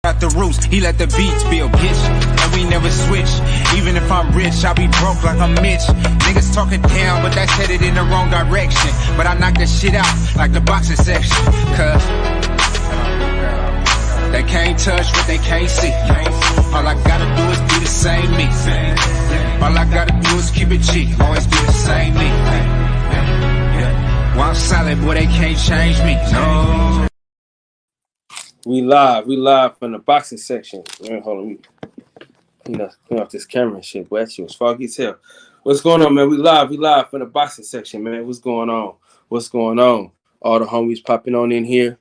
At the roots, he let the beats build, bitch, and we never switch. Even if I'm rich, I'll be broke like I'm Mitch. Niggas talking down, but that's headed in the wrong direction. But I knock that shit out like the boxing section, cause they can't touch what they can't see. All I gotta do is be the same me. All I gotta do is keep it G, always be the same me. While I'm silent, boy, they can't change me, no. We live from the boxing section. Hold on, clean off this camera and shit, boy. That shit was foggy as hell. What's going on, man? We live from the boxing section, man. What's going on? All the homies popping on in here.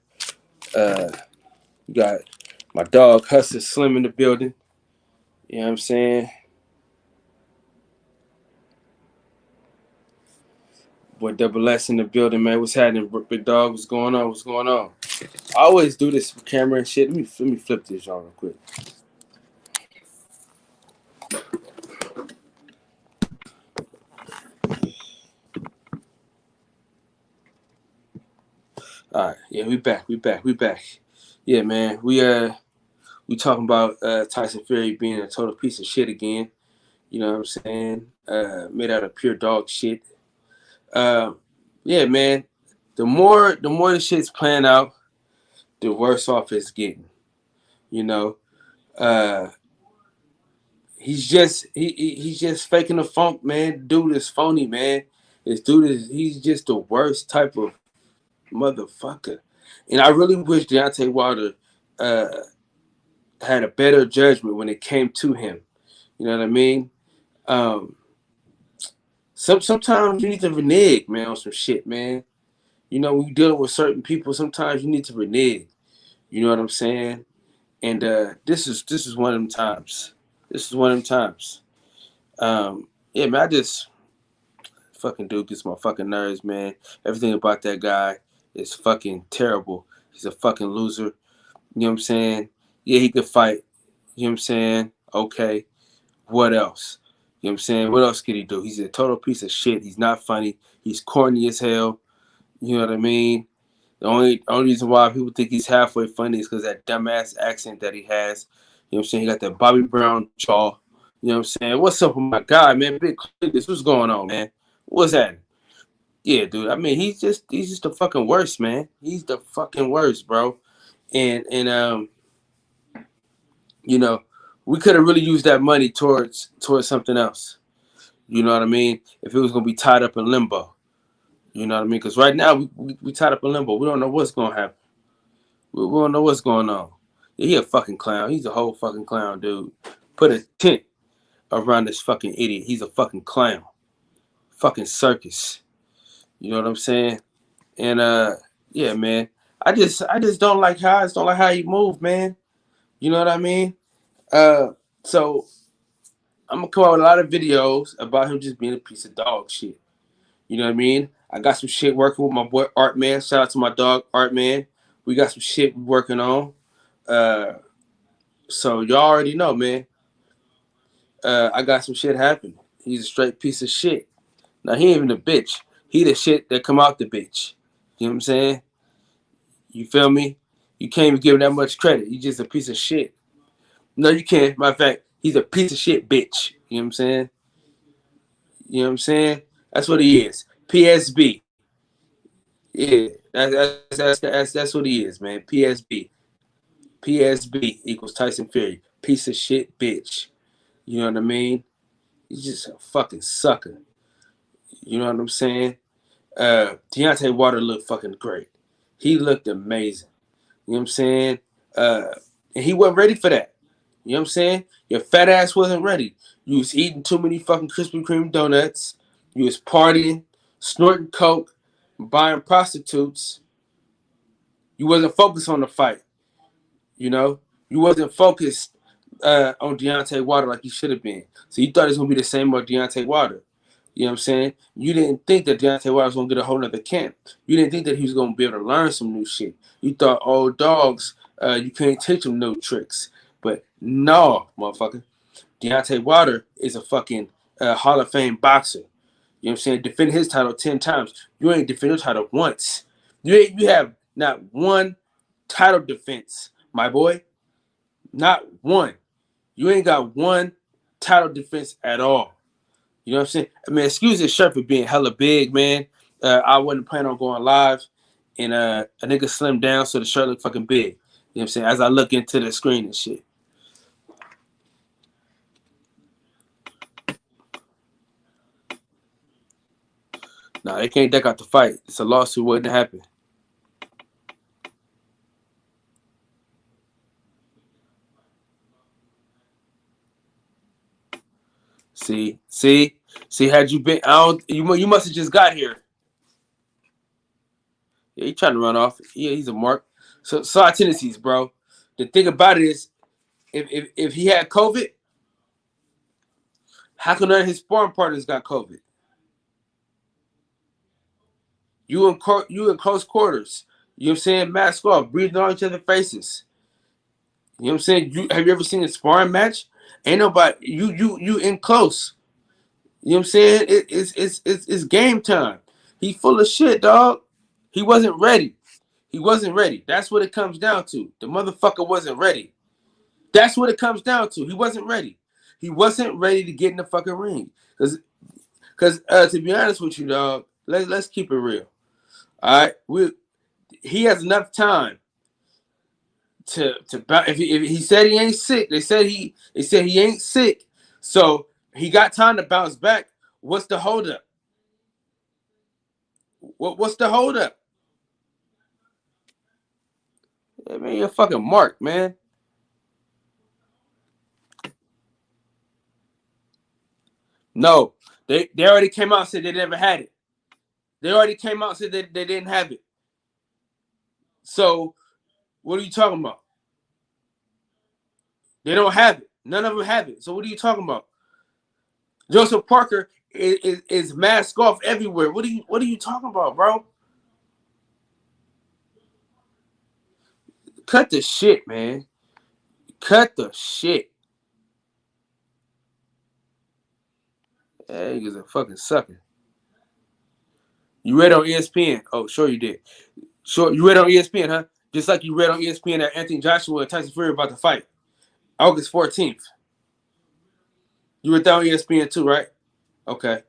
We got my dog Hustler Slim in the building. You know what I'm saying? Boy, Double S in the building, man. What's happening, big dog? What's going on? I always do this with camera and shit. Let me flip this y'all real quick. All right, yeah, we back. Yeah, man, we talking about Tyson Fury being a total piece of shit again. You know what I'm saying? Made out of pure dog shit. Yeah, man. The more the shit's playing out, the worse off it's getting. You know, he's just faking the funk, man. Dude is phony, man. He's just the worst type of motherfucker. And I really wish Deontay Wilder had a better judgment when it came to him. You know what I mean? Sometimes you need to renege, man, on some shit, man. You know, when you're dealing with certain people, sometimes you need to renege. You know what I'm saying? And this is one of them times. Yeah, man, I just fucking dude gets my fucking nerves, man. Everything about that guy is fucking terrible. He's a fucking loser. You know what I'm saying? Yeah, he could fight. You know what I'm saying? Okay. What else? You know what I'm saying? What else could he do? He's a total piece of shit. He's not funny. He's corny as hell. You know what I mean? The only reason why people think he's halfway funny is because that dumbass accent that he has. You know what I'm saying? He got that Bobby Brown jaw. You know what I'm saying? What's up with my guy, man? Big Cletus, what's going on, man? What's that? Yeah, dude. I mean, he's just the fucking worst, man. He's the fucking worst, bro. And you know, we could have really used that money towards something else. You know what I mean? If it was gonna be tied up in limbo. You know what I mean? Because right now we tied up in limbo. We don't know what's gonna happen. We don't know what's going on. Yeah, he a fucking clown. He's a whole fucking clown, dude. Put a tent around this fucking idiot. He's a fucking clown. Fucking circus. You know what I'm saying? And yeah, man. I just don't like how he moved, man. You know what I mean? So I'm gonna come out with a lot of videos about him just being a piece of dog shit. You know what I mean? I got some shit working with my boy Art Man. Shout out to my dog Art Man. We got some shit working on. So y'all already know, man. I got some shit happening. He's a straight piece of shit. Now he ain't even a bitch. He the shit that come out the bitch. You know what I'm saying? You feel me? You can't even give him that much credit. He's just a piece of shit. No, you can't. Matter of fact, he's a piece of shit bitch. You know what I'm saying? You know what I'm saying? That's what he is. PSB. Yeah, that's what he is, man. PSB. PSB equals Tyson Fury. Piece of shit bitch. You know what I mean? He's just a fucking sucker. You know what I'm saying? Deontay Wilder looked fucking great. He looked amazing. You know what I'm saying? And he wasn't ready for that. You know what I'm saying? Your fat ass wasn't ready. You was eating too many fucking Krispy Kreme donuts. You was partying, snorting coke, buying prostitutes. You wasn't focused on the fight. You know? You wasn't focused on Deontay Wilder like you should have been. So you thought it was going to be the same old Deontay Wilder. You know what I'm saying? You didn't think that Deontay Wilder was going to get a whole nother camp. You didn't think that he was going to be able to learn some new shit. You thought, oh, dogs, you can't teach them no tricks. But no, motherfucker. Deontay Wilder is a fucking Hall of Fame boxer. You know what I'm saying? Defend his title 10 times. You ain't defend your title once. You have not one title defense, my boy. Not one. You ain't got one title defense at all. You know what I'm saying? I mean, excuse this shirt for being hella big, man. I wasn't planning on going live, and a nigga slimmed down, so the shirt looked fucking big. You know what I'm saying? As I look into the screen and shit. Nah, they can't deck out the fight. It's a lawsuit waiting to happen. See, had you been, you must have just got here. Yeah, he trying to run off. Yeah, he's a mark. So our tendencies, bro. The thing about it is, if he had COVID, how come none of his sparring partners got COVID? You in close quarters. You know what I'm saying? Mask off, breathing on each other's faces. You know what I'm saying? Have you ever seen a sparring match? Ain't nobody. You in close. You know what I'm saying? It's game time. He full of shit, dog. He wasn't ready. He wasn't ready. That's what it comes down to. The motherfucker wasn't ready. That's what it comes down to. He wasn't ready. He wasn't ready to get in the fucking ring. Cause to be honest with you, dog, let's keep it real. All right, he has enough time to if he said he ain't sick. They said he ain't sick, so he got time to bounce back. What's the holdup? What's the holdup? I mean, you're a fucking mark, man. No, they already came out and said they never had it. They already came out and said they didn't have it. So, what are you talking about? They don't have it. None of them have it. So, what are you talking about? Joseph Parker is masked off everywhere. What are you talking about, bro? Cut the shit, man. Cut the shit. That nigga's a fucking sucker. You read on ESPN? Oh, sure you did. Sure, you read on ESPN, huh? Just like you read on ESPN that Anthony Joshua and Tyson Fury about to fight August 14th. You read that on ESPN too, right? Okay.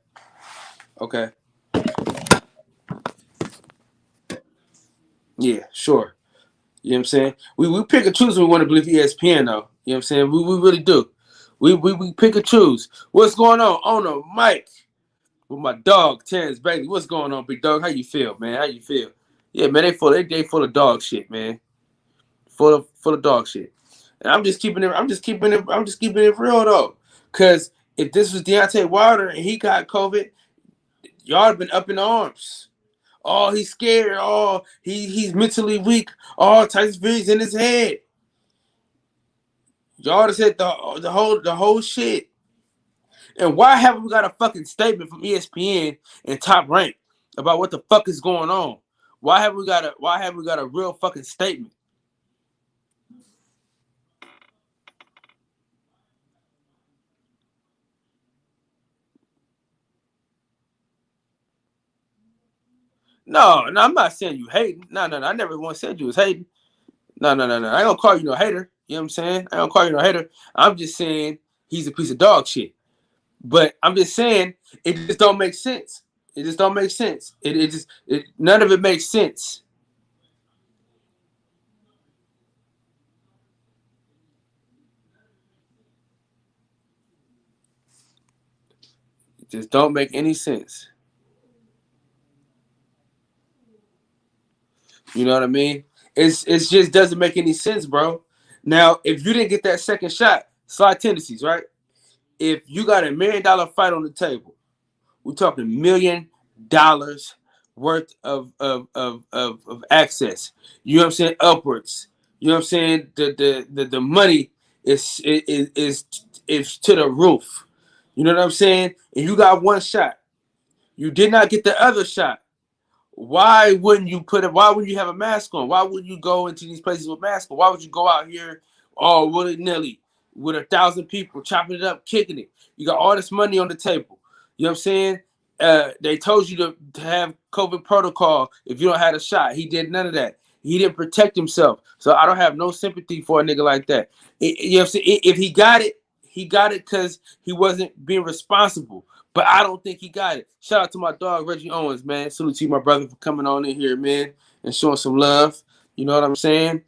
Yeah, sure. You know what I'm saying? We pick and choose when we want to believe ESPN, though. You know what I'm saying? We really do. We pick and choose. What's going on? Oh no, Mike. With my dog, Terrence Bailey. What's going on, big dog? How you feel, man? How you feel? Yeah, man, they full of dog shit, man. Full of dog shit. And I'm just keeping it real though. Cause if this was Deontay Wilder and he got COVID, y'all have been up in arms. Oh, he's scared. Oh, he's mentally weak. Oh, Tyson Fury's in his head. Y'all have said the whole shit. And why haven't we got a fucking statement from ESPN and Top Rank about what the fuck is going on? Why haven't we got a real fucking statement? No, I'm not saying you hating. No, I never once said you was hating. No. I ain't gonna call you no hater. You know what I'm saying? I don't call you no hater. I'm just saying he's a piece of dog shit. But I'm just saying it just don't make sense. It just don't make sense. None of it makes sense. It just don't make any sense. You know what I mean? It just doesn't make any sense, bro. Now, if you didn't get that second shot, slide tendencies, right? If you got $1 million fight on the table, we're talking $1 million worth of access. You know what I'm saying? Upwards. You know what I'm saying? The money is to the roof. You know what I'm saying? And you got one shot. You did not get the other shot. Why wouldn't you have a mask on? Why wouldn't you go into these places with masks on? Why would you go out here all willy-nilly with 1,000 people chopping it up, kicking it? You got all this money on the table. You know what I'm saying? They told you to have COVID protocol if you don't have a shot. He did none of that. He didn't protect himself. So I don't have no sympathy for a nigga like that. You know what I'm saying? If he got it because he wasn't being responsible. But I don't think he got it. Shout out to my dog, Reggie Owens, man. Salute to you, my brother, for coming on in here, man, and showing some love. You know what I'm saying?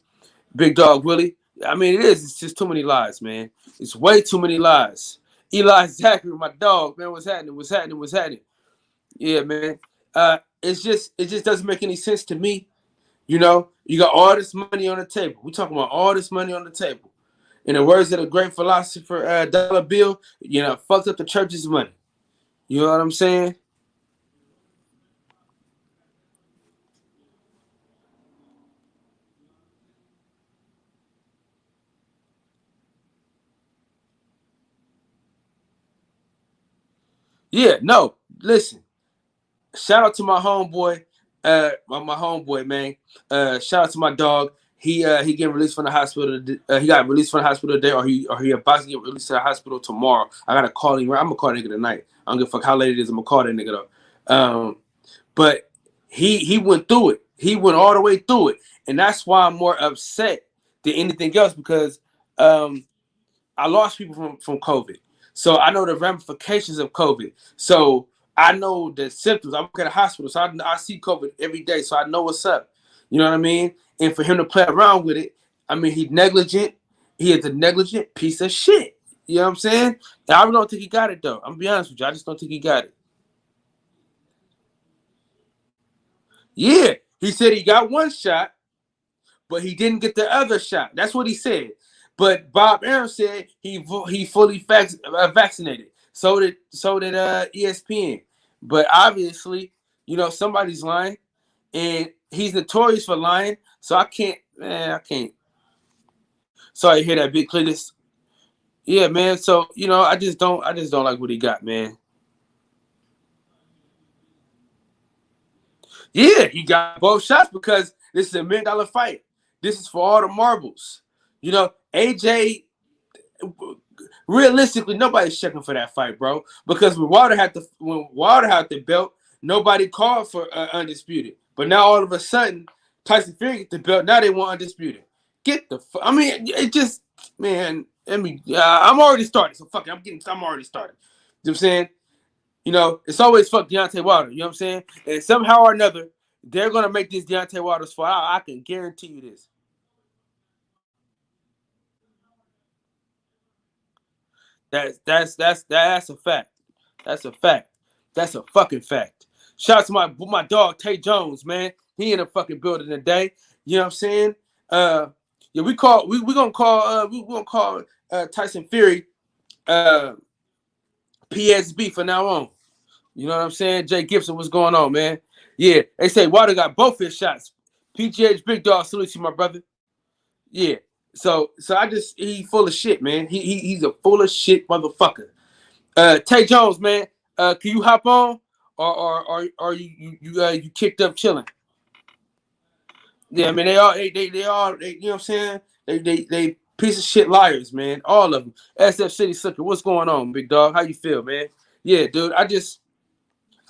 Big dog Willie. I mean, it is. It's just too many lies, man. It's way too many lies. Eli Zachary, my dog, man. What's happening? What's happening? What's happening? Yeah, man. It just doesn't make any sense to me. You know, you got all this money on the table. We're talking about all this money on the table. In the words of the great philosopher Dollar Bill, you know, fucked up the church's money. You know what I'm saying? Yeah, no, listen. Shout out to my homeboy, my homeboy, man. Shout out to my dog. He getting released from the hospital. He got released from the hospital today, or he about to get released to the hospital tomorrow. I gotta call him. I'm gonna call that nigga tonight. I don't give a fuck how late it is. I'm gonna call that nigga though. But he went through it. He went all the way through it, and that's why I'm more upset than anything else because I lost people from COVID, so I know the ramifications of COVID. So I know the symptoms. I work at a hospital, so I see COVID every day, so I know what's up. You know what I mean? And for him to play around with it, I mean, he's negligent. He is a negligent piece of shit. You know what I'm saying? And I don't think he got it, though. I'm going to be honest with you. I just don't think he got it. Yeah, he said he got one shot, but he didn't get the other shot. That's what he said. But Bob Arum said he fully vaccinated. So did ESPN. But obviously, you know, somebody's lying, and he's notorious for lying. So I can't. Sorry to hear that, Big Cletus. Yeah, man. So you know, I just don't like what he got, man. Yeah, he got both shots because this is a $1 million fight. This is for all the marbles. You know, AJ. Realistically, nobody's checking for that fight, bro. Because when Wilder had the belt, nobody called for Undisputed. But now all of a sudden, Tyson Fury get the belt. Now they want Undisputed. Get the fuck. I mean, it just, man. I mean, I'm already started. So fuck it. I'm already started. You know what I'm saying? You know, it's always fuck Deontay Wilder. You know what I'm saying? And somehow or another, they're gonna make this Deontay Wilder's fight. I can guarantee you this. That's a fact. That's a fact. That's a fucking fact. Shout out to my dog Tay Jones, man. He in the fucking building today. You know what I'm saying? Yeah, we gonna call Tyson Fury PSB from now on. You know what I'm saying? Jay Gibson, what's going on, man? Yeah, they say Wilder got both his shots. PGH Big Dog, salute you, my brother. Yeah. So he full of shit, man. He's a full of shit motherfucker. Tay Jones, man. Can you hop on, or you kicked up chilling? Yeah, I mean they all you know what I'm saying? They piece of shit liars, man. All of them. SF City Sucker, what's going on, big dog? How you feel, man? Yeah, dude.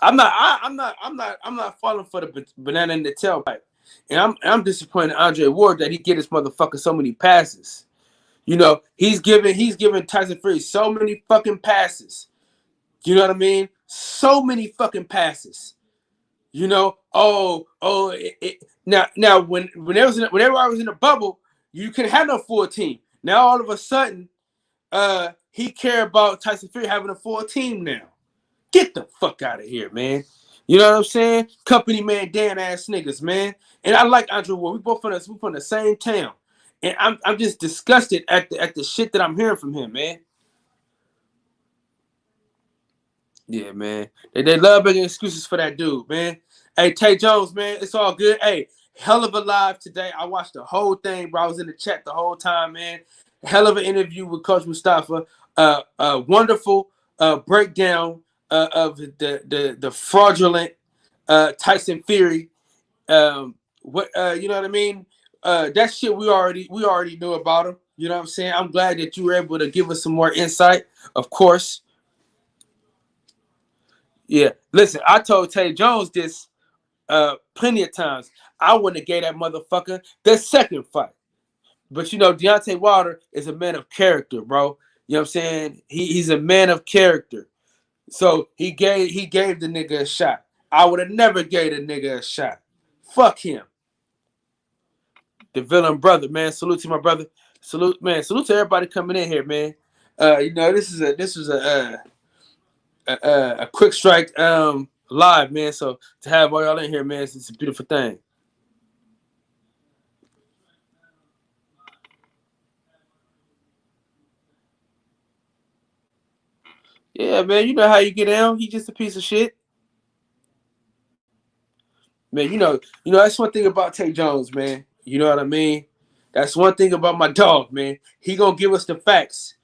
I'm not falling for the banana in the tailpipe, and I'm disappointed in Andre Ward that he get his motherfucker so many passes. You know, he's giving Tyson Fury so many fucking passes. You know what I mean? So many fucking passes. You know, now whenever I was in the bubble, you could have no full team. Now all of a sudden, he care about Tyson Fury having a full team now. Get the fuck out of here, man. You know what I'm saying? Company man, damn ass niggas, man. And I like Andre Ward. We from the same town. And I'm just disgusted at the shit that I'm hearing from him, man. Yeah, man. They love making excuses for that dude, man. Hey, Tay Jones, man, it's all good. Hey, hell of a live today. I watched the whole thing, bro. I was in the chat the whole time, man. Hell of an interview with Coach Mustafa. A wonderful breakdown of the fraudulent Tyson Fury. What you know what I mean? That shit we already knew about him. You know what I'm saying? I'm glad that you were able to give us some more insight. Of course. Yeah. Listen, I told Tay Jones this plenty of times. I wouldn't have gave that motherfucker the second fight. But you know, Deontay Wilder is a man of character, bro. You know what I'm saying? He's a man of character. So he gave the nigga a shot. I would have never gave the nigga a shot. Fuck him. The villain brother, man. Salute to my brother. Salute, man. Salute to everybody coming in here, man. You know, this was a quick strike live, man. So to have all y'all in here, man, it's a beautiful thing. Yeah, man. You know how you get down. He just a piece of shit. Man, you know that's one thing about Tay Jones, man. You know what I mean? That's one thing about my dog, man. He gonna give us the facts.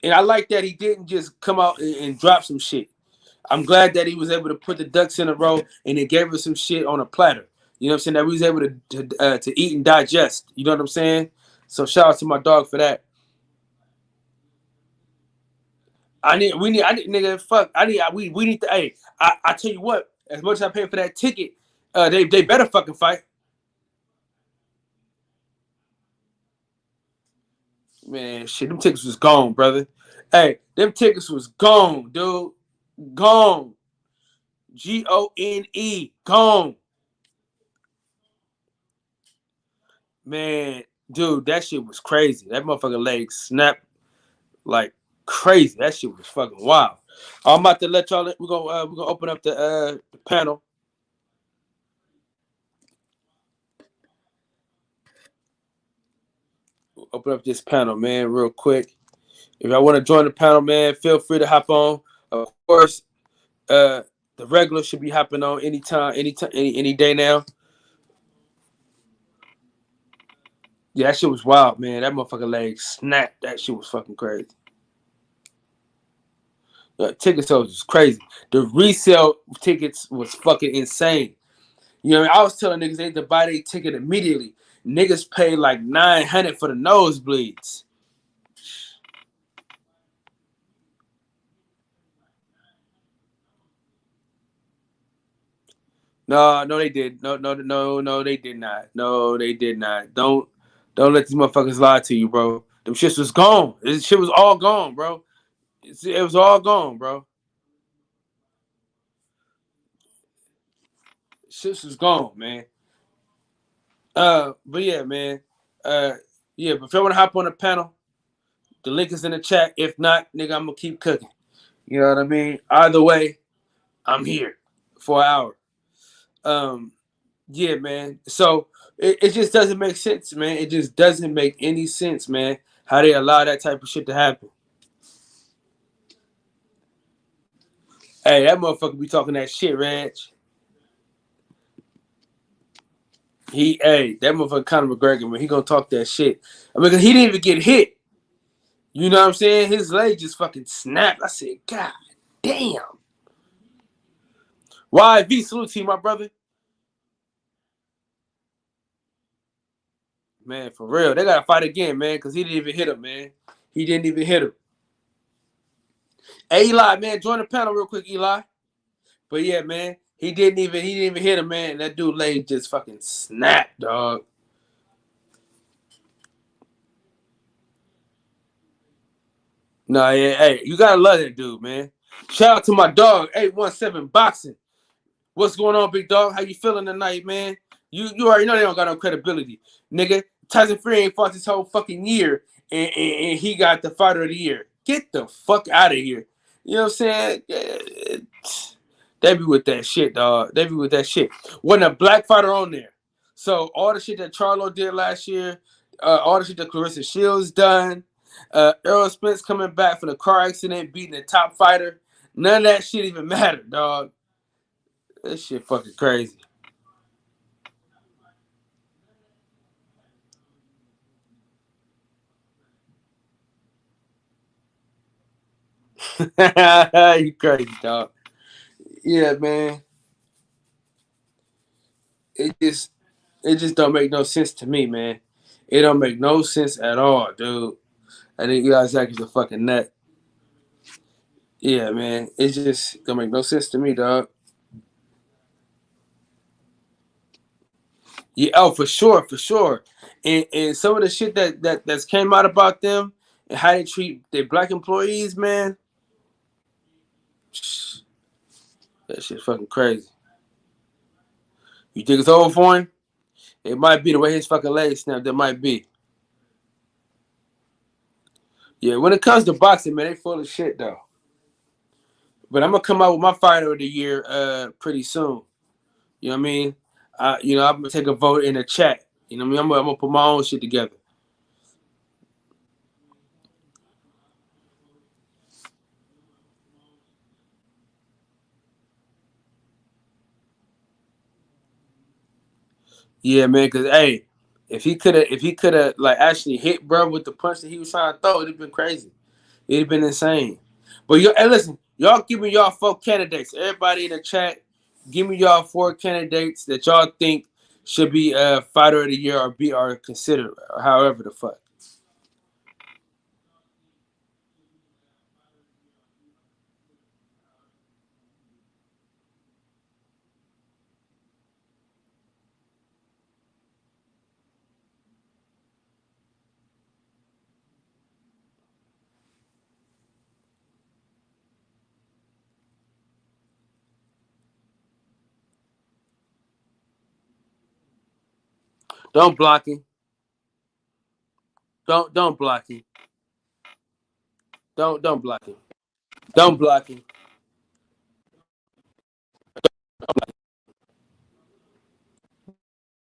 And I like that he didn't just come out and drop some shit. I'm glad that he was able to put the ducks in a row and he gave us some shit on a platter. You know what I'm saying? That we was able to eat and digest. You know what I'm saying? So shout out to my dog for that. We need, nigga, fuck. We need to, hey, I tell you what, as much as I paid for that ticket, they better fucking fight. Man, shit, them tickets was gone, brother. Hey, them tickets was gone, dude. Gone. Gone. Gone. Man, dude, that shit was crazy. That motherfucking leg snapped like crazy. That shit was fucking wild. I'm about to let y'all. We're gonna open up the panel. Open up this panel, man, real quick. If y'all want to join the panel, man, feel free to hop on. Of course, the regular should be hopping on anytime, any day now. Yeah, that shit was wild, man. That motherfucking leg snapped. That shit was fucking crazy. Ticket sales was crazy. The resale tickets was fucking insane. You know, I was telling niggas they had to buy their ticket immediately. Niggas paid like $900 for the nosebleeds. No, they did. No, they did not. No, they did not. Don't let these motherfuckers lie to you, bro. Them shits was gone. This shit was all gone, bro. It was all gone, bro. Shit was gone, man. But yeah, man. Yeah, but if you want to hop on the panel, the link is in the chat. If not, nigga, I'm gonna keep cooking. You know what I mean? Either way, I'm here for an hour. Yeah, man. So it just doesn't make sense, man. It just doesn't make any sense, man, how they allow that type of shit to happen. Hey, that motherfucker be talking that shit, Reg. That motherfucker Conor McGregor, man, he gonna talk that shit. I mean, 'cause he didn't even get hit. You know what I'm saying? His leg just fucking snapped. I said, God damn. YV, salute to you, my brother. Man, for real. They gotta fight again, man, because he didn't even hit him, man. He didn't even hit him. Hey, Eli, man, join the panel real quick, Eli. But yeah, man, he didn't even hit him, man. That dude leg just fucking snapped, dog. Nah, yeah, hey, you gotta love that dude, man. Shout out to my dog, 817 Boxing. What's going on, big dog? How you feeling tonight, man? You already know they don't got no credibility, nigga. Tyson Fury ain't fought this whole fucking year, and he got the fighter of the year. Get the fuck out of here. You know what I'm saying? They be with that shit, dog. They be with that shit. Wasn't a black fighter on there. So all the shit that Charlo did last year, all the shit that Clarissa Shields done, Errol Spence coming back from the car accident, beating the top fighter, none of that shit even mattered, dog. That shit fucking crazy. You crazy, dog. Yeah, man. It just don't make no sense to me, man. It don't make no sense at all, dude. I think you guys actually a fucking nut. Yeah, man. It just don't make no sense to me, dog. Yeah, oh, for sure, for sure. And some of the shit that's came out about them and how they treat their black employees, man, that shit's fucking crazy. You think it's over for him? It might be the way his fucking legs snapped. That might be. Yeah, when it comes to boxing, man, they full of shit though. But I'm gonna come out with my fighter of the year pretty soon. You know what I mean? I'm gonna take a vote in the chat. You know what I mean? I'm gonna put my own shit together. Yeah, man. Cause hey, if he could have like actually hit bro with the punch that he was trying to throw, it'd have been crazy. It'd have been insane. But hey, listen, y'all give me y'all 4 candidates. Everybody in the chat, give me y'all 4 candidates that y'all think should be fighter of the year or considered, or however the fuck. Don't block him. Don't block him. Don't block him. Don't block him.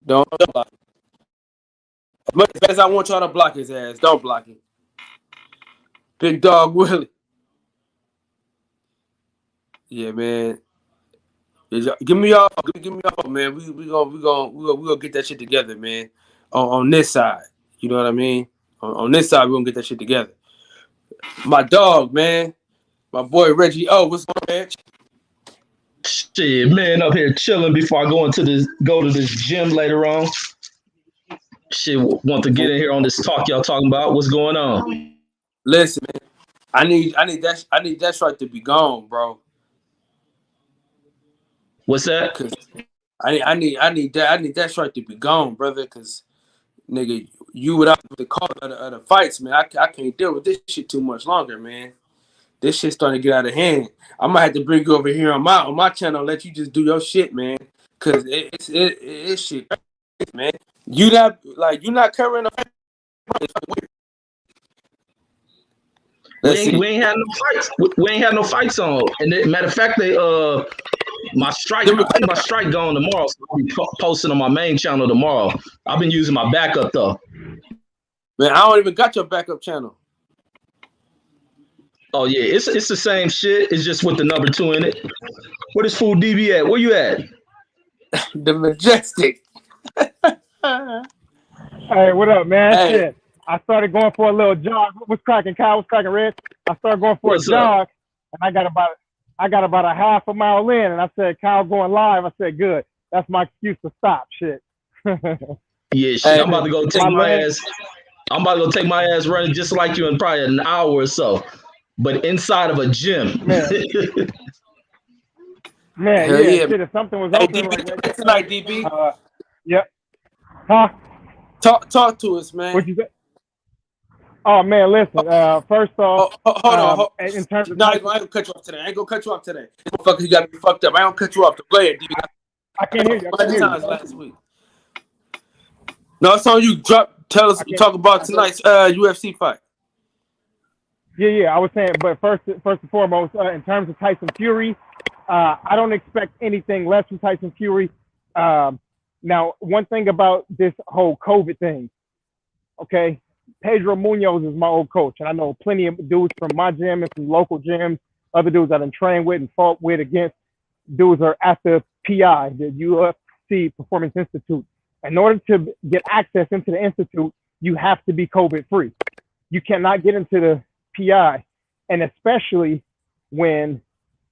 Don't block him. As much as I want y'all to block his ass, don't block him. Big dog Woodley. Yeah, man. Give me y'all, man. We gonna get that shit together, man. On this side, you know what I mean. On this side, we gonna get that shit together. My dog, man. My boy Reggie. Oh, what's going on, man? Shit, man, up here chilling before I go to this gym later on. Shit, want to get in here on this talk y'all talking about. What's going on? Listen, man. I need that strike to be gone, bro. What's that? Cause I need that strike to be gone, brother. Cause nigga, you without the call of the fights, man. I can't deal with this shit too much longer, man. This shit's starting to get out of hand. I might have to bring you over here on my channel and let you just do your shit, man. Cause it's shit, man. You not covering the fight. We ain't had no fights. We ain't had no fights on. And matter of fact, my strike gone tomorrow. So I'll be posting on my main channel tomorrow. I've been using my backup though. Man, I don't even got your backup channel. Oh yeah, it's the same shit. It's just with the number 2 in it. Where this fool DB at? Where you at? The Majestic. Hey, what up, man? Hey. Shit. I started going for a little jog. What's cracking, Kyle? What's cracking, Red? I started going for a jog, and I got about a half a mile in, and I said, Kyle going live. I said, good. That's my excuse to stop. Shit. Yeah, shit. Hey, I'm about to go take my ass. I'm about to go take my ass running just like you in probably an hour or so, but inside of a gym. Man, yeah. Shit, if something was open DB, like that tonight, DB. Yep. Huh? Talk to us, man. What you say? Oh man, listen. First off, hold on. In terms of no, I ain't gonna cut you off today. Motherfucker, you got me fucked up. I don't cut you off. Go ahead, DB. I can't hear you. I can't hear you. Last week. No, it's on you. Tell us. Talk about tonight's UFC fight. Yeah. I was saying, but first and foremost, in terms of Tyson Fury, I don't expect anything less from Tyson Fury. Now, one thing about this whole COVID thing, okay, Pedro Munoz is my old coach, and I know plenty of dudes from my gym and from local gyms, other dudes I've been trained with and fought with against. Dudes are at the PI, the UFC Performance Institute. In order to get access into the institute, you have to be COVID-free. You cannot get into the PI, and especially when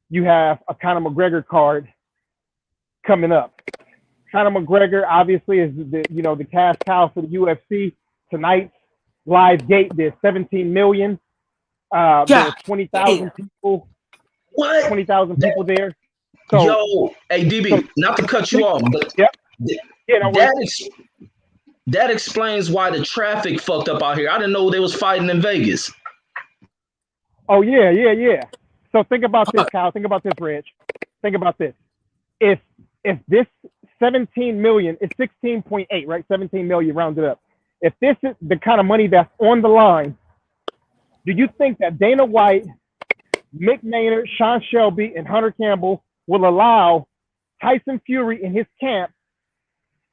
you have a Conor McGregor card coming up. Conor McGregor obviously is the cash cow for the UFC. Tonight's live gate, there's 17 million. There's 20,000 people. What? 20,000 people there. So, yo, hey DB, not to cut you off, but yep. Yeah, no worries. That explains why the traffic fucked up out here. I didn't know they was fighting in Vegas. Oh yeah. So think about this, Kyle. Think about this, Rich. Think about this. If this 17 million is 16.8, right? 17 million rounded up. If this is the kind of money that's on the line, do you think that Dana White, Mick Maynard, Sean Shelby, and Hunter Campbell will allow Tyson Fury in his camp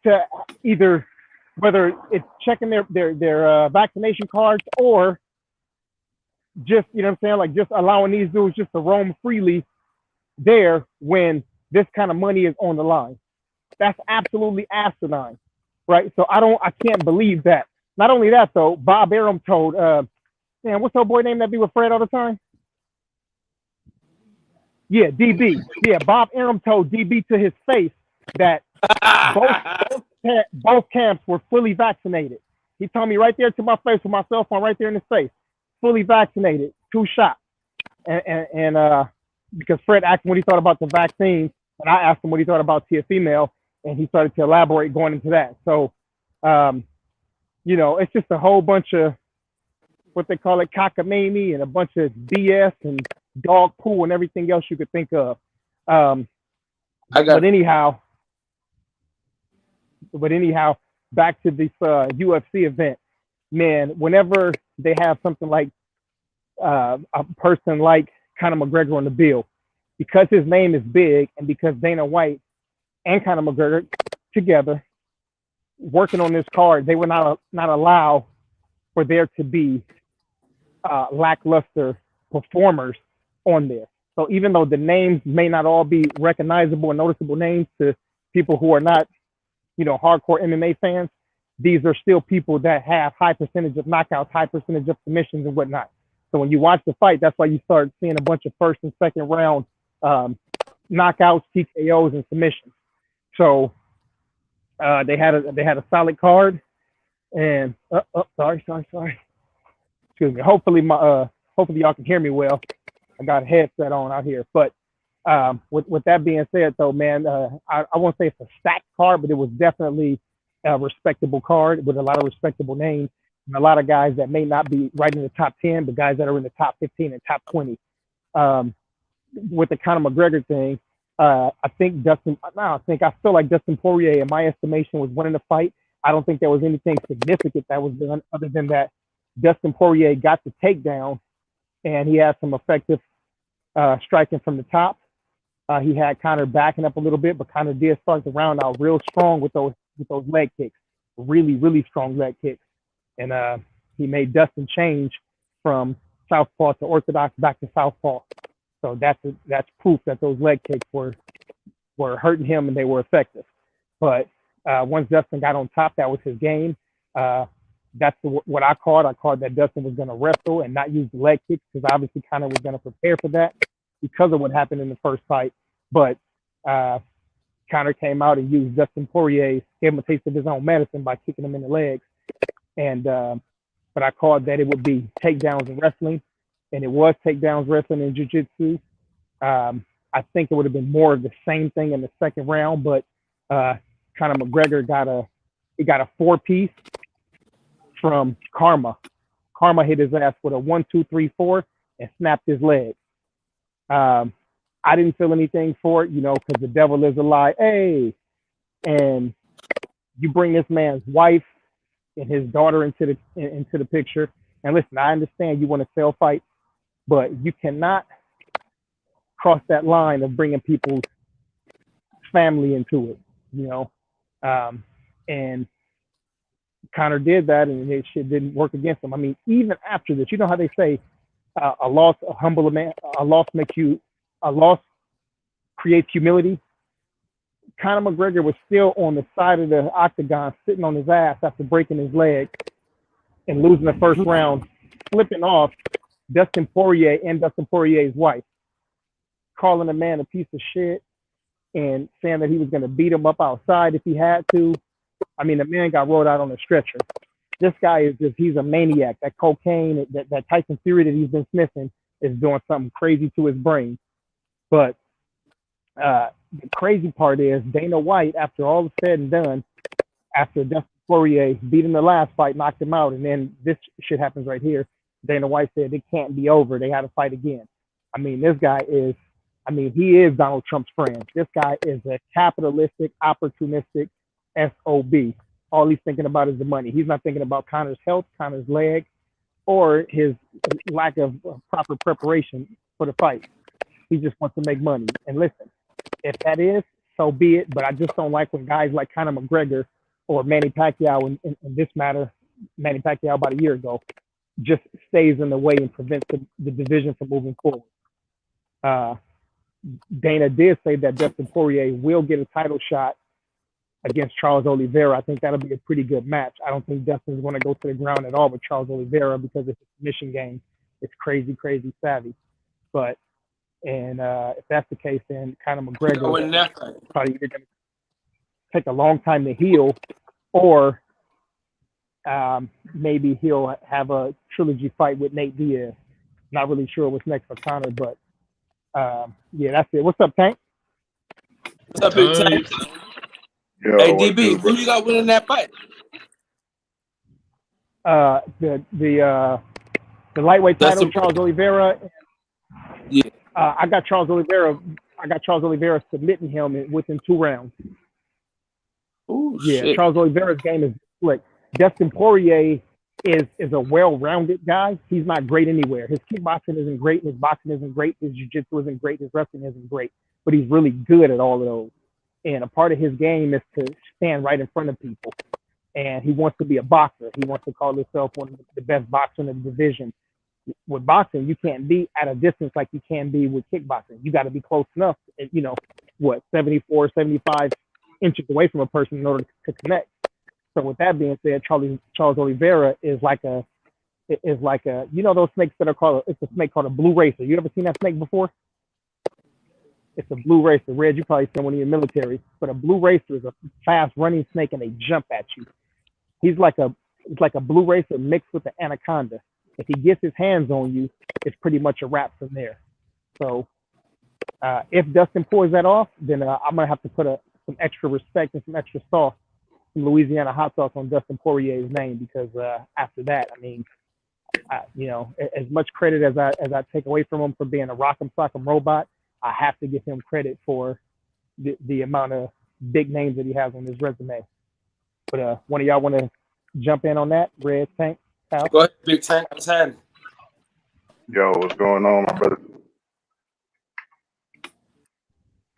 to either, whether it's checking their vaccination cards or just, you know what I'm saying, like just allowing these dudes just to roam freely there when this kind of money is on the line? That's absolutely asinine, right? So I can't believe that. Not only that though, Bob Arum told, man, what's her boy name that be with Fred all the time? Yeah, DB. Yeah, Bob Arum told DB to his face that both camps were fully vaccinated. He told me right there to my face with my cell phone right there in his face, fully vaccinated, 2 shots. And because Fred asked him what he thought about the vaccine, and I asked him what he thought about Teofimo, and he started to elaborate going into that. So, you know, it's just a whole bunch of what they call it, cockamamie, and a bunch of BS and dog poo and everything else you could think of. But anyhow, back to this UFC event, man. Whenever they have something like a person like Conor McGregor on the bill, because his name is big, and because Dana White and Conor McGregor together working on this card, they would not allow for there to be lackluster performers on there. So even though the names may not all be recognizable and noticeable names to people who are not, you know, hardcore MMA fans, these are still people that have high percentage of knockouts, high percentage of submissions and whatnot. So when you watch the fight, that's why you start seeing a bunch of first and second round knockouts, TKOs, and submissions. So they had a solid card, and sorry. Excuse me. Hopefully y'all can hear me well. I got a headset on out here. But with that being said, though, man, I won't say it's a stacked card, but it was definitely a respectable card with a lot of respectable names and a lot of guys that may not be right in the top 10, but guys that are in the top 15 and top 20. With the Conor McGregor thing, I feel like Dustin Poirier, in my estimation, was winning the fight. I don't think there was anything significant that was done other than that Dustin Poirier got the takedown, and he had some effective striking from the top. He had Conor backing up a little bit, but Conor did start the round out real strong with those leg kicks, really, really strong leg kicks. And he made Dustin change from southpaw to orthodox back to southpaw. So that's proof that those leg kicks were hurting him and they were effective. But once Dustin got on top, that was his game. That's what I called. I called that Dustin was going to wrestle and not use the leg kicks, because obviously Conor was going to prepare for that because of what happened in the first fight. But Conor came out and used Dustin Poirier, gave him a taste of his own medicine by kicking him in the legs. And but I called that it would be takedowns in wrestling, and it was takedowns wrestling in jiu-jitsu. I think it would have been more of the same thing in the second round, but Conor McGregor got a 4-piece from Karma. Karma hit his ass with a 1, 2, 3, 4 and snapped his leg. I didn't feel anything for it, because the devil is a lie. Hey, and you bring this man's wife and his daughter into the picture. And listen, I understand you want to sell fights, but you cannot cross that line of bringing people's family into it, and Conor did that, and it shit didn't work against him. I mean, even after this, you know how they say a loss creates humility. Conor McGregor was still on the side of the octagon, sitting on his ass after breaking his leg and losing the first round, flipping off Dustin Poirier and Dustin Poirier's wife, calling the man a piece of shit and saying that he was going to beat him up outside if he had to. I mean, the man got rolled out on a stretcher. This guy he's a maniac. That cocaine, that Tyson Fury that he's been sniffing is doing something crazy to his brain. But the crazy part is Dana White, after all is said and done, after Dustin Poirier beat him the last fight, knocked him out, and then this shit happens right here. Dana White said it can't be over. They had to fight again. I mean, this guy is, he is Donald Trump's friend. This guy is a capitalistic, opportunistic SOB. All he's thinking about is the money. He's not thinking about Conor's health, Conor's leg, or his lack of proper preparation for the fight. He just wants to make money. And listen, if that is, so be it. But I just don't like when guys like Conor McGregor or Manny Pacquiao, in this matter, Manny Pacquiao about a year ago, just stays in the way and prevents the division from moving forward. Dana did say that Dustin Poirier will get a title shot against Charles Oliveira. I think that'll be a pretty good match. I don't think Dustin's going to go to the ground at all with Charles Oliveira because it's a submission game. It's crazy, crazy savvy. But if that's the case, then Conor McGregor probably either going to take a long time to heal, or maybe he'll have a trilogy fight with Nate Diaz. Not really sure what's next for Conor, but yeah, that's it. What's up, Tank? What's up, Big Tank? Yo, hey, DB, who you got winning that fight? The lightweight title, Charles Oliveira. Yeah. I got Charles Oliveira submitting him within 2 rounds. Oh, yeah, shit. Charles Oliveira's game is slick. Dustin Poirier is a well-rounded guy. He's not great anywhere. His kickboxing isn't great. His boxing isn't great. His jiu-jitsu isn't great. His wrestling isn't great. But he's really good at all of those. And a part of his game is to stand right in front of people. And he wants to be a boxer. He wants to call himself one of the best boxers in the division. With boxing, you can't be at a distance like you can be with kickboxing. You got to be close enough, 74, 75 inches away from a person in order to connect. So with that being said, Charles Oliveira is like a those snakes that are called, it's a snake called a blue racer. You ever seen that snake before? It's a blue racer. Red, you probably seen one in your military. But a blue racer is a fast running snake and they jump at you. It's like a blue racer mixed with an anaconda. If he gets his hands on you, it's pretty much a wrap from there. So if Dustin pulls that off, then I'm going to have to put some extra respect and some extra sauce, some Louisiana hot sauce on Dustin Poirier's name, because after that, as much credit as I take away from him for being a rock'em sock'em robot, I have to give him credit for the amount of big names that he has on his resume. But one of y'all want to jump in on that? Red, Tank, Kyle? Go ahead, Big Tank. What's happening? Yo, what's going on, my brother?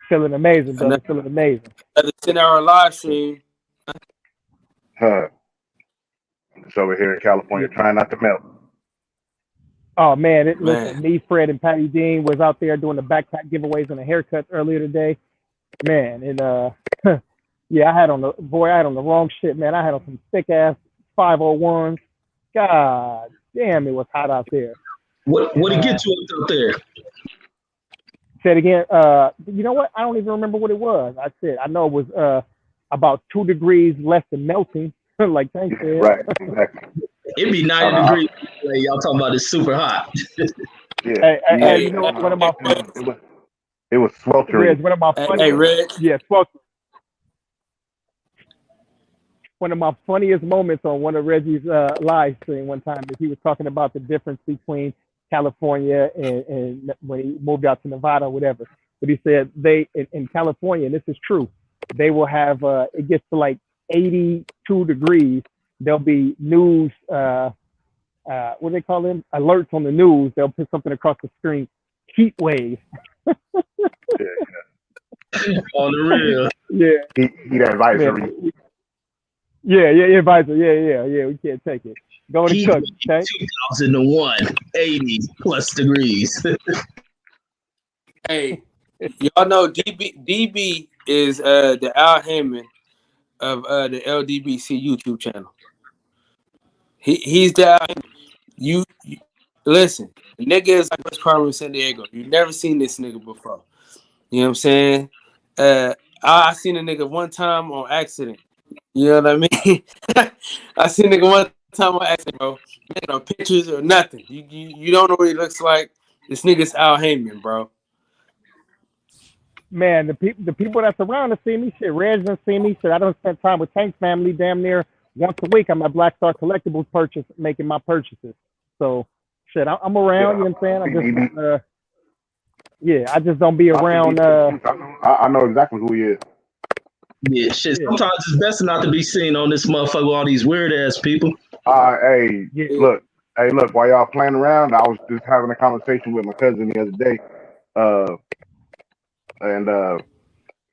Feeling amazing, brother. Feeling amazing. Another 10-hour live stream. I'm just over here in California trying not to melt. Oh, man. Listen, me, Fred, and Patty Dean was out there doing the backpack giveaways and the haircuts earlier today. Man, and yeah, I had on the wrong shit, man. I had on some thick-ass 501s. God damn, it was hot out there. What did get you out there? Say it again. You know what? I don't even remember what it was. I know it was about 2 degrees less than melting, like Tank said. Right, exactly. It'd be 90 degrees. Like, y'all talking about it's super hot. Yeah. Hey, you know what about it was sweltering. One of my funny, hey, Red. Yeah, sweltering. One of my funniest moments on one of Reggie's live stream one time is he was talking about the difference between California and when he moved out to Nevada or whatever. But he said in California, and this is true, they will have it gets to like 82 degrees. There'll be news, what do they call them? Alerts on the news. They'll put something across the screen, heat wave. On the real. Yeah. Heat advisory. Yeah, advisor. Yeah. We can't take it. Go to cook, okay? 2001, 80 plus degrees. Hey, y'all know DB is the Al Heyman of the LDBC YouTube channel. He's the Al Heyman. You listen, the nigga is like West Carmen, San Diego. You've never seen this nigga before. You know what I'm saying? I seen a nigga one time on accident. You know what I mean? I seen a nigga one time on accident, bro. No pictures or nothing. You don't know what he looks like. This nigga's Al Heyman, bro. Man, the people that's around to see me, shit, Reg done see me, shit. I don't spend time with Tank's family damn near once a week. I'm at Black Star Collectibles making my purchases. So, shit, I'm around, you know what I'm saying? I just don't be around. I know exactly who he is. Yeah, shit. Sometimes it's best not to be seen on this motherfucker with all these weird ass people. Look, while y'all playing around, I was just having a conversation with my cousin the other day. And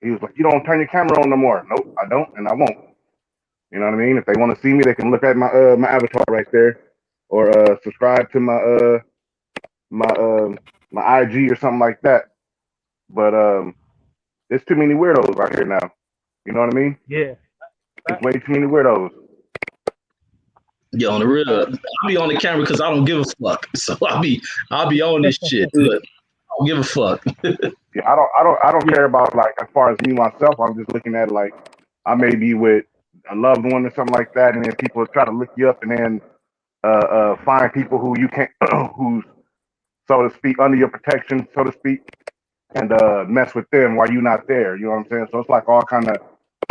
he was like, "You don't turn your camera on no more." Nope, I don't, and I won't. You know what I mean? If they want to see me, they can look at my my avatar right there, or subscribe to my IG or something like that. But there's too many weirdos out here now. You know what I mean? Yeah. There's way too many weirdos. Yeah, on the real, I'll be on the camera because I don't give a fuck. So I'll be on this shit, but I don't give a fuck. Yeah, I don't care about, like, as far as me myself. I'm just looking at it like I may be with a loved one or something like that, and then people try to look you up, and then find people who you can't, who's, so to speak, under your protection, so to speak, and mess with them while you're not there. You know what I'm saying? So it's like all kind of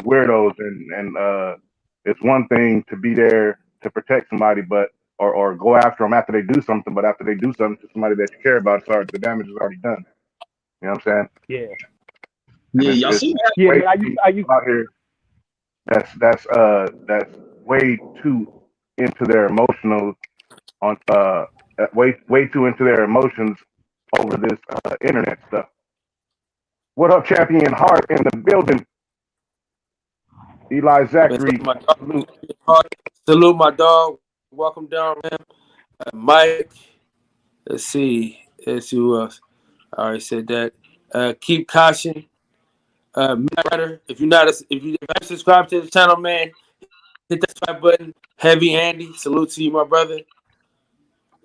weirdos, and it's one thing to be there to protect somebody, but or go after them after they do something, but after they do something to somebody that you care about, sorry, the damage is already done. You know what I'm saying? Yeah. Yeah, y'all see that? Yeah, I used out here. That's way too into their emotional on way too into their emotions over this internet stuff. What up, Champion Hart in the building? Eli Zachary. Salute my dog. Welcome down, man. Mike. Let's see who else. I already said that. Keep caution. If you haven't subscribed to the channel, man, hit that subscribe button. Heavy Andy, salute to you, my brother.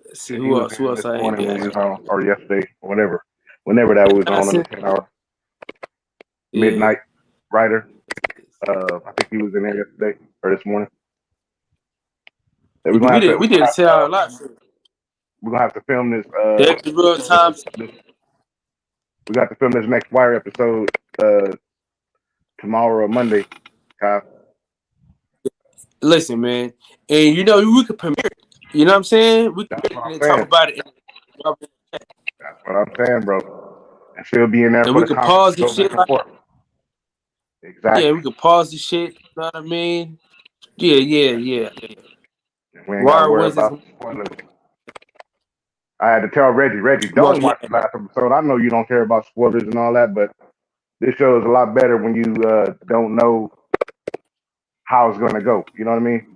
Let's see who else. Who else I ain't on, or yesterday, or whenever that was on the 10-hour midnight rider. I think he was in there yesterday or this morning. Yeah, we did a 10-hour live. We're gonna have to film this. The real time. We got to film this next Wire episode tomorrow or Monday, Kyle. Listen, man, and we could premiere it. You know what I'm saying? We could talk about it. That's what I'm saying, bro. And she'll be in there. And we could pause the shit. Exactly. Yeah, we could pause the shit. You know what I mean? Yeah. We ain't gotta worry about spoilers. I had to tell Reggie, don't watch the last episode. I know you don't care about spoilers and all that, but this show is a lot better when you don't know how it's gonna go. You know what I mean?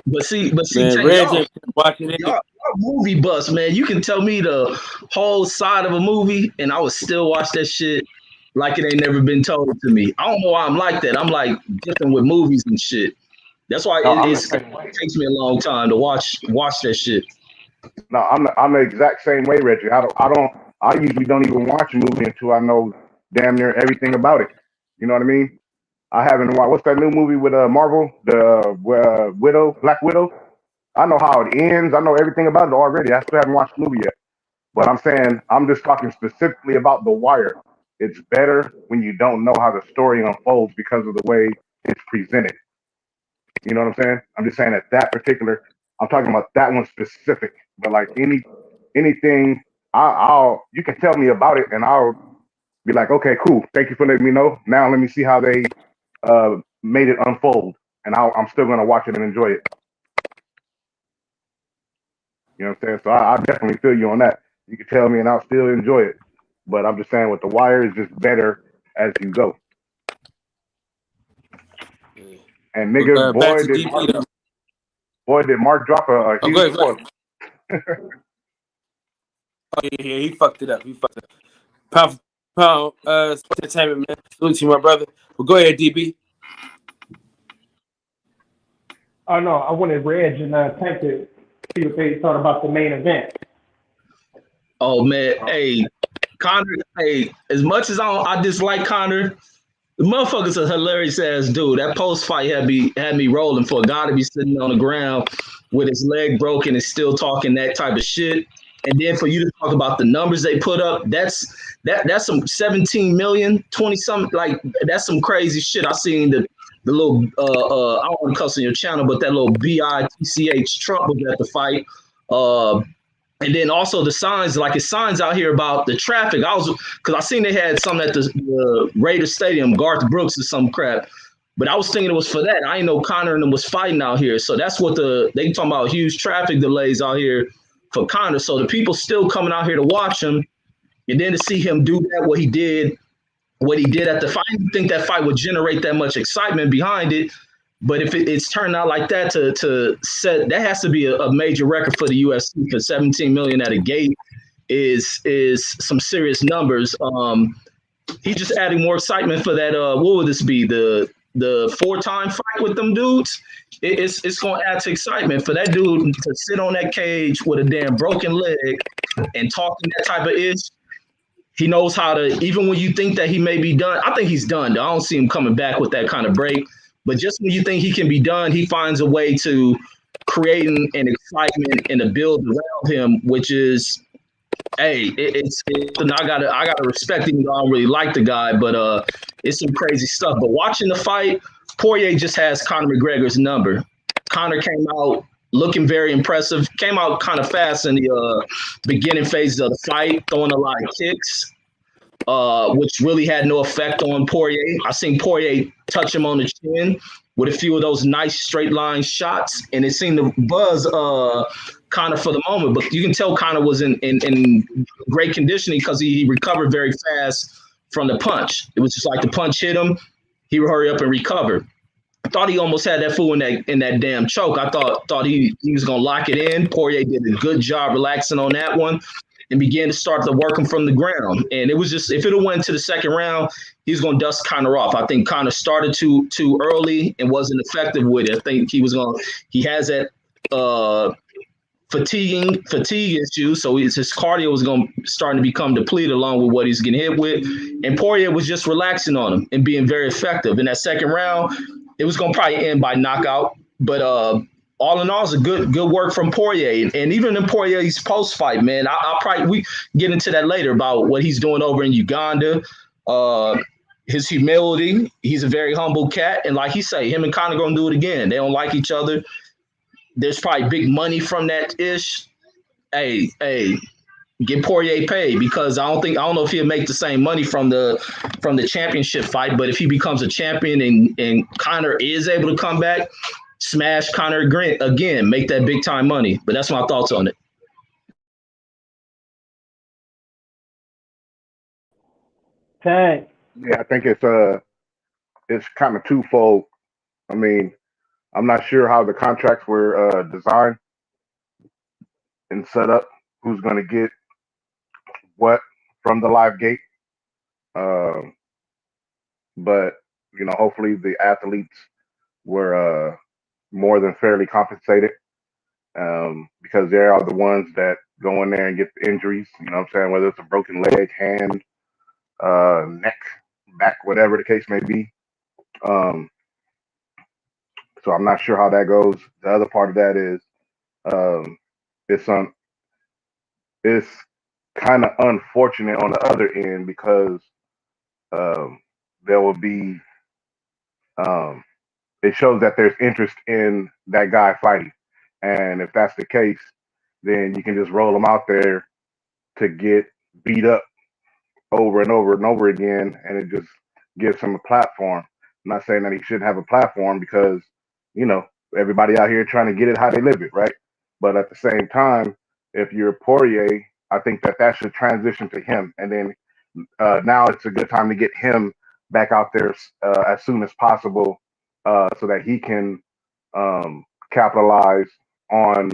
But see, man, Reggie watching it. Y'all movie buffs, man. You can tell me the whole side of a movie, and I would still watch that shit like it ain't never been told to me. I don't know why I'm like that. I'm like different with movies and shit. That's why it takes me a long time to watch that shit. No, I'm the exact same way, Reggie. I usually don't even watch a movie until I know damn near everything about it. You know what I mean? I haven't watched. What's that new movie with Marvel, the Black Widow? I know how it ends. I know everything about it already. I still haven't watched the movie yet. But I'm just talking specifically about The Wire. It's better when you don't know how the story unfolds because of the way it's presented. You know what I'm saying? I'm just saying that particular. I'm talking about that one specific. But like anything, you can tell me about it, and I'll be like, okay, cool. Thank you for letting me know. Now let me see how they made it unfold, and I'm still gonna watch it and enjoy it. You know what I'm saying? So I definitely feel you on that. You can tell me, and I'll still enjoy it. But I'm just saying, with The Wire, is just better as you go. And nigga, boy, did Mark drop a huge spoiler. Oh yeah, he fucked it up. Pound for pound, sports entertainment, man. Salute to you, my brother. Well, go ahead, DB. Oh no, I wanted Reg and Tank to see what they thought about the main event. Oh man, hey, Conor. Hey, as much as I dislike Conor, the motherfucker's a hilarious ass dude. That post fight had me rolling for a guy to be sitting on the ground with his leg broken and still talking that type of shit. And then for you to talk about the numbers they put up, that's some 17 million, 20 something, like that's some crazy shit. I seen the little I don't want to cuss on your channel, but that little BITCH Trump was at the fight. And then also the signs, like it's signs out here about the traffic. Because I seen they had something at the Raiders Stadium, Garth Brooks or some crap. But I was thinking it was for that. I didn't know Conor and them was fighting out here. So that's what they talking about, huge traffic delays out here for Conor. So the people still coming out here to watch him, and then to see him do that, what he did at the fight. I didn't think that fight would generate that much excitement behind it. But if it's turned out like that, to set, that has to be a major record for the UFC, because 17 million at a gate is some serious numbers. He's just adding more excitement for that. What would this be? The 4-time fight with them dudes? It's going to add to excitement for that dude to sit on that cage with a damn broken leg and talking that type of ish. He knows how to, even when you think that he may be done, I think he's done. I don't see him coming back with that kind of break. But just when you think he can be done, he finds a way to create an excitement and a build around him, which is, hey, I gotta respect him. I don't really like the guy, but it's some crazy stuff. But watching the fight, Poirier just has Conor McGregor's number. Conor came out looking very impressive. Came out kind of fast in the beginning phases of the fight, throwing a lot of kicks, which really had no effect on Poirier. I seen Poirier touch him on the chin with a few of those nice straight line shots, and it seemed to buzz Conor for the moment. But you can tell Conor was in great conditioning, because he recovered very fast from the punch. It was just like the punch hit him, he would hurry up and recover. I thought he almost had that fool in that damn choke. I thought he was gonna lock it in. Poirier did a good job relaxing on that one and began to start to work him from the ground. And it was just, if it had went to the second round, he's going to dust Conor off. I think Conor started too early and wasn't effective with it. I think he has that fatigue issue, so his cardio was starting to become depleted along with what he's getting hit with. And Poirier was just relaxing on him and being very effective. In that second round, it was going to probably end by knockout. But all in all, it's a good work from Poirier. And even in Poirier's post-fight, man, we get into that later about what he's doing over in Uganda, his humility. He's a very humble cat. And like he say, him and Conor going to do it again. They don't like each other. There's probably big money from that ish. Hey, get Poirier paid, because I don't know if he'll make the same money from the championship fight. But if he becomes a champion and Conor is able to come back, smash Conor again, make that big time money. But that's my thoughts on it. Tank. Yeah, I think it's kind of twofold. I mean, I'm not sure how the contracts were designed and set up, who's going to get what from the live gate. But, hopefully the athletes were more than fairly compensated, because they are the ones that go in there and get the injuries, you know what I'm saying, whether it's a broken leg, hand, neck, back, whatever the case may be. So I'm not sure how that goes. The other part of that is it's kind of unfortunate on the other end, because there will be it shows that there's interest in that guy fighting. And if that's the case, then you can just roll him out there to get beat up over and over and over again, and it just gives him a platform. I'm not saying that he shouldn't have a platform, because, everybody out here trying to get it how they live it, right? But at the same time, if you're Poirier, I think that should transition to him. And then now it's a good time to get him back out there as soon as possible, so that he can capitalize on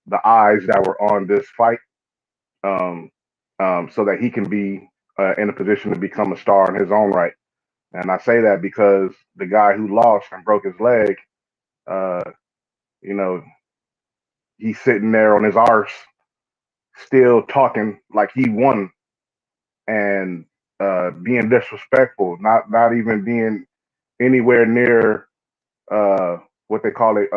the eyes that were on this fight, so that he can be in a position to become a star in his own right. And I say that because the guy who lost and broke his leg, he's sitting there on his arse still talking like he won, and being disrespectful, not even being anywhere near what they call it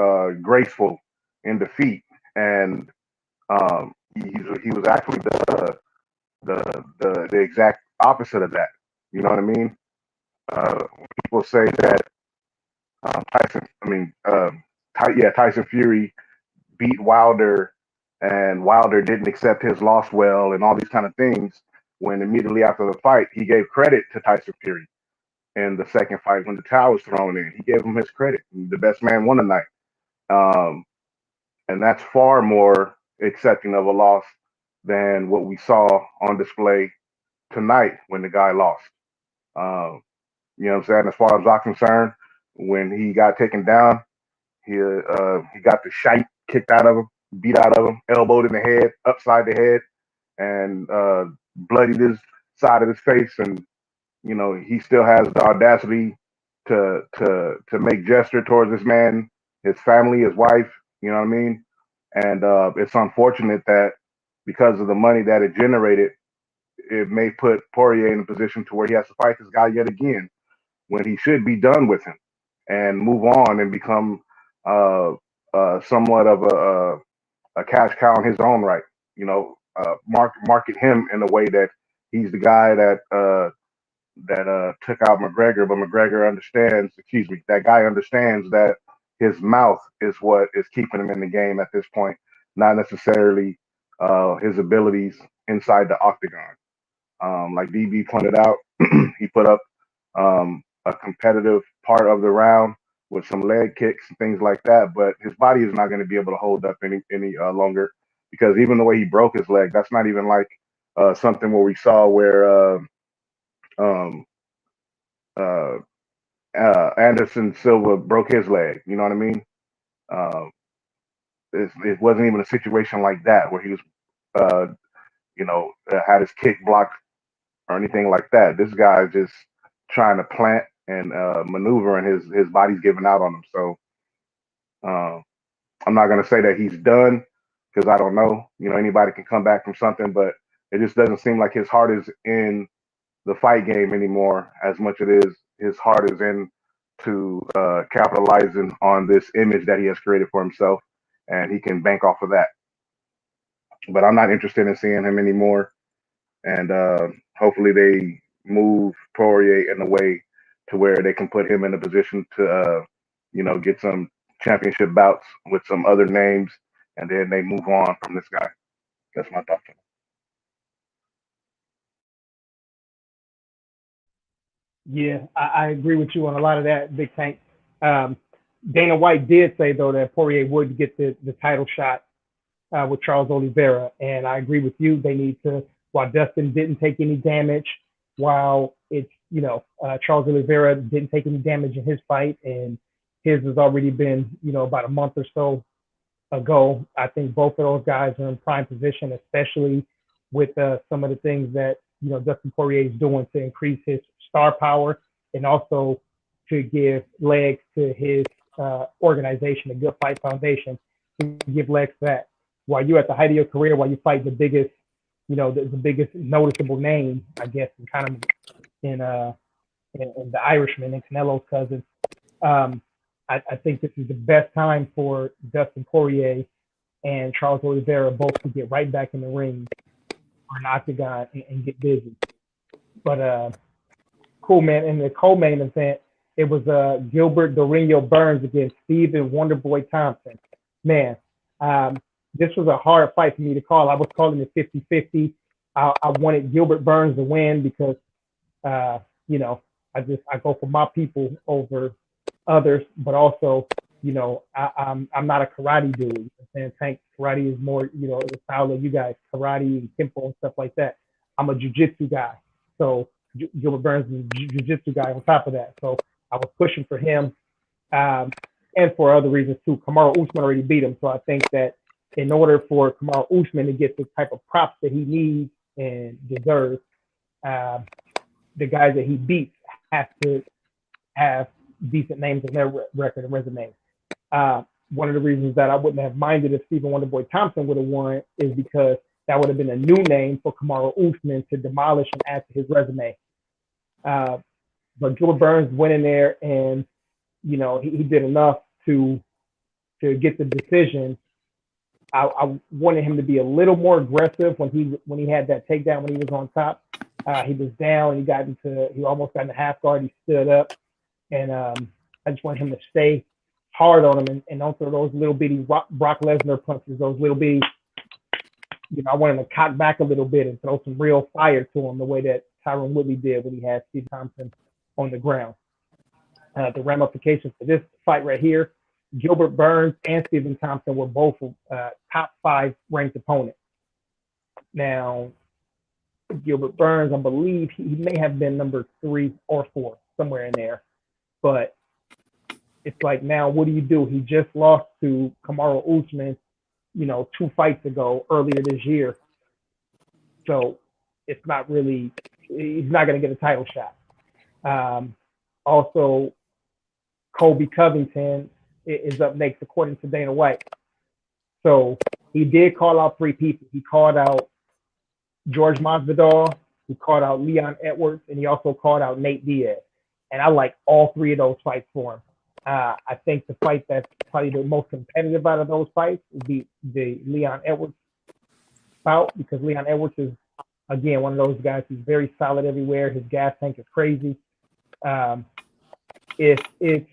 graceful in defeat. And he was actually the exact opposite of that. You know what I mean? People say that Tyson Fury beat Wilder, and Wilder didn't accept his loss well, and all these kind of things. When immediately after the fight, he gave credit to Tyson Fury in the second fight when the towel was thrown in. He gave him his credit. The best man won the night. And that's far more accepting of a loss than what we saw on display tonight when the guy lost. You know what I'm saying? As far as I'm concerned, when he got taken down, he got the shite kicked out of him, beat out of him, elbowed in the head, upside the head, and bloodied his side of his face. And you know he still has the audacity to make gesture towards this man, his family, his wife. You know what I mean? And it's unfortunate that because of the money that it generated, it may put Poirier in a position to where he has to fight this guy yet again when he should be done with him and move on and become somewhat of a cash cow in his own right. You know, market him in a way that he's the guy that took out McGregor, but McGregor understands. Excuse me, that guy understands that his mouth is what is keeping him in the game at this point, not necessarily his abilities inside the octagon. Like DB pointed out, he put up a competitive part of the round with some leg kicks and things like that, but his body is not going to be able to hold up any longer because even the way he broke his leg, that's not even like something where we saw where um, uh, Anderson Silva broke his leg. You know what I mean? Uh, it wasn't even a situation like that where he was, uh, had his kick blocked or anything like that. This guy is just trying to plant and maneuver, and his body's giving out on him. So uh, I'm not gonna say that he's done because I don't know. You know, anybody can come back from something, but it just doesn't seem like his heart is in the fight game anymore as much as it is his heart is in to capitalizing on this image that he has created for himself, and he can bank off of that. But I'm not interested in seeing him anymore, and hopefully they move Poirier in a way to where they can put him in a position to, get some championship bouts with some other names, and then they move on from this guy. That's my thought. Yeah, I agree with you on a lot of that, Big Tank. Dana White did say, though, that Poirier would get the title shot with Charles Oliveira. And I agree with you. They need to, while Dustin didn't take any damage, while it's, Charles Oliveira didn't take any damage in his fight, and his has already been, about a month or so ago. I think both of those guys are in prime position, especially with some of the things that, Dustin Poirier is doing to increase his star power and also to give legs to his organization, the Good Fight Foundation, to give legs to that. While you're at the height of your career, while you fight the biggest, the biggest noticeable name, I guess, in kind of in the Irishman and Canelo's cousin, I think this is the best time for Dustin Poirier and Charles Oliveira both to get right back in the ring or an octagon and get busy. But cool, man. In the co-main event, it was Gilbert Dorino Burns against Stephen Wonderboy Thompson. Man, this was a hard fight for me to call. I was calling it 50-50. I wanted Gilbert Burns to win because, I go for my people over others, but also, I'm not a karate dude. You know what I'm saying? Tank karate is more, the style of you guys, karate and kempo and stuff like that. I'm a jiu-jitsu guy. So Gilbert Burns is a jiu-jitsu guy on top of that. So I was pushing for him and for other reasons too. Kamaru Usman already beat him. So I think that in order for Kamaru Usman to get the type of props that he needs and deserves, the guys that he beats have to have decent names in their record and resume. One of the reasons that I wouldn't have minded if Stephen Wonderboy Thompson would have won is because that would have been a new name for Kamaru Usman to demolish and add to his resume. But Gilbert Burns went in there and, he did enough to get the decision I wanted him to be a little more aggressive when he had that takedown when he was on top. He was down. He almost got in the half guard. He stood up, and I just want him to stay hard on him and don't throw those little bitty Brock Lesnar punches. Those little bitty, I want him to cock back a little bit and throw some real fire to him, the way that Tyron Woodley did when he had Steve Thompson on the ground. The ramifications for this fight right here: Gilbert Burns and Stephen Thompson were both top 5 ranked opponents. Now, Gilbert Burns, I believe he may have been number 3 or 4, somewhere in there. But it's like, now what do? He just lost to Kamaru Usman, 2 fights ago, earlier this year. So it's not really, he's not going to get a title shot. Also, Colby Covington is up next, according to Dana White. So he did call out 3 people. He called out George Masvidal, he called out Leon Edwards, and he also called out Nate Diaz. And I like all 3 of those fights for him. I think the fight that's probably the most competitive out of those fights would be the Leon Edwards bout, because Leon Edwards is, again, one of those guys who's very solid everywhere. His gas tank is crazy. If it's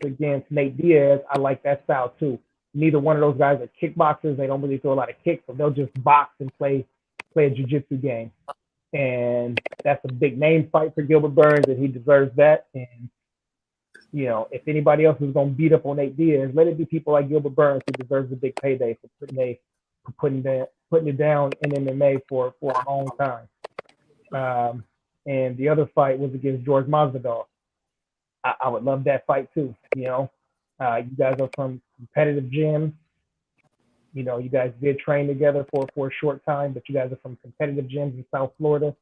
against Nate Diaz, I like that style too. Neither one of those guys are kickboxers. They don't really throw a lot of kicks, so they'll just box and play a jiu-jitsu game. And that's a big name fight for Gilbert Burns, and he deserves that. And, if anybody else is going to beat up on Nate Diaz, let it be people like Gilbert Burns, who deserves a big payday for putting it down in MMA for a long time. And the other fight was against George Masvidal. I would love that fight too. You guys are from competitive gyms. You guys did train together for a short time, but you guys are from competitive gyms in South Florida.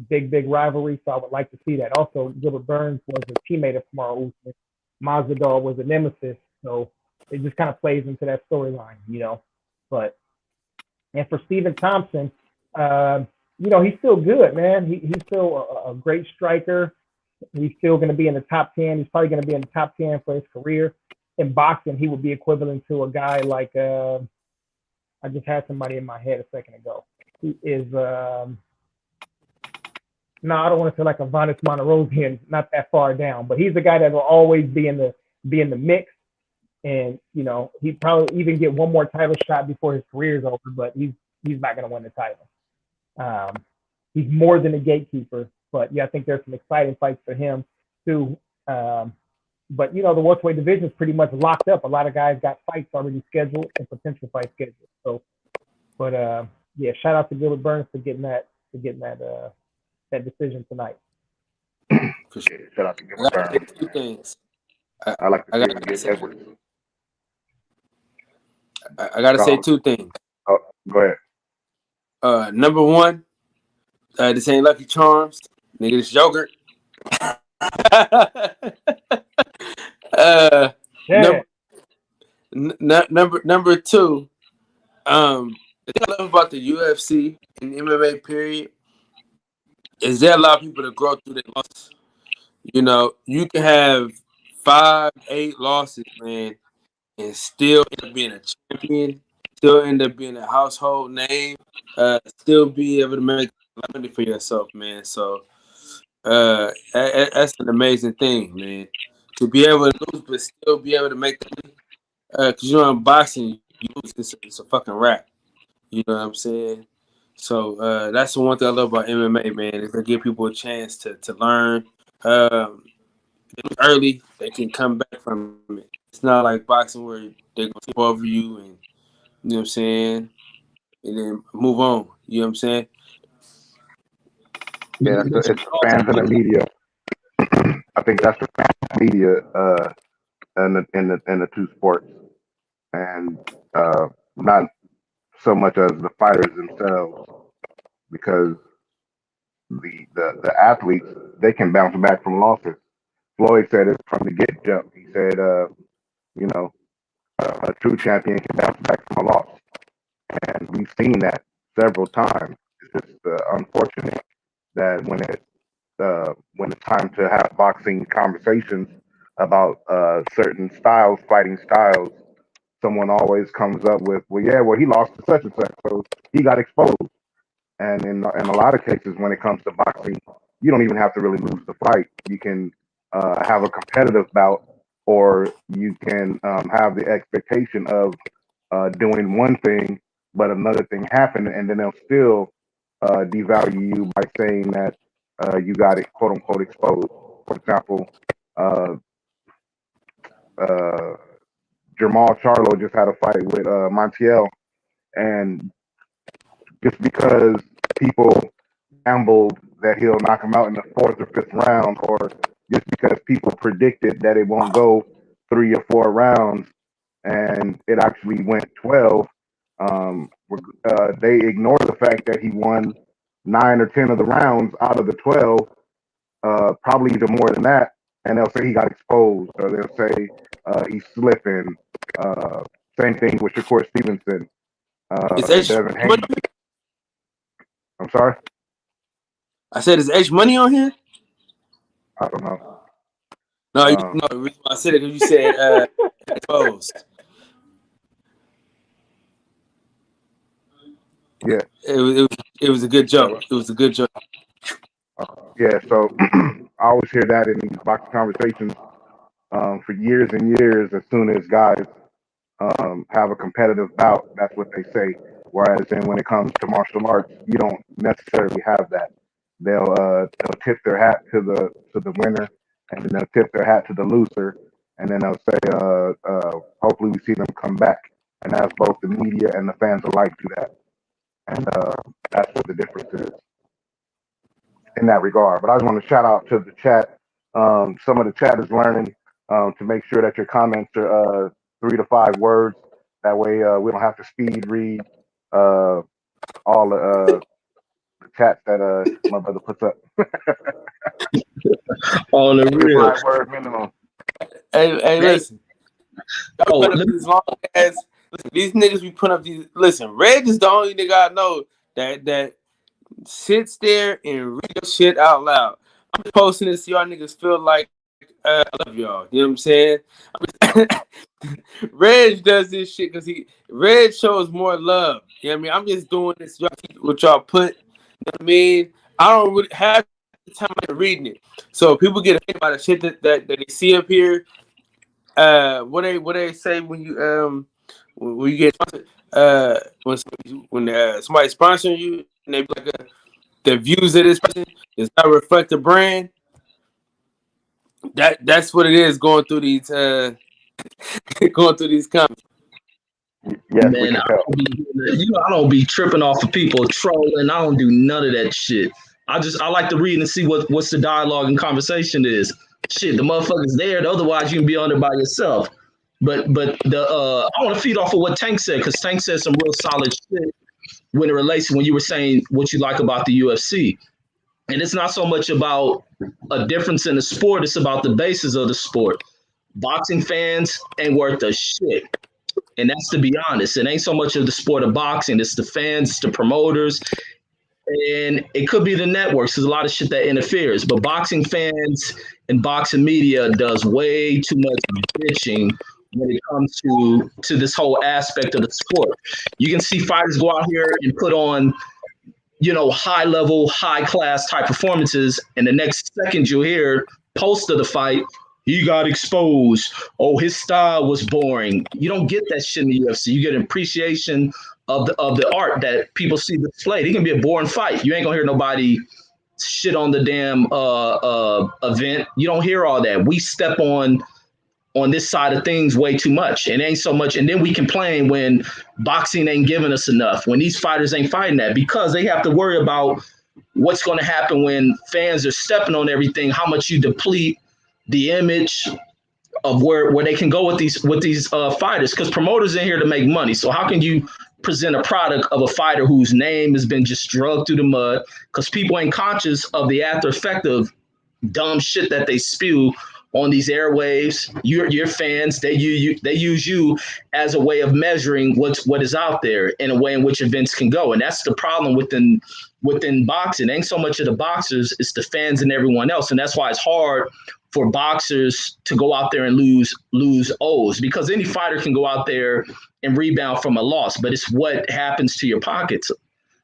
Big rivalry, so I would like to see that. Also, Gilbert Burns was a teammate of Kamaru Usman. Masvidal was a nemesis, so it just kind of plays into that storyline, But, and for Stephen Thompson, he's still good, man. He's still a great striker. He's still going to be in the top 10. He's probably going to be in the top 10 for his career. In boxing, he would be equivalent to a guy like, I just had somebody in my head a second ago. He is, I don't want to say like a Vanis Monterosian, not that far down, but he's the guy that will always be in the mix. And, he'd probably even get one more title shot before his career's over, but he's not going to win the title. He's more than a gatekeeper, but yeah, I think there's some exciting fights for him too. But the welterweight division is pretty much locked up. A lot of guys got fights already scheduled and potential fights scheduled. So, but yeah, shout out to Gilbert Burns for getting that decision tonight. Shout out to Gilbert Burns. 2 things. I like to get Edwards. I gotta say 2 things. Oh, go ahead. Number 1, this ain't Lucky Charms, nigga. This yogurt. Number 2. The thing I love about the UFC and the MMA period is they allow people to grow through their losses. You can have 5, 8 losses, man, and still end up being a champion, still end up being a household name, still be able to make money for yourself, man. So that's an amazing thing, man. To be able to lose but still be able to make the money. Because in boxing, you lose, it's a fucking wrap. You know what I'm saying? So that's the one thing I love about MMA, man, is they give people a chance to learn. Early, they can come back from it. It's not like boxing where they're going to flip over you and, you know what I'm saying, and then move on. You know what I'm saying? Yeah, it's the fans and the media. I think that's the fans and media in the 2 sports, and not so much as the fighters themselves, because the athletes, they can bounce back from losses. Floyd said it from the get jump. He said, a true champion can bounce back from a loss, and we've seen that several times. It's just unfortunate that when it's time to have boxing conversations, about certain styles, fighting styles, someone always comes up with, well, yeah, well, he lost to such and such, so he got exposed. And in a lot of cases, when it comes to boxing, you don't even have to really lose the fight. You can have a competitive bout, or you can have the expectation of doing one thing, but another thing happened, and then they'll still devalue you by saying that you got it, quote unquote, exposed. For example, uh, uh, Jamal Charlo just had a fight with Montiel, and just because people gambled that he'll knock him out in the fourth or fifth round, or just because people predicted that it won't go 3 or 4 rounds, and it actually went 12, they ignore the fact that he won 9 or 10 of the rounds out of the 12, probably even more than that, and they'll say he got exposed, or they'll say he's slipping. Same thing with Shakur Stevenson. Devin Haney. I'm sorry? I said, is H Money on here? I don't know. No, no. The reason why I said it because you said exposed. Yeah, it was a good joke. It was a good joke. Yeah, so I always hear that in these boxing conversations for years and years. As soon as guys have a competitive bout, that's what they say. Whereas then when it comes to martial arts, you don't necessarily have that. They'll tip their hat to the winner, and then they'll tip their hat to the loser, and then they'll say, hopefully we see them come back. And that's both the media and the fans alike do that. And that's what the difference is in that regard. But I just want to shout out to the chat. Some of the chat is learning to make sure that your comments are 3 to 5 words. That way we don't have to speed read all the chats that my brother puts up. On the real. 5-word minimum. Hey, listen. These niggas be putting up these. Listen, Reg is the only nigga I know that sits there and read your shit out loud. I'm posting this so y'all niggas feel like I love y'all. You know what I'm saying? Reg does this shit because Reg shows more love. You know what I mean? I'm just doing this what y'all put. You know what I mean? I don't really have the time reading it. So people get offended by the shit that they see up here. What they say when you get when somebody's sponsoring you and they be like the views of this person does not reflect the brand. That's what it is going through these comments. Yes, man, I don't be tripping off of people trolling. I don't do none of that shit. I like to read and see what's the dialogue and conversation is. Shit, the motherfucker's there. Otherwise, you can be on there by yourself. But I want to feed off of what Tank said, because Tank said some real solid shit when it relates to when you were saying what you like about the UFC. And it's not so much about a difference in the sport, it's about the basis of the sport. Boxing fans ain't worth a shit. And that's to be honest. It ain't so much of the sport of boxing, it's the fans, it's the promoters, and it could be the networks. There's a lot of shit that interferes. But boxing fans and boxing media does way too much bitching when it comes to this whole aspect of the sport. You can see fighters go out here and put on, high level, high class type performances, and the next second you'll hear post of the fight, he got exposed. Oh, his style was boring. You don't get that shit in the UFC. You get an appreciation of the art that people see displayed. It can be a boring fight. You ain't gonna hear nobody shit on the damn event. You don't hear all that. We step on this side of things way too much. And ain't so much. And then we complain when boxing ain't giving us enough, when these fighters ain't fighting that, because they have to worry about what's going to happen when fans are stepping on everything, how much you deplete the image of where they can go with these fighters, because promoters in here to make money. So how can you present a product of a fighter whose name has been just drugged through the mud because people ain't conscious of the after effect of dumb shit that they spew on these airwaves? Your fans, they use you as a way of measuring what is out there in a way in which events can go. And that's the problem within boxing. It ain't so much of the boxers, it's the fans and everyone else. And that's why it's hard for boxers to go out there and lose O's, because any fighter can go out there and rebound from a loss, but it's what happens to your pockets.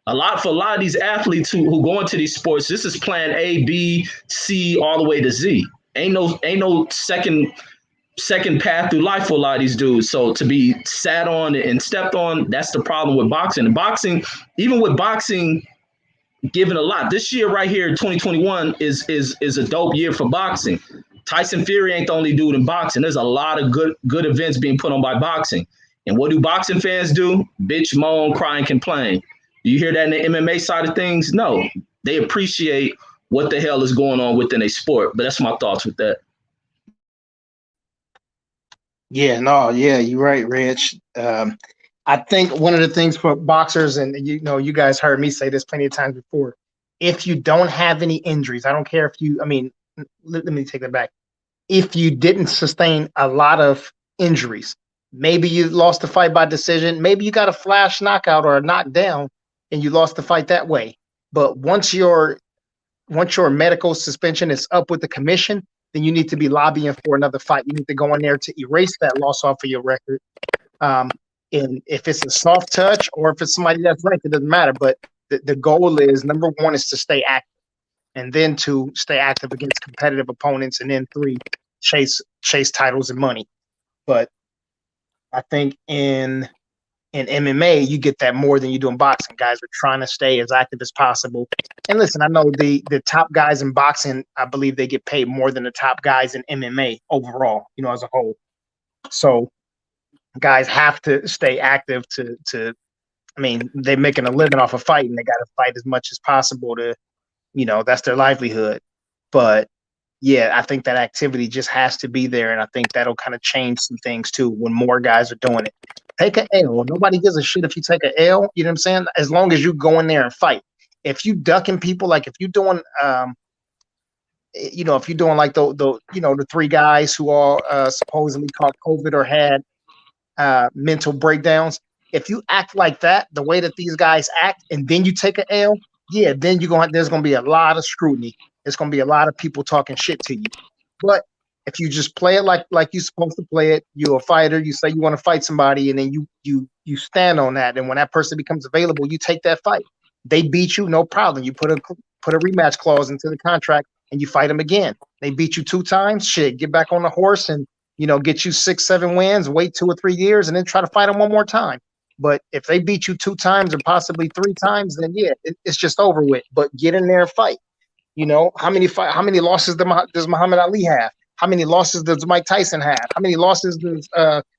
For a lot of these athletes who go into these sports, this is plan A, B, C, all the way to Z. Ain't no second path through life for a lot of these dudes. So to be sat on and stepped on, that's the problem with boxing. And boxing, even with boxing given a lot, this year right here, 2021 is a dope year for boxing. Tyson Fury ain't the only dude in boxing. There's a lot of good events being put on by boxing. And what do boxing fans do? Bitch, moan, cry, and complain. Do you hear that in the MMA side of things? No. They appreciate what the hell is going on within a sport. But that's my thoughts with that. Yeah, you're right, Rich. I think one of the things for boxers, and you guys heard me say this plenty of times before, if you don't have any injuries, I don't care if let me take that back. If you didn't sustain a lot of injuries, maybe you lost the fight by decision, maybe you got a flash knockout or a knockdown and you lost the fight that way. But once your medical suspension is up with the commission, then you need to be lobbying for another fight. You need to go in there to erase that loss off of your record. And if it's a soft touch or if it's somebody that's ranked, it doesn't matter. But the goal is, number one, is to stay active. And then 2, stay active against competitive opponents. And then 3, chase titles and money. But I think in MMA, you get that more than you do in boxing. Guys are trying to stay as active as possible. And listen, I know the top guys in boxing, I believe they get paid more than the top guys in MMA overall, as a whole. So guys have to stay active they're making a living off of fighting. They got to fight as much as possible to, that's their livelihood. But yeah, I think that activity just has to be there. And I think that'll kind of change some things too when more guys are doing it. Take an L. Nobody gives a shit if you take an L. You know what I'm saying? As long as you go in there and fight. If you ducking people, like if you're doing, if you're doing like the 3 guys who all supposedly caught COVID or had mental breakdowns. If you act like that, the way that these guys act, and then you take an L, yeah, then there's gonna be a lot of scrutiny. There's gonna be a lot of people talking shit to you. But if you just play it like you're supposed to play it, you're a fighter, you say you want to fight somebody, and then you stand on that. And when that person becomes available, you take that fight. They beat you, no problem. You put a rematch clause into the contract and you fight them again. They beat you 2 times, shit, get back on the horse and get you 6, 7 wins, wait 2 or 3 years, and then try to fight them one more time. But if they beat you 2 times or possibly 3 times, then yeah, it's just over with. But get in there and fight. How many losses does Muhammad Ali have? How many losses does Mike Tyson have? How many losses does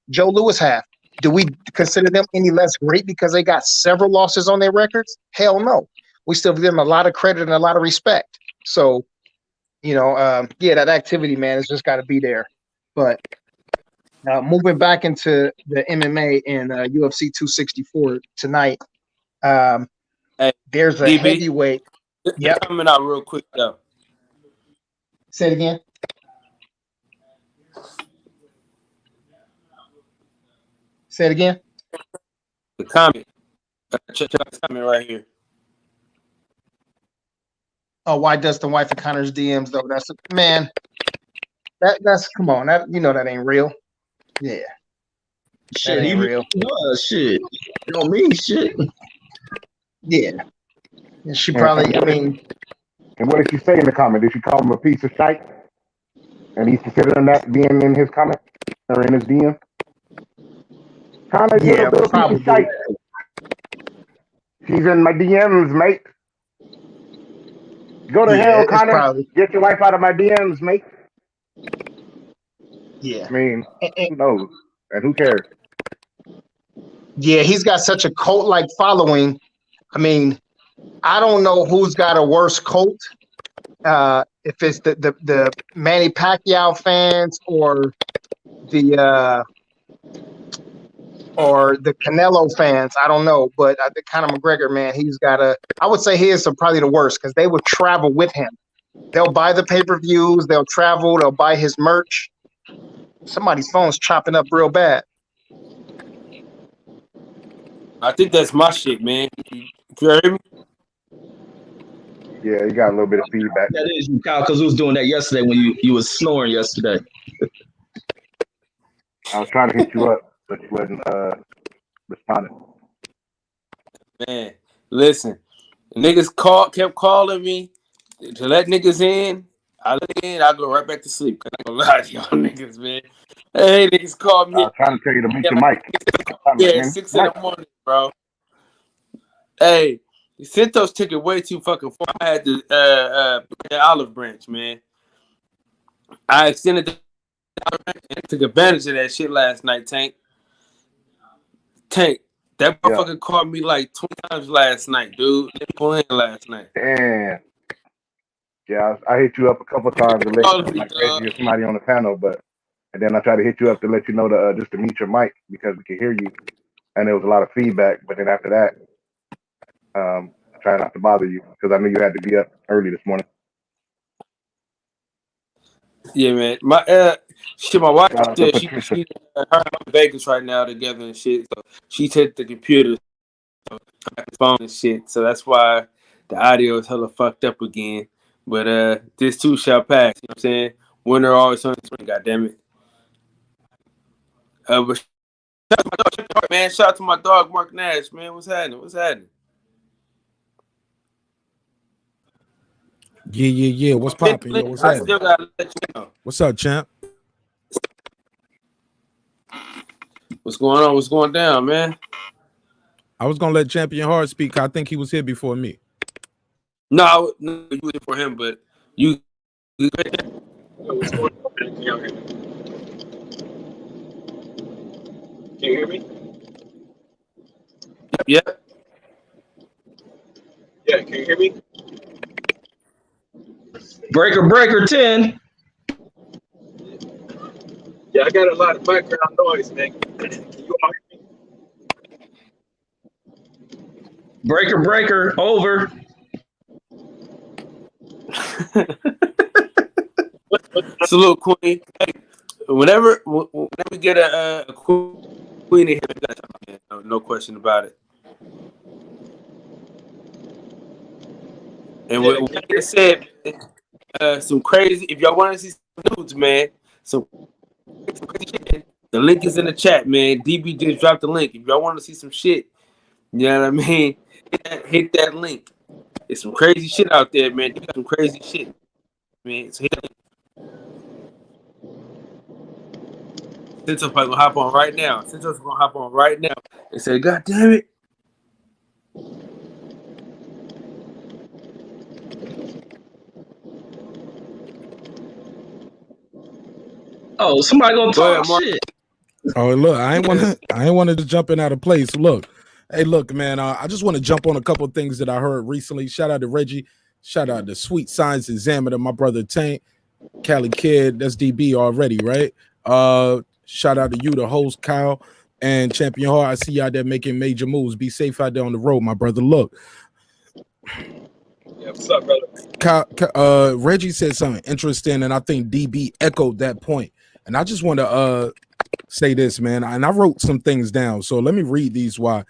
Joe Louis have? Do we consider them any less great because they got several losses on their records? Hell no. We still give them a lot of credit and a lot of respect. So, that activity, man, has just got to be there. But moving back into the MMA and UFC 264 tonight, there's a DB, heavyweight. Yeah, coming out real quick though. Say it again. Say it again. The comment. Check out the comment right here. Oh, why Dustin wife of Connor's DMs though? That's man. That's come on. That that ain't real. Yeah. Shit, that ain't real. Shit. You don't mean shit. Yeah. And she probably. And what did she say in the comment? Did she call him a piece of shite? And he's considering that being in his comment or in his DM? Connor, you're a little piece of shite. She's in my DMs, mate. Go to hell, Connor. Probably. Get your wife out of my DMs, mate. Yeah. I mean, who knows? And who cares? Yeah, he's got such a cult-like following. I mean, I don't know who's got a worse cult. If it's the Manny Pacquiao fans or the Canelo fans, I don't know. But the Conor McGregor, man, he's got I would say his are probably the worst because they would travel with him. They'll buy the pay-per-views. They'll travel. They'll buy his merch. Somebody's phone's chopping up real bad. I think that's my shit, man. You heard me? Yeah, you got a little bit of feedback. That is you, Kyle, because we was doing that yesterday when you was snoring yesterday. I was trying to hit you up, but you wasn't responding. Man, listen, niggas kept calling me to let niggas in. I let in, I go right back to sleep. I ain't gonna lie to y'all niggas, man. Hey, niggas called me. I was trying to tell you to mute your mic. Yeah, 6 in the morning, bro. Hey, Santos took it way too fucking far. I had the olive branch, man. I extended the olive branch and took advantage of that shit last night, Tank. That motherfucker called me like 20 times last night, dude. They playing last night. Damn. Yeah, I hit you up a couple times to let you know, like Reggie or somebody on the panel, and then I tried to hit you up to let you know to just to mute your mic because we could hear you, and there was a lot of feedback. But then after that, I tried not to bother you because I knew you had to be up early this morning. Yeah, man. My wife said she her in Vegas right now together and shit. So she took the computer, the phone and shit. So that's why the audio is hella fucked up again. But this too shall pass. You know what I'm saying? Winter always on the spring. God damn it. But shout out to my dog, man. Shout out to my dog Mark Nash, man. What's happening? Yeah. What's popping? Yo, what's happening? Still gotta let you know. What's up, champ? What's going on? What's going down, man? I was gonna let Champion Hard speak. I think he was here before me. No, you were here for him, but you. What's going on? Can you hear me? Yep. Yeah, can you hear me? Breaker 10. Yeah, I got a lot of background noise, man. Can you all hear me? Breaker, over. Salute, Queen. Hey, whenever we get a Queen in here, no question about it. And with that said, some crazy. If y'all want to see some nudes, man, some crazy shit. The link is in the chat, man. DB just dropped the link. If y'all want to see some shit, you know what I mean? Hit that link. There's some crazy shit out there, man. You got some crazy shit, man. So hit that link. Santos gonna hop on right now. And say, God damn it. Oh, somebody gonna talk shit. Oh, look, I ain't wanted to jump in out of place. Look, hey, look, man, I just want to jump on a couple of things that I heard recently. Shout out to Reggie. Shout out to Sweet Science Examiner, my brother Tank, Cali Kid. That's DB already, right? Shout out to you, the host, Kyle, and Champion Hard. I see y'all there making major moves. Be safe out there on the road, my brother. Look. Yeah, what's up, brother? Reggie said something interesting, and I think DB echoed that point. And I just want to say this, man, and I wrote some things down. So let me read these. Why?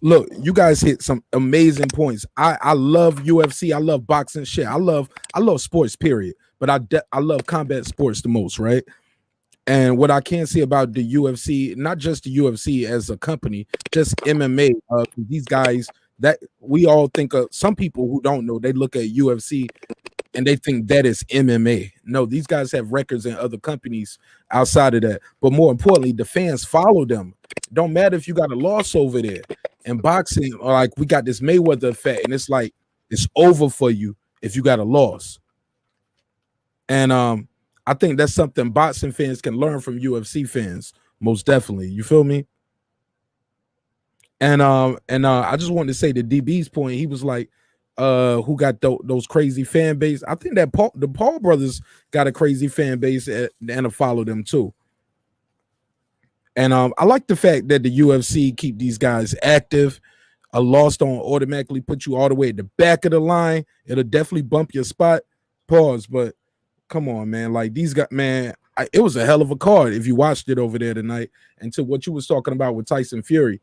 Look, you guys hit some amazing points. I love UFC. I love boxing. Shit, I love sports, period. But I love combat sports the most, right? And what I can say about the UFC, not just the UFC as a company, just MMA, these guys that we all think of, some people who don't know, they look at UFC and they think that is MMA. No, these guys have records in other companies outside of that. But more importantly, the fans follow them. It don't matter if you got a loss over there. In boxing, like we got this Mayweather effect, and it's like it's over for you if you got a loss. And I think that's something boxing fans can learn from UFC fans, most definitely. You feel me? And I just wanted to say to DB's point, he was like, who got those crazy fan base. I think that the Paul brothers got a crazy fan base and I follow them too. And I like the fact that the UFC keep these guys active. A loss don't automatically put you all the way at the back of the line. It'll definitely bump your spot. Pause, but come on, man. Like these guys, man, it was a hell of a card if you watched it over there tonight. And to what you was talking about with Tyson Fury.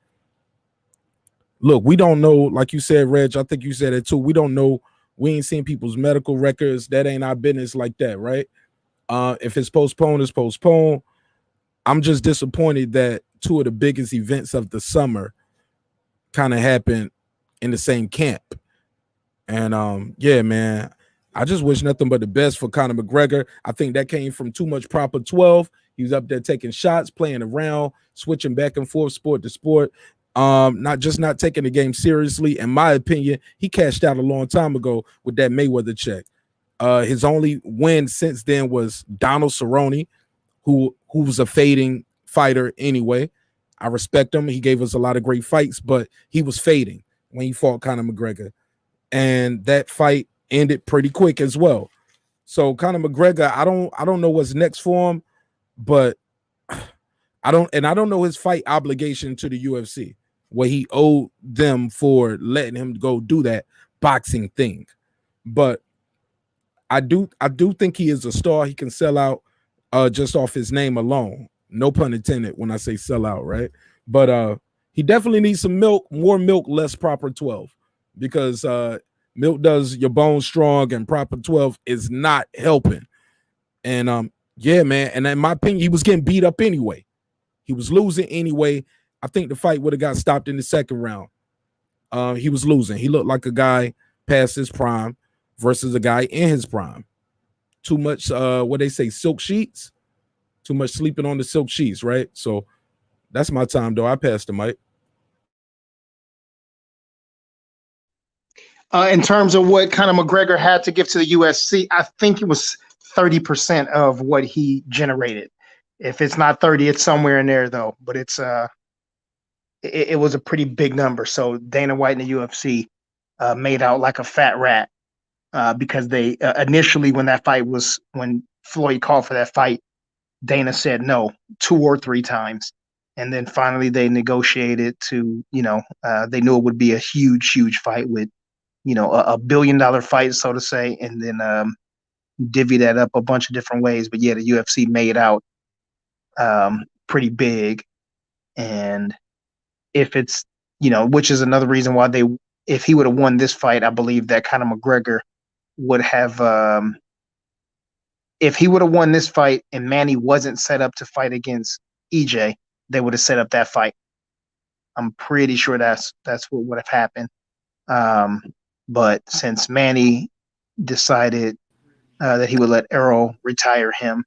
Look, we don't know, like you said, Reg, I think you said it too. We don't know We ain't seen people's medical records. That ain't our business like that, right? If it's postponed, it's postponed. I'm just disappointed that two of the biggest events of the summer kind of happened in the same camp. And yeah, man, I just wish nothing but the best for Conor McGregor. I think that came from too much proper 12. He was up there taking shots, playing around, switching back and forth, sport to sport. Not taking the game seriously. In my opinion, he cashed out a long time ago with that Mayweather check. His only win since then was Donald Cerrone, who was a fading fighter anyway. I respect him. He gave us a lot of great fights, but he was fading when he fought Conor McGregor. And that fight ended pretty quick as well. So Conor McGregor, I don't know what's next for him, but I don't know his fight obligation to the UFC, what he owed them for letting him go do that boxing thing. But I do think he is a star. He can sell out just off his name alone. No pun intended when I say sell out, right? But he definitely needs some milk, more milk, less proper 12. Because milk does your bones strong and proper 12 is not helping. And yeah, man. And in my opinion, he was getting beat up anyway. He was losing anyway. I think the fight would have got stopped in the second round. He was losing. He looked like a guy past his prime versus a guy in his prime. Too much, what they say, silk sheets. Too much sleeping on the silk sheets, right? So that's my time, though. I passed the mic. In terms of what Conor McGregor had to give to the UFC, I think it was 30% of what he generated. If it's not 30, it's somewhere in there though. But it was a pretty big number. So Dana White and the UFC made out like a fat rat because they initially when Floyd called for that fight, Dana said no 2 or 3 times. And then finally they negotiated to, they knew it would be a huge fight with, a $1 billion fight, so to say, and then divvy that up a bunch of different ways. But yeah, the UFC made out pretty big. And if it's, which is another reason why if he would have won this fight, I believe that Conor McGregor would have, if he would have won this fight and Manny wasn't set up to fight against EJ, they would have set up that fight. I'm pretty sure that's what would have happened. But since Manny decided that he would let Errol retire him,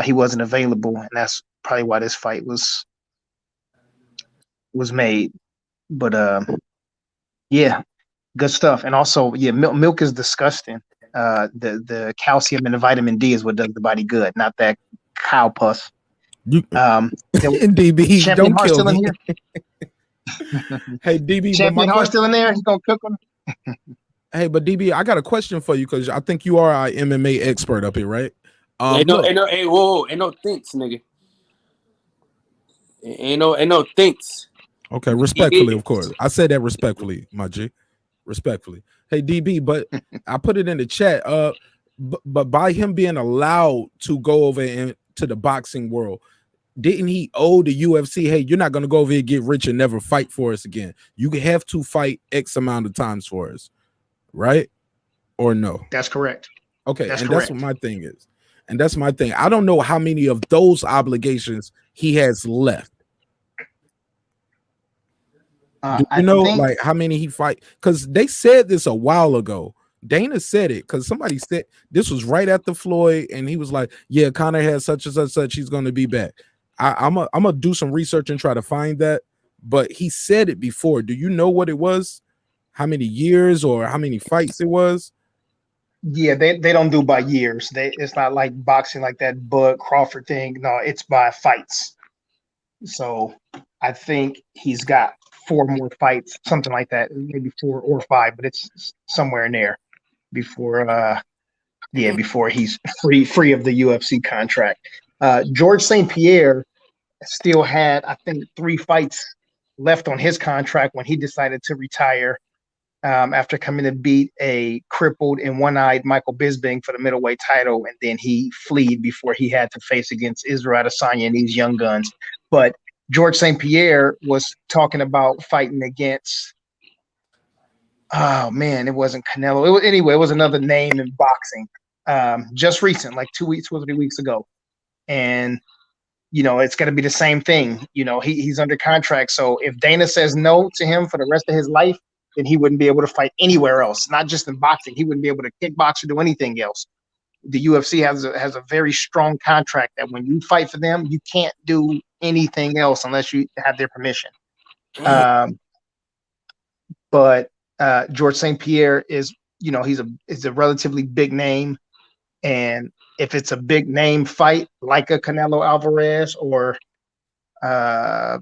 he wasn't available, and that's probably why this fight was made. But yeah, good stuff. And also, yeah, milk is disgusting. The calcium and the vitamin D is what does the body good, not that cow pus. DB, Champion don't Hart kill still in me. here. Hey, DB, Champion Hart still in there. He's gonna cook him. Hey, but DB, I got a question for you because I think you are our MMA expert up here, right? Ain't no thinks, nigga. Ain't no thinks. Okay, respectfully, of course. I said that respectfully, my G. Respectfully. Hey, DB, but I put it in the chat. But by him being allowed to go over into the boxing world, didn't he owe the UFC, hey, you're not going to go over here, get rich, and never fight for us again? You have to fight X amount of times for us, right? Or no? That's correct. Okay, that's what my thing is. And that's my thing. I don't know how many of those obligations he has left. Do you know, like, how many he fight? Because they said this a while ago. Dana said it because somebody said this was right after Floyd, and he was like, yeah, Conor has such and such, he's going to be back. I'm gonna do some research and try to find that, but he said it before. Do you know what it was? How many years or how many fights it was? Yeah, they don't do by years. It's not like boxing like that Bud Crawford thing. No, it's by fights. So I think he's got 4 more fights, something like that, maybe 4 or 5, but it's somewhere in there before before he's free of the UFC contract. George St. Pierre still had, I think, 3 fights left on his contract when he decided to retire after coming to beat a crippled and one-eyed Michael Bisping for the middleweight title, and then he fled before he had to face against Israel Adesanya and these young guns. But George St. Pierre was talking about fighting against Oh man, it wasn't Canelo. Anyway, it was another name in boxing. Just recent, like 2 weeks, 2 or 3 weeks ago. And it's going to be the same thing. He's under contract. So if Dana says no to him for the rest of his life, then he wouldn't be able to fight anywhere else, not just in boxing. He wouldn't be able to kickbox or do anything else. The UFC has a very strong contract that when you fight for them, you can't do anything else unless you have their permission. But George St. Pierre is a relatively big name. And if it's a big name fight like a Canelo Alvarez or, I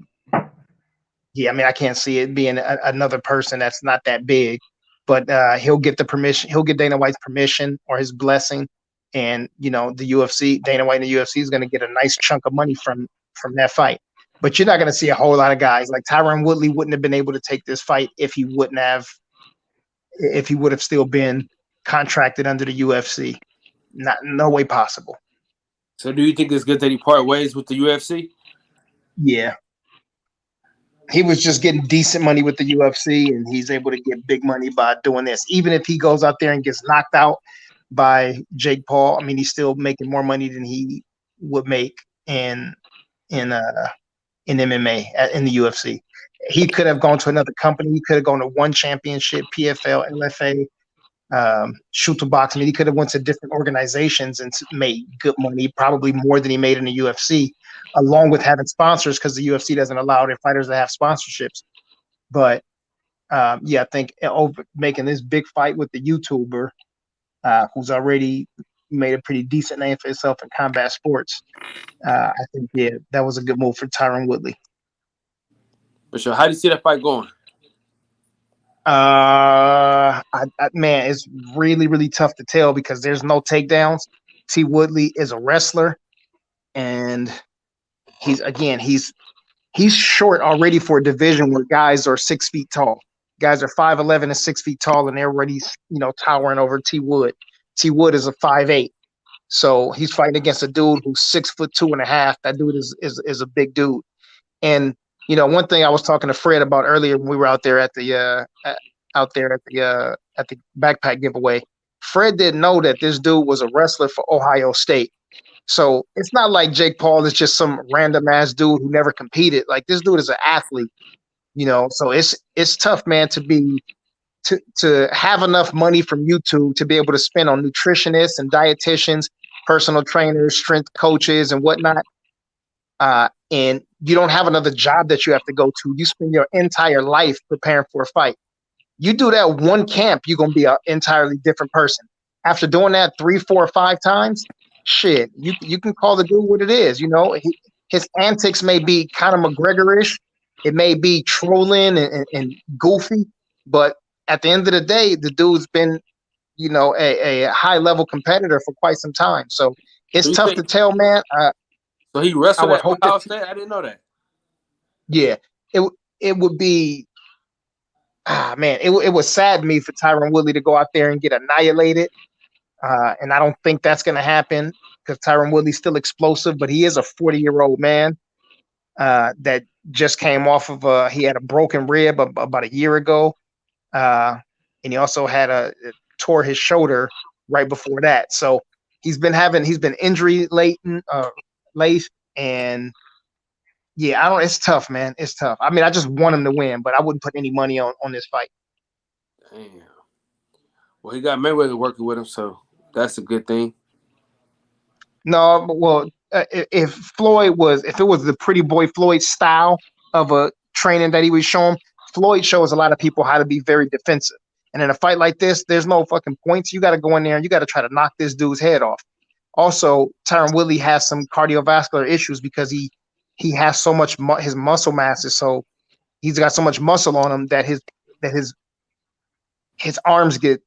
can't see it being another person that's not that big, but he'll get the permission. He'll get Dana White's permission or his blessing, and the UFC, Dana White and the UFC is going to get a nice chunk of money from that fight. But you're not going to see a whole lot of guys like Tyron Woodley wouldn't have been able to take this fight if he would have still been contracted under the UFC. No way possible. So do you think it's good that he part ways with the UFC? Yeah. He was just getting decent money with the UFC, and he's able to get big money by doing this. Even if he goes out there and gets knocked out by Jake Paul, he's still making more money than he would make in MMA, in the UFC. He could have gone to another company. He could have gone to one championship, PFL, LFA, Shooter Box. He could have went to different organizations and made good money, probably more than he made in the UFC, along with having sponsors, because the UFC doesn't allow their fighters to have sponsorships. But I think making this big fight with the YouTuber, who's already made a pretty decent name for himself in combat sports, I think that was a good move for Tyron Woodley. For sure. How do you see that fight going? Man, it's really, really tough to tell because there's no takedowns. T. Woodley is a wrestler, and he's short already for a division where guys are 6 feet tall. Guys are 5'11" and 6 feet tall, and they're already towering over T. Wood. T. Wood is a 5'8", so he's fighting against a dude who's 6'2.5". That dude is a big dude. And one thing I was talking to Fred about earlier when we were out there at the backpack giveaway, Fred didn't know that this dude was a wrestler for Ohio State. So it's not like Jake Paul is just some random ass dude who never competed. Like, this dude is an athlete, So it's tough, man, to have enough money from YouTube to be able to spend on nutritionists and dietitians, personal trainers, strength coaches, and whatnot. And you don't have another job that you have to go to. You spend your entire life preparing for a fight. You do that one camp, you're going to be an entirely different person. After doing that 3, 4, 5 times, shit, you can call the dude what it is. His antics may be kind of McGregor-ish. It may be trolling and goofy, but at the end of the day, the dude's been, a high-level competitor for quite some time. So it's tough to tell, man. So he wrestled at Ohio State? I didn't know that. Yeah, it would be, man, it was sad to me for Tyron Woodley to go out there and get annihilated. And I don't think that's going to happen because Tyron Woodley's still explosive, but he is a 40-year-old man that just came off of he had a broken rib about a year ago. And he also tore his shoulder right before that. So he's been injury laden, and yeah, it's tough, man. It's tough. I just want him to win, but I wouldn't put any money on this fight. Damn. Well, he got Mayweather working with him, so that's a good thing. No, well, if it was the Pretty Boy Floyd style of a training that he was showing, Floyd shows a lot of people how to be very defensive. And in a fight like this, there's no fucking points. You got to go in there and you got to try to knock this dude's head off. Also, Tyron Woodley has some cardiovascular issues because he has so much his muscle mass is so he's got so much muscle on him that his arms get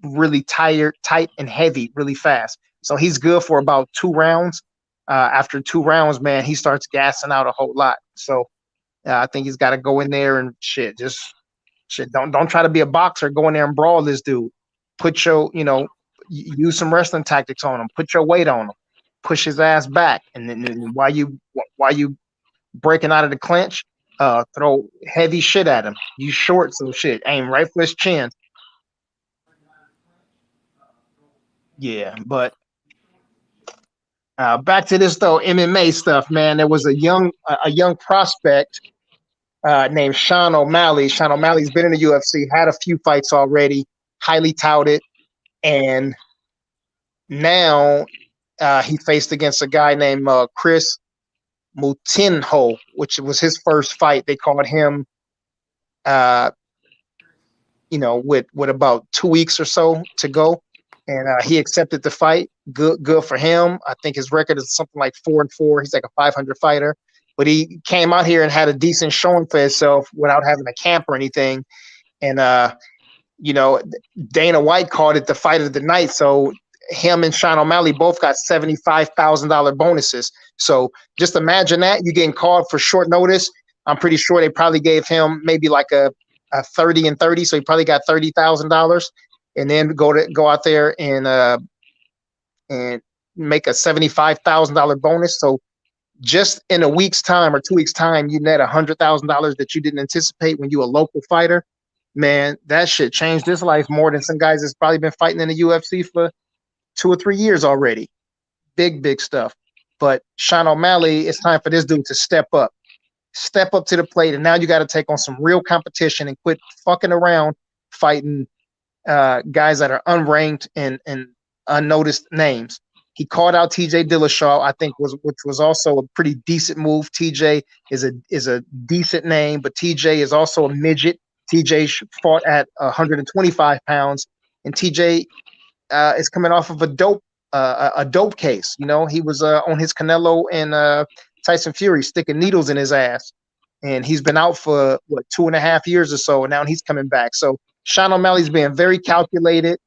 really tight and heavy really fast. So he's good for about 2 rounds. After 2 rounds, man, he starts gassing out a whole lot. So I think he's got to go in there and don't try to be a boxer. Go in there and brawl this dude. Put your use some wrestling tactics on him. Put your weight on him. Push his ass back, and then while you breaking out of the clinch, throw heavy shit at him. You short, so shit, aim right for his chin. Yeah, but back to this though, MMA stuff, man. There was a young prospect named Sean O'Malley. Sean O'Malley's been in the UFC, had a few fights already, highly touted, and now he faced against a guy named Chris Moutinho, which was his first fight. They called him, with about 2 weeks or so to go, and he accepted the fight. Good for him. I think his record is something like 4-4. He's like a 500 fighter, but he came out here and had a decent showing for himself without having a camp or anything. And Dana White called it the fight of the night. So him and Sean O'Malley both got $75,000 bonuses. So just imagine that you getting called for short notice. I'm pretty sure they probably gave him maybe like a 30 and 30. So he probably got $30,000, and then go out there and make a $75,000 bonus. So just in a week's time or 2 weeks' time, you net $100,000 that you didn't anticipate when you a local fighter. Man, that shit changed his life more than some guys that's probably been fighting in the UFC for 2 or 3 years already. Big stuff. But Sean O'Malley, it's time for this dude to step up to the plate. And now you got to take on some real competition and quit fucking around fighting guys that are unranked and unnoticed names. He called out TJ Dillashaw, I think, which was also a pretty decent move. TJ is a decent name, but TJ is also a midget. TJ fought at 125 pounds, and TJ is coming off of a dope case. He was on his Canelo and Tyson Fury sticking needles in his ass, and he's been out for 2.5 years or so, and now he's coming back. So Sean O'Malley's being very calculated,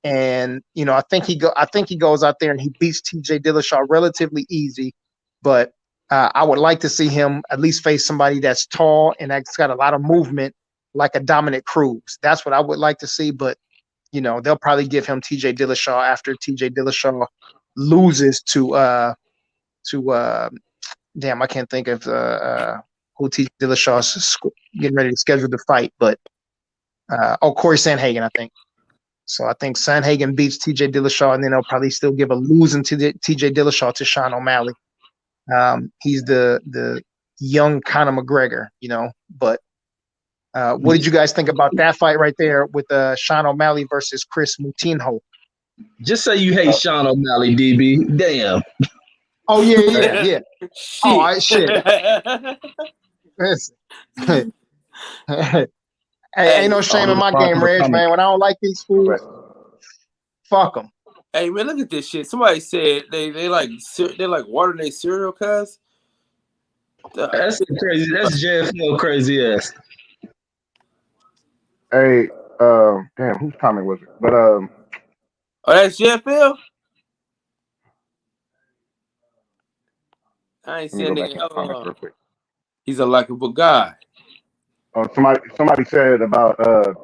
and I think he goes out there and he beats TJ Dillashaw relatively easy, but I would like to see him at least face somebody that's tall and that's got a lot of movement, like a Dominic Cruz. That's what I would like to see, but they'll probably give him TJ Dillashaw after TJ Dillashaw loses to damn, I can't think of who TJ Dillashaw's getting ready to schedule the fight, but Corey Sandhagen, I think. So I think Sandhagen beats TJ Dillashaw, and then they'll probably still give a losing to TJ Dillashaw to Sean O'Malley. He's the young Conor McGregor, but what did you guys think about that fight right there with Sean O'Malley versus Chris Moutinho? Just say you hate Sean O'Malley, DB. Damn. Oh yeah. Oh, all right, shit. Hey, ain't no shame in my game, Reg, man. When I don't like these fools, fuck them. Hey man, look at this shit. Somebody said they like watering their cereal, cuz. That's crazy. That's JFL crazy ass. Hey, damn, whose comment was it? But oh, that's JFL. I ain't saying nigga. He's a likable guy. Somebody said about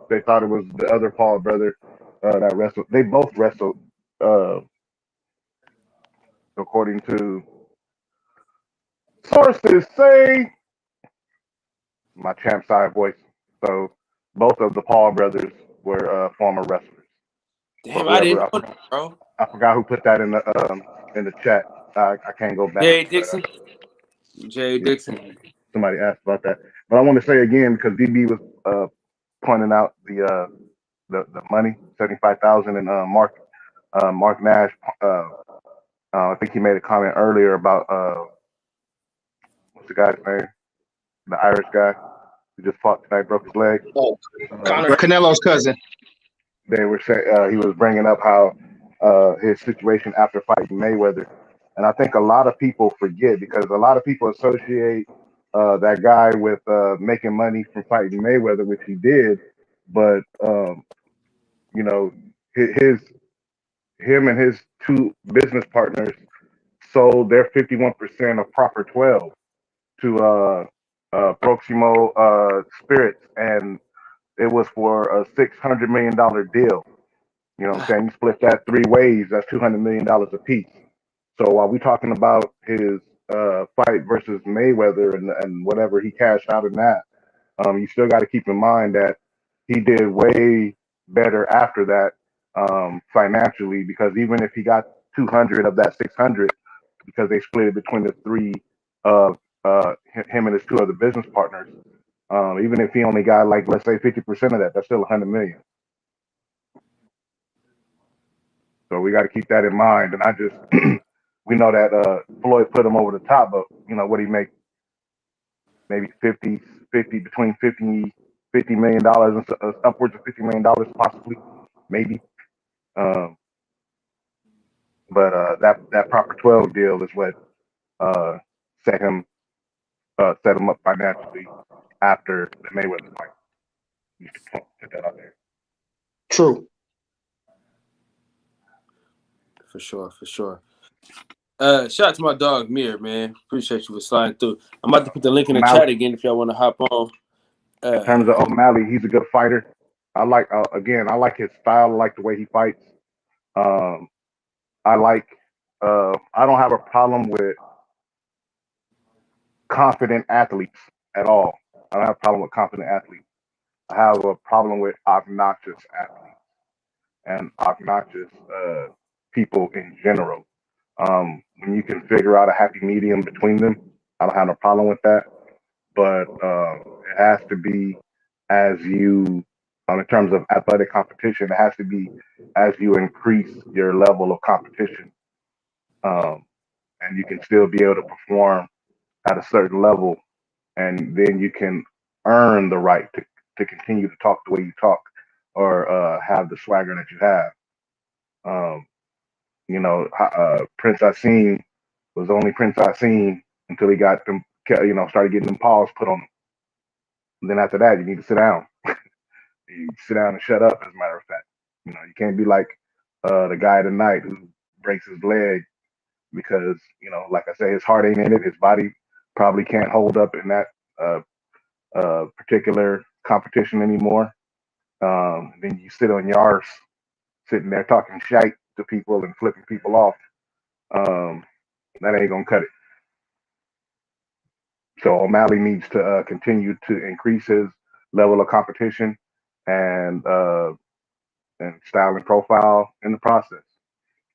they thought it was the other Paul brother that wrestled. They both wrestled, according to sources say my champ side voice. So both of the Paul brothers were former wrestlers. Damn, I didn't know that, bro. I forgot who put that in the chat. I can't go back. Jay Dixon. Somebody asked about that, but I want to say again because DB was pointing out the money, $75,000, and Mark Nash. I think he made a comment earlier about what's the guy's name? The Irish guy who just fought tonight, broke his leg. Canelo's cousin. They were saying he was bringing up how his situation after fighting Mayweather, and I think a lot of people forget because a lot of people associate that guy with making money from fighting Mayweather, which he did, but him and his two business partners sold their 51% of Proper 12 to Proximo Spirits, and it was for a $600 million deal. You know what I'm saying? You split that 3 ways, that's $200 million a piece. So while we're talking about his fight versus Mayweather and whatever he cashed out in that, you still got to keep in mind that he did way better after that financially, because even if he got 200 of that 600, because they split it between the three of him and his two other business partners, even if he only got like, let's say 50% of that, that's still 100 million. So we got to keep that in mind. And I just, we know that Floyd put him over the top, but what he make? Maybe 50 between 50 million dollars and upwards of $50 million possibly, maybe. But that Proper 12 deal is what set him up financially after the Mayweather fight. Just to put that out there. True. For sure. Shout out to my dog Mir, man. Appreciate you for sliding through. I'm about to put the link in the chat again if y'all want to hop on. In terms of O'Malley, he's a good fighter. I like his style. I like the way he fights. I don't have a problem with confident athletes at all. I don't have a problem with confident athletes. I have a problem with obnoxious athletes and obnoxious people in general. When you can figure out a happy medium between them, I don't have no problem with that. But it has to be as you, in terms of athletic competition, it has to be as you increase your level of competition. And you can still be able to perform at a certain level, and then you can earn the right to continue to talk the way you talk, or have the swagger that you have. Prince I seen was the only Prince I seen until he got them, started getting them paws put on him. And then after that, you need to sit down. You sit down and shut up, as a matter of fact. You can't be like the guy tonight who breaks his leg because, like I say, his heart ain't in it. His body probably can't hold up in that particular competition anymore. Then you sit on your arse, sitting there talking shite to people and flipping people off. That ain't gonna cut it. So O'Malley needs to continue to increase his level of competition and style and profile in the process.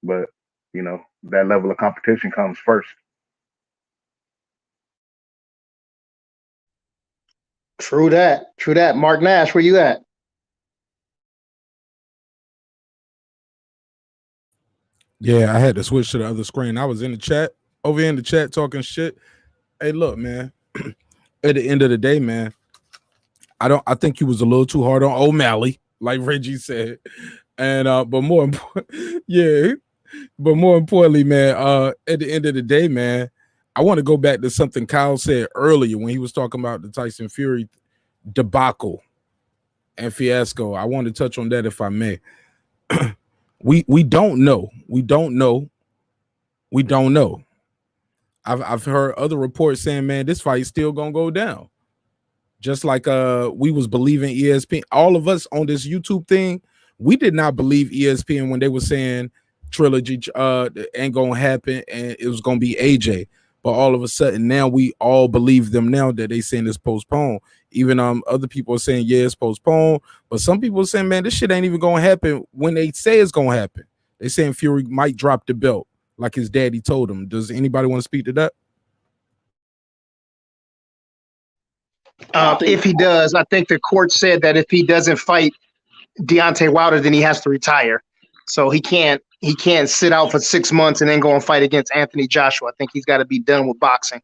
But that level of competition comes first. True that. Mark Nash, where you at? Yeah, I had to switch to the other screen. I was in the chat, over here in the chat talking shit. Hey, look, man. At the end of the day, man, I think he was a little too hard on O'Malley, like Reggie said. And but more importantly, man, at the end of the day, man, I want to go back to something Kyle said earlier when he was talking about the Tyson Fury debacle and fiasco. I want to touch on that if I may. We don't know. I've heard other reports saying, man, this fight's still gonna go down. Just like we was believing ESPN. All of us on this YouTube thing, we did not believe ESPN when they were saying trilogy ain't gonna happen and it was gonna be AJ. But all of a sudden now we all believe them now that they saying it's postponed. Even other people are saying, yeah, it's postponed. But some people are saying, man, this shit ain't even gonna happen when they say it's gonna happen. They saying Fury might drop the belt like his daddy told him. Does anybody want to speak to that? If he does, I think the court said that if he doesn't fight Deontay Wilder, then he has to retire. So he can't sit out for 6 months and then go and fight against Anthony Joshua. I think he's got to be done with boxing.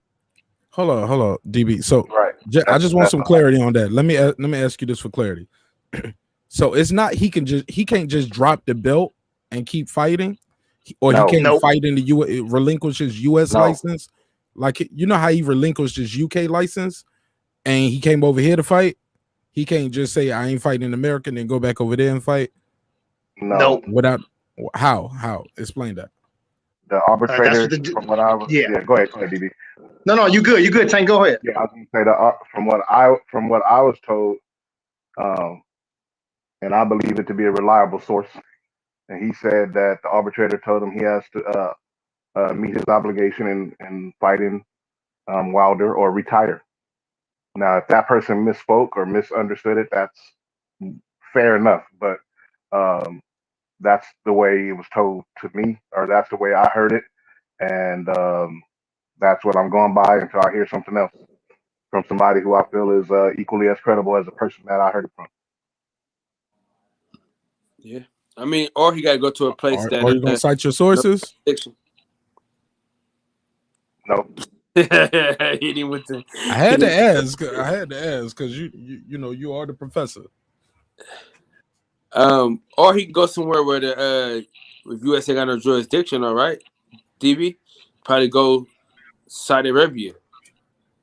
Hold on, DB. So right. I just want some clarity on that. Let me ask you this for clarity. So it's not he can't just drop the belt and keep fighting, or he can't fight in the U.S. relinquish his U.S. license, like how he relinquished his U.K. license and he came over here to fight. He can't just say I ain't fighting in America and then go back over there and fight. No. Without how? Explain that. The arbitrator, from what I was, go ahead, DB. No, you good. Tank, go ahead. Yeah, I was gonna say from what I was told, and I believe it to be a reliable source. And he said that the arbitrator told him he has to meet his obligation in fighting Wilder or retire. Now, if that person misspoke or misunderstood it, that's fair enough. But that's the way it was told to me, or that's the way I heard it, and that's what I'm going by until I hear something else from somebody who I feel is equally as credible as the person that I heard it from. Yeah, I mean, or he got to go to a place that. Are you gonna cite your sources? No. I had to ask because you know you are the professor. Or he can go somewhere where the USA got no jurisdiction. All right, DB probably go Saudi Arabia.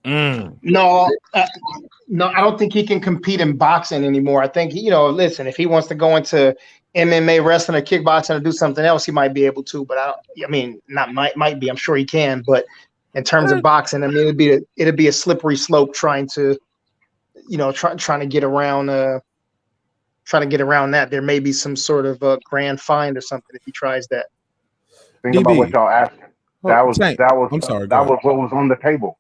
No, no, I don't think he can compete in boxing anymore. I think, listen, if he wants to go into MMA, wrestling, or kickboxing, or do something else, he might be able to. But not might be. I'm sure he can. But in terms of boxing, I mean, it'd be a slippery slope trying to, trying to get around. Trying to get around that. There may be some sort of grand fine or something if he tries that. Think about what y'all asked. That was I'm sorry, that was what was on the table.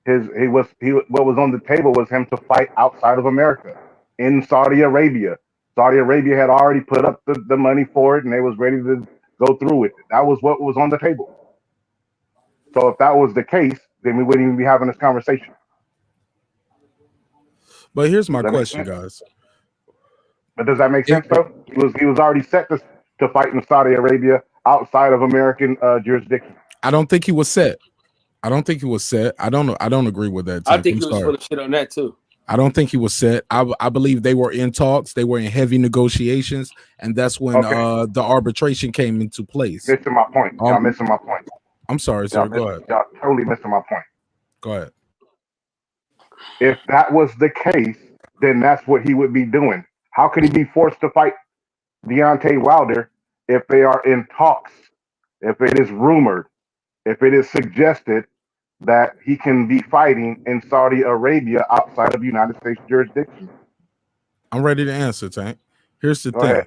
What was on the table was him to fight outside of America in Saudi Arabia. Saudi Arabia had already put up the money for it, and they was ready to go through with it. That was what was on the table. So if that was the case, then we wouldn't even be having this conversation. But here's my question, guys. But does that make sense, though? He was already set to fight in Saudi Arabia outside of American jurisdiction. I don't think he was set. I don't agree with that. I think he was full of shit on that too. I don't think he was set. I believe they were in talks. They were in heavy negotiations, and that's when the arbitration came into place. Missing my point. Y'all missing my point. I'm sorry, sir. Go ahead. Y'all totally missing my point. Go ahead. If that was the case, then that's what he would be doing. How could he be forced to fight Deontay Wilder if they are in talks? If it is rumored, if it is suggested that he can be fighting in Saudi Arabia outside of United States jurisdiction? I'm ready to answer, Tank. Here's the thing.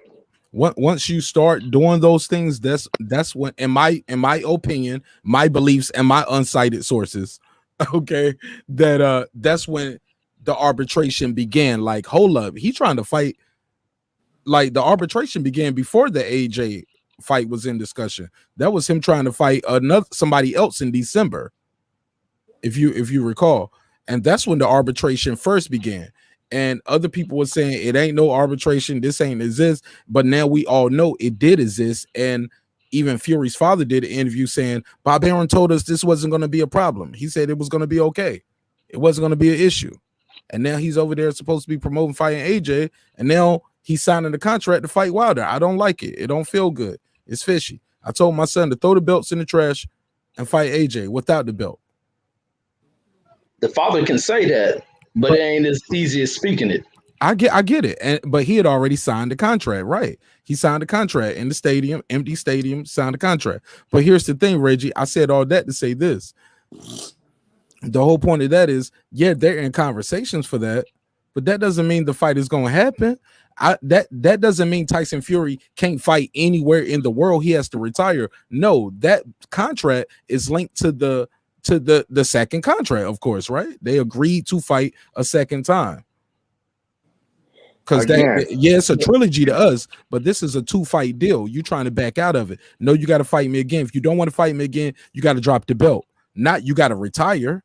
Once you start doing those things, that's when, in my opinion, my beliefs and my unsighted sources, that's when the arbitration began. Like, hold up, he trying to fight. Like, the arbitration began before the AJ fight was in discussion. That was him trying to fight somebody else in December, if you recall, and that's when the arbitration first began. And other people were saying it ain't no arbitration, this ain't exist, but now we all know it did exist. And even Fury's father did an interview saying Bob Arum told us this wasn't going to be a problem. He said it was going to be okay. It wasn't going to be an issue. And now he's over there supposed to be promoting fighting AJ, and now he's signing the contract to fight Wilder. I don't like it. It don't feel good. It's fishy. I told my son to throw the belts in the trash and fight AJ without the belt. The father can say that, but it ain't as easy as speaking it. I get it. But he had already signed the contract, right? He signed the contract in the stadium, empty stadium, signed the contract. But here's the thing, Reggie. I said all that to say this. The whole point of that is, yeah, they're in conversations for that, but that doesn't mean the fight is going to happen. That doesn't mean Tyson Fury can't fight anywhere in the world. He has to retire. No, that contract is linked to the second contract, of course, right? They agreed to fight a second time. Because it's a trilogy to us, but this is a 2-fight deal. You trying to back out of it. No, you got to fight me again. If you don't want to fight me again, you got to drop the belt. Not you got to retire.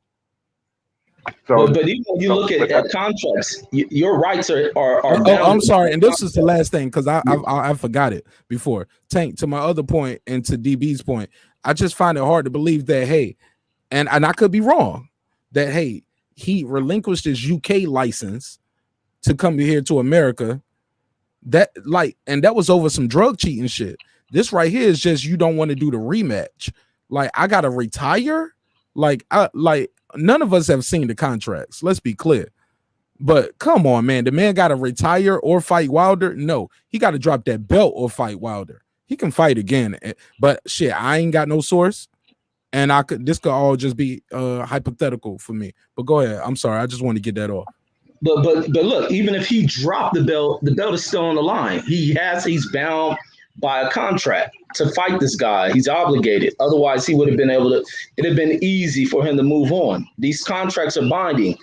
So, but even when you look at contracts, your rights are I'm sorry, and this is the last thing because I forgot it before. Tank, to my other point and to DB's point, I just find it hard to believe that, hey, and I could be wrong, that, hey, he relinquished his UK license to come here to America. And that was over some drug cheating shit. This right here is just you don't want to do the rematch. Like, I gotta retire. None of us have seen the contracts. Let's be clear. But come on, man. The man got to retire or fight Wilder? No, he got to drop that belt or fight Wilder. He can fight again. But shit, I ain't got no source. And this could all just be hypothetical for me. But go ahead. I'm sorry. I just want to get that off. But look, even if he dropped the belt is still on the line. He's bound by a contract to fight this guy. He's obligated. Otherwise, he would have been able to. It'd have been easy for him to move on. These contracts are binding.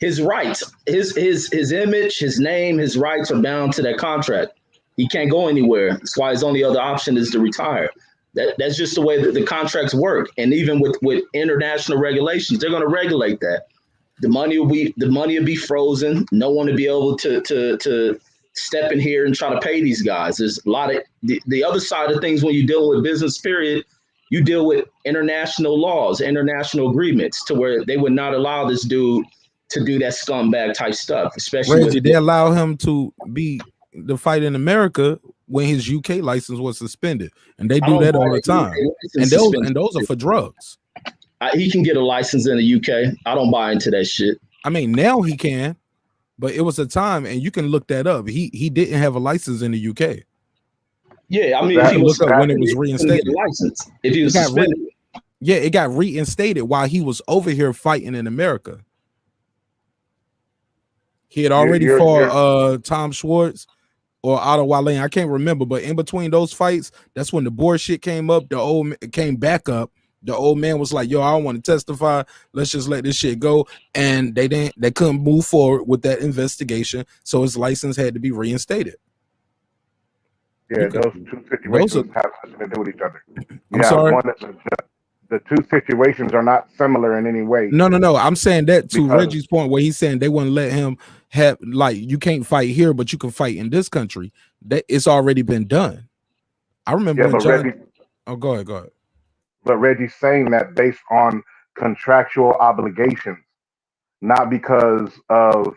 His rights, his image, his name, his rights are bound to that contract. He can't go anywhere. That's why his only other option is to retire. That's just the way that the contracts work. And even with international regulations, they're going to regulate that. The money will be frozen. No one will be able to step in here and try to pay these guys. There's a lot of the other side of things when you deal with business, period. You deal with international laws, international agreements, to where they would not allow this dude to do that scumbag type stuff. Especially Reggie, they allow him to fight in America when his UK license was suspended, and they do that all the time. And those are for drugs. He can get a license in the UK. I don't buy into that shit. I mean, now he can, but it was a time, and you can look that up. He didn't have a license in the UK. Yeah, I mean, if he was look up when it was reinstated. License. If he was suspended. It got reinstated while he was over here fighting in America. He had already fought Tom Schwartz or Otto Wallin. I can't remember, but in between those fights, that's when the board shit came up. Came back up. The old man was like, "Yo, I don't want to testify. Let's just let this shit go." And they couldn't move forward with that investigation, so his license had to be reinstated. Yeah, those two situations have nothing to do with each other. I'm sorry. The two situations are not similar in any way. No. I'm saying that to Reggie's point, where he's saying they wouldn't let him have, like, you can't fight here, but you can fight in this country. That it's already been done. I remember when John. Go ahead. But Reggie's saying that based on contractual obligations, not because of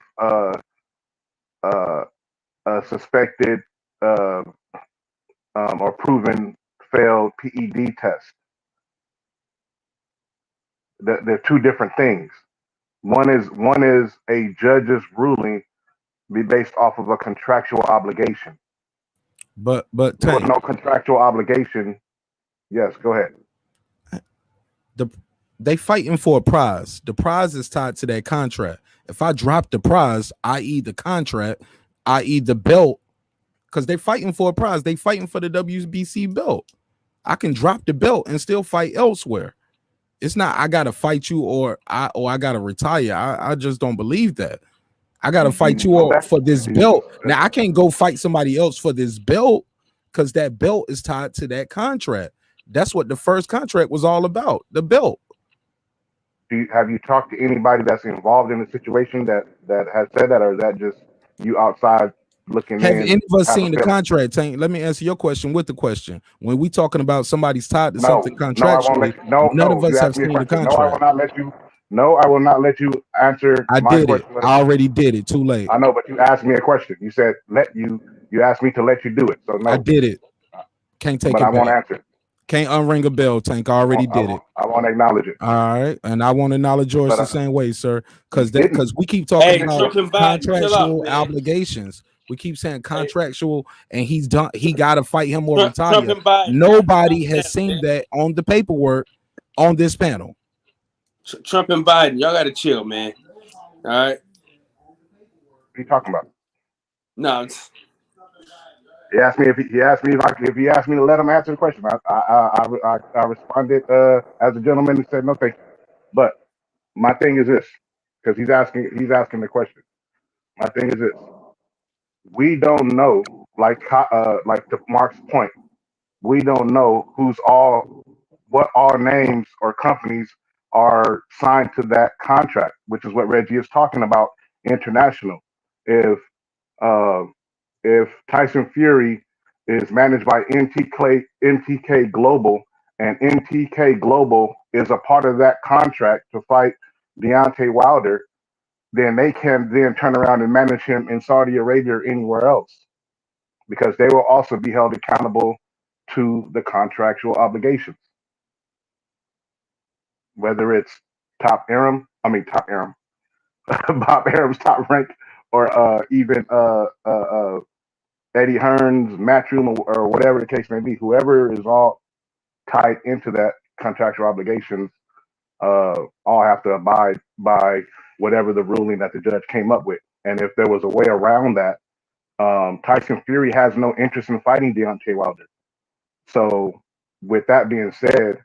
a suspected or proven failed PED test. They're two different things. One is a judge's ruling be based off of a contractual obligation. But there was no contractual obligation. Yes, go ahead. They fighting for a prize. The prize is tied to that contract. If I drop the prize, i.e. the contract, i.e. the belt, because they fighting for a prize. They fighting for the WBC belt. I can drop the belt and still fight elsewhere. It's not I gotta fight you or I gotta retire. I just don't believe that. I gotta fight you for this belt. Now I can't go fight somebody else for this belt because that belt is tied to that contract. That's what the first contract was all about, the belt. Have you talked to anybody that's involved in the situation that has said that, or is that just you outside looking in? Have any of us seen the contract, Tank? Let me answer your question with the question. When we talking about somebody's tied to something contractually, none of us have seen the contract. I will not let you answer. I did it. I already did it. Too late. I know, but you asked me a question. You said you asked me to let you do it. So no. I did it. Can't take it back. I won't answer. Can't unring a bell, Tank. I already did it. I want to acknowledge it. All right, and I want to acknowledge yours the same way, sir. Because we keep talking about contractual obligations. We keep saying contractual, and he's done. He got to fight him or retire. Nobody has seen that on the paperwork on this panel. Trump and Biden, y'all got to chill, man. All right. What are you talking about? No. He asked me if he asked me to let him answer the question. I responded as a gentleman and said no thank you. But my thing is this, because he's asking the question. My thing is this: we don't know, like to Mark's point, we don't know what all names or companies are signed to that contract, which is what Reggie is talking about. International. If Tyson Fury is managed by NTK Global, and NTK Global is a part of that contract to fight Deontay Wilder, then they can then turn around and manage him in Saudi Arabia or anywhere else, because they will also be held accountable to the contractual obligations. Whether it's Bob Arum's Top Rank, or even Eddie Hearn's Matchroom, or whatever the case may be, whoever is all tied into that contractual obligations, all have to abide by whatever the ruling that the judge came up with. And if there was a way around that, Tyson Fury has no interest in fighting Deontay Wilder. So with that being said,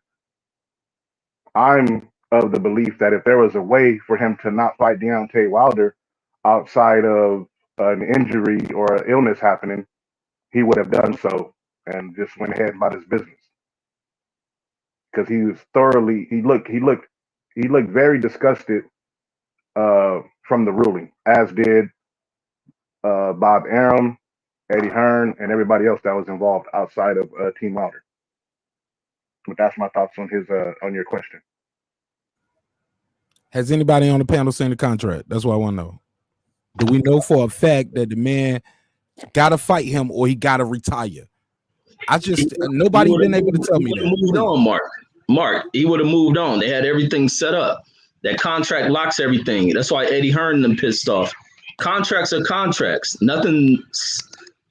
I'm of the belief that if there was a way for him to not fight Deontay Wilder outside of an injury or an illness happening, he would have done so and just went ahead about his business. Because he was thoroughly, he looked very disgusted from the ruling, as did Bob Arum, Eddie Hearn, and everybody else that was involved outside of Team Wilder. But that's my thoughts on his on your question. Has anybody on the panel seen the contract? That's what I want to know. Do we know for a fact that the man got to fight him or he got to retire? Nobody been able to tell me that. Moved on, Mark, he would have moved on. They had everything set up. That contract locks everything. That's why Eddie Hearn them pissed off. Contracts are contracts. Nothing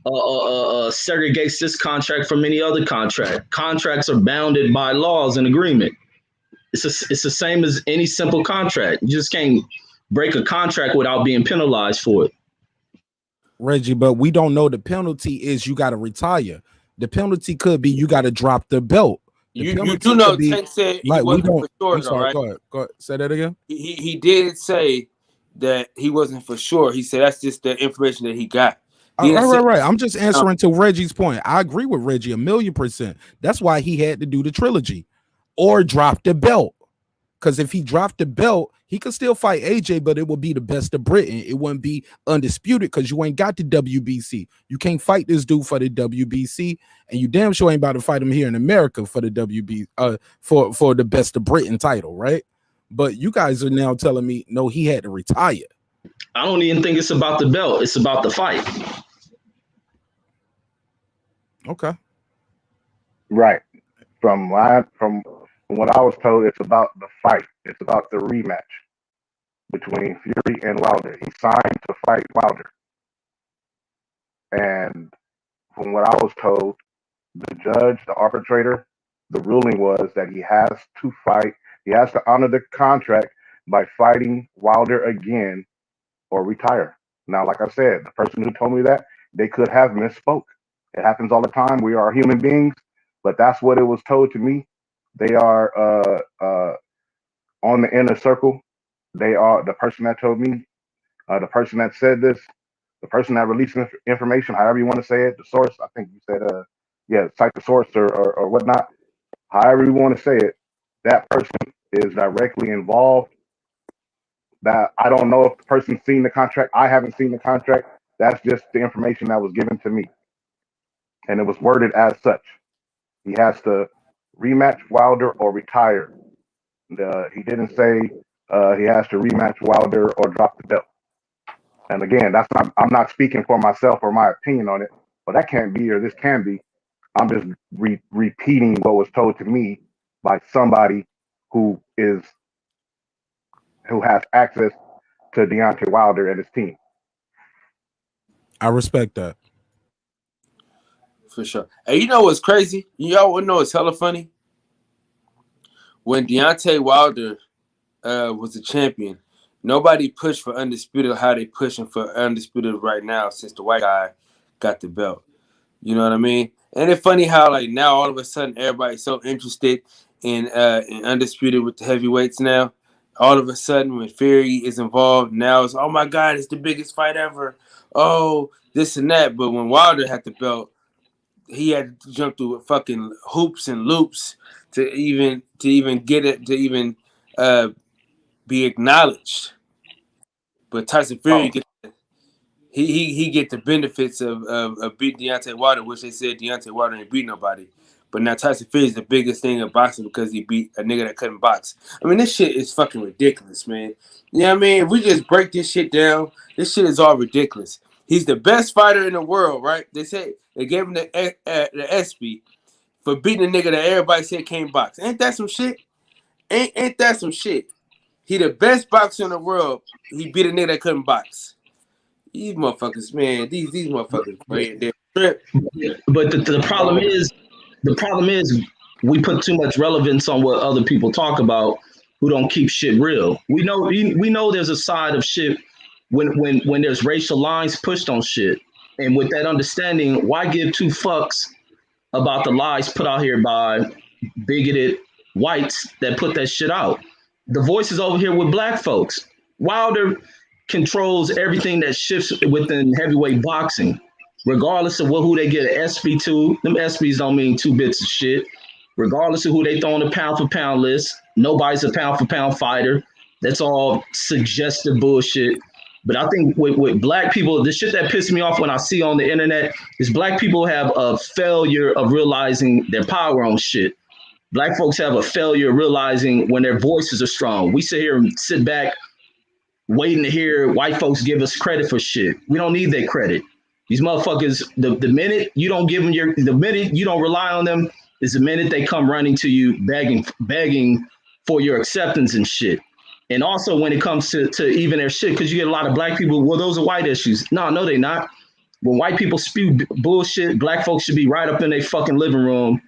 segregates this contract from any other contract. Contracts are bounded by laws and agreement. It's the same as any simple contract. You just can't break a contract without being penalized for it. Reggie, but we don't know the penalty is you got to retire. The penalty could be you got to drop the belt. You do know Tank said he wasn't for sure, I'm sorry, though, right? Go ahead. Say that again. He did say that he wasn't for sure. He said that's just the information that he got. Right. I'm just answering to Reggie's point. I agree with Reggie 1,000,000%. That's why he had to do the trilogy or drop the belt. Because if he dropped the belt, he could still fight AJ, but it would be the best of Britain. It wouldn't be undisputed because you ain't got the WBC. You can't fight this dude for the WBC, and you damn sure ain't about to fight him here in America for the WB for the best of Britain title, right? But you guys are now telling me no, he had to retire. I don't even think it's about the belt. It's about the fight. Okay. Right. From what I was told, it's about the fight. It's about the rematch between Fury and Wilder. He signed to fight Wilder. And from what I was told, the judge, the arbitrator, the ruling was that he has to fight. He has to honor the contract by fighting Wilder again or retire. Now, like I said, the person who told me that, they could have misspoke. It happens all the time. We are human beings, but that's what it was told to me. They are on the inner circle. They are the person that told me, the person that said this, the person that released information, however you want to say it, the source. I think you said, cite the source or whatnot. However you want to say it, that person is directly involved. That I don't know if the person's seen the contract. I haven't seen the contract. That's just the information that was given to me, and it was worded as such. He has to rematch Wilder or retire. He didn't say he has to rematch Wilder or drop the belt. And again, I'm not speaking for myself or my opinion on it, but that can't be or this can be. I'm just repeating what was told to me by somebody who has access to Deontay Wilder and his team. I respect that. For sure. And you know what's crazy? Y'all would know it's hella funny. When Deontay Wilder was the champion, nobody pushed for Undisputed how they pushing for Undisputed right now since the white guy got the belt. You know what I mean? And it's funny how like now all of a sudden everybody's so interested in Undisputed with the heavyweights now. All of a sudden when Fury is involved, now it's, oh my God, it's the biggest fight ever. Oh, this and that. But when Wilder had the belt, he had to jump through fucking hoops and loops to even get it, to even be acknowledged. But Tyson Fury he get the benefits of beating Deontay Wilder, which they said Deontay Wilder ain't beat nobody. But now Tyson Fury is the biggest thing in boxing because he beat a nigga that couldn't box. I mean, this shit is fucking ridiculous, man. You know what I mean? If we just break this shit down, this shit is all ridiculous. He's the best fighter in the world, right? They say they gave him the ESPY for beating a nigga that everybody said can't box. Ain't that some shit? Ain't that some shit? He the best boxer in the world. He beat a nigga that couldn't box. These motherfuckers, man. These motherfuckers, they're trip. But the problem is we put too much relevance on what other people talk about who don't keep shit real. We know there's a side of shit when there's racial lines pushed on shit. And with that understanding, why give two fucks about the lies put out here by bigoted whites that put that shit out? The voice is over here with black folks. Wilder controls everything that shifts within heavyweight boxing. regardless of who they get an SB to. Them SBs don't mean 2 bits of shit. Regardless of who they throw on the pound for pound list, nobody's a pound for pound fighter. That's all suggestive bullshit. But I think with black people, the shit that pisses me off when I see on the internet is black people have a failure of realizing their power on shit. Black folks have a failure of realizing when their voices are strong. We sit here and sit back waiting to hear white folks give us credit for shit. We don't need their credit. These motherfuckers, the minute you don't give them the minute you don't rely on them is the minute they come running to you begging for your acceptance and shit. And also when it comes to even their shit, because you get a lot of black people, well, those are white issues. No, they not. When white people spew bullshit, black folks should be right up in their fucking living room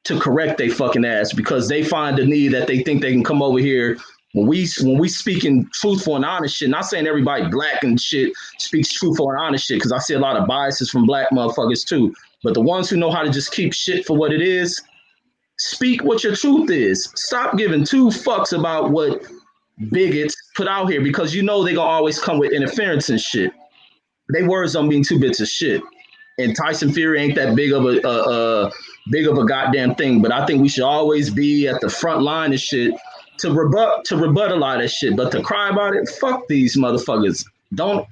to correct their fucking ass, because they find the need that they think they can come over here. When we speaking truthful and honest shit, not saying everybody black and shit speaks truthful and honest shit, because I see a lot of biases from black motherfuckers too. But the ones who know how to just keep shit for what it is, speak what your truth is. Stop giving 2 fucks about what bigots put out here, because you know they gonna always come with interference and shit. They words don't mean 2 bits of shit. And Tyson Fury ain't that big of a goddamn thing. But I think we should always be at the front line of shit to rebut a lot of that shit. But to cry about it, fuck these motherfuckers.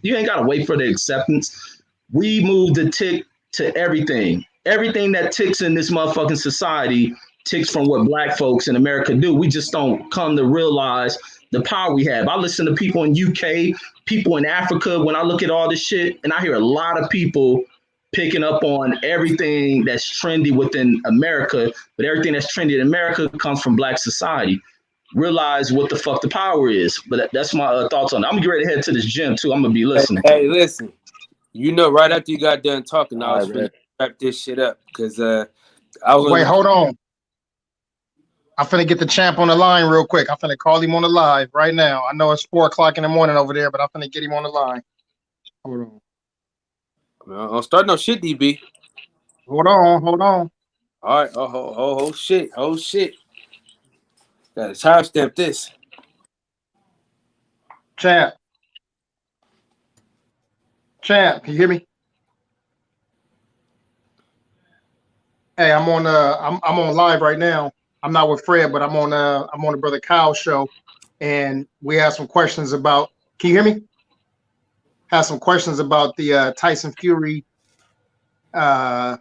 You ain't gotta wait for the acceptance. We move the tick to everything. Everything that ticks in this motherfucking society ticks from what black folks in America do. We just don't come to realize the power we have. I listen to people in UK, people in Africa, when I look at all this shit, and I hear a lot of people picking up on everything that's trendy within America, but everything that's trendy in America comes from black society. Realize what the fuck the power is. But that's my thoughts on it. I'm gonna get ready to head to this gym too. I'm gonna be listening. Hey, listen. You know, right after you got done talking, I was finna wrap this shit up, because I was. Wait, hold on. I'm finna get the champ on the line real quick. I'm finna call him on the live right now. I know it's 4:00 in the morning over there, but I'm finna get him on the line. Hold on. Don't start no shit, DB. Hold on. All right. Oh shit. Gotta timestamp this. Champ, can you hear me? Hey, I'm on live right now. I'm not with Fred, but I'm on the Brother Kyle show, and we have some questions about. Can you hear me? Have some questions about the Tyson Fury, the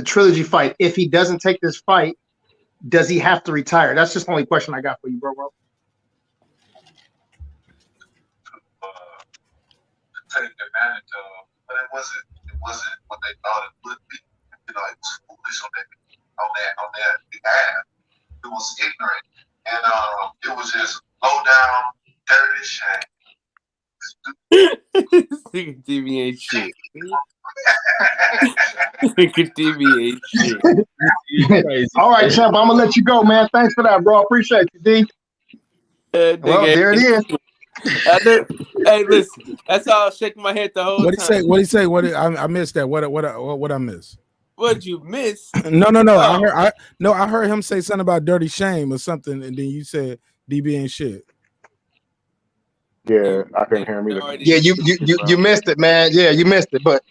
trilogy fight. If he doesn't take this fight, does he have to retire? That's just the only question I got for you, bro. Take advantage of, but it wasn't what they thought it would be. You know, it was foolish on that behalf. It was ignorant, and it was just low down, dirty shame. Nigga TV ain't shit. Nigga TV ain't shit. All right, champ, I'm gonna let you go, man. Thanks for that, bro. Appreciate you, D. Well, there it is. Hey, listen. That's all I was shaking my head the whole time. What he say? I missed that. What I miss? What'd you miss? No. I heard him say something about dirty shame or something, and then you said DB ain't shit. Yeah, I couldn't hear him either. Yeah, you missed it, man. Yeah, you missed it. But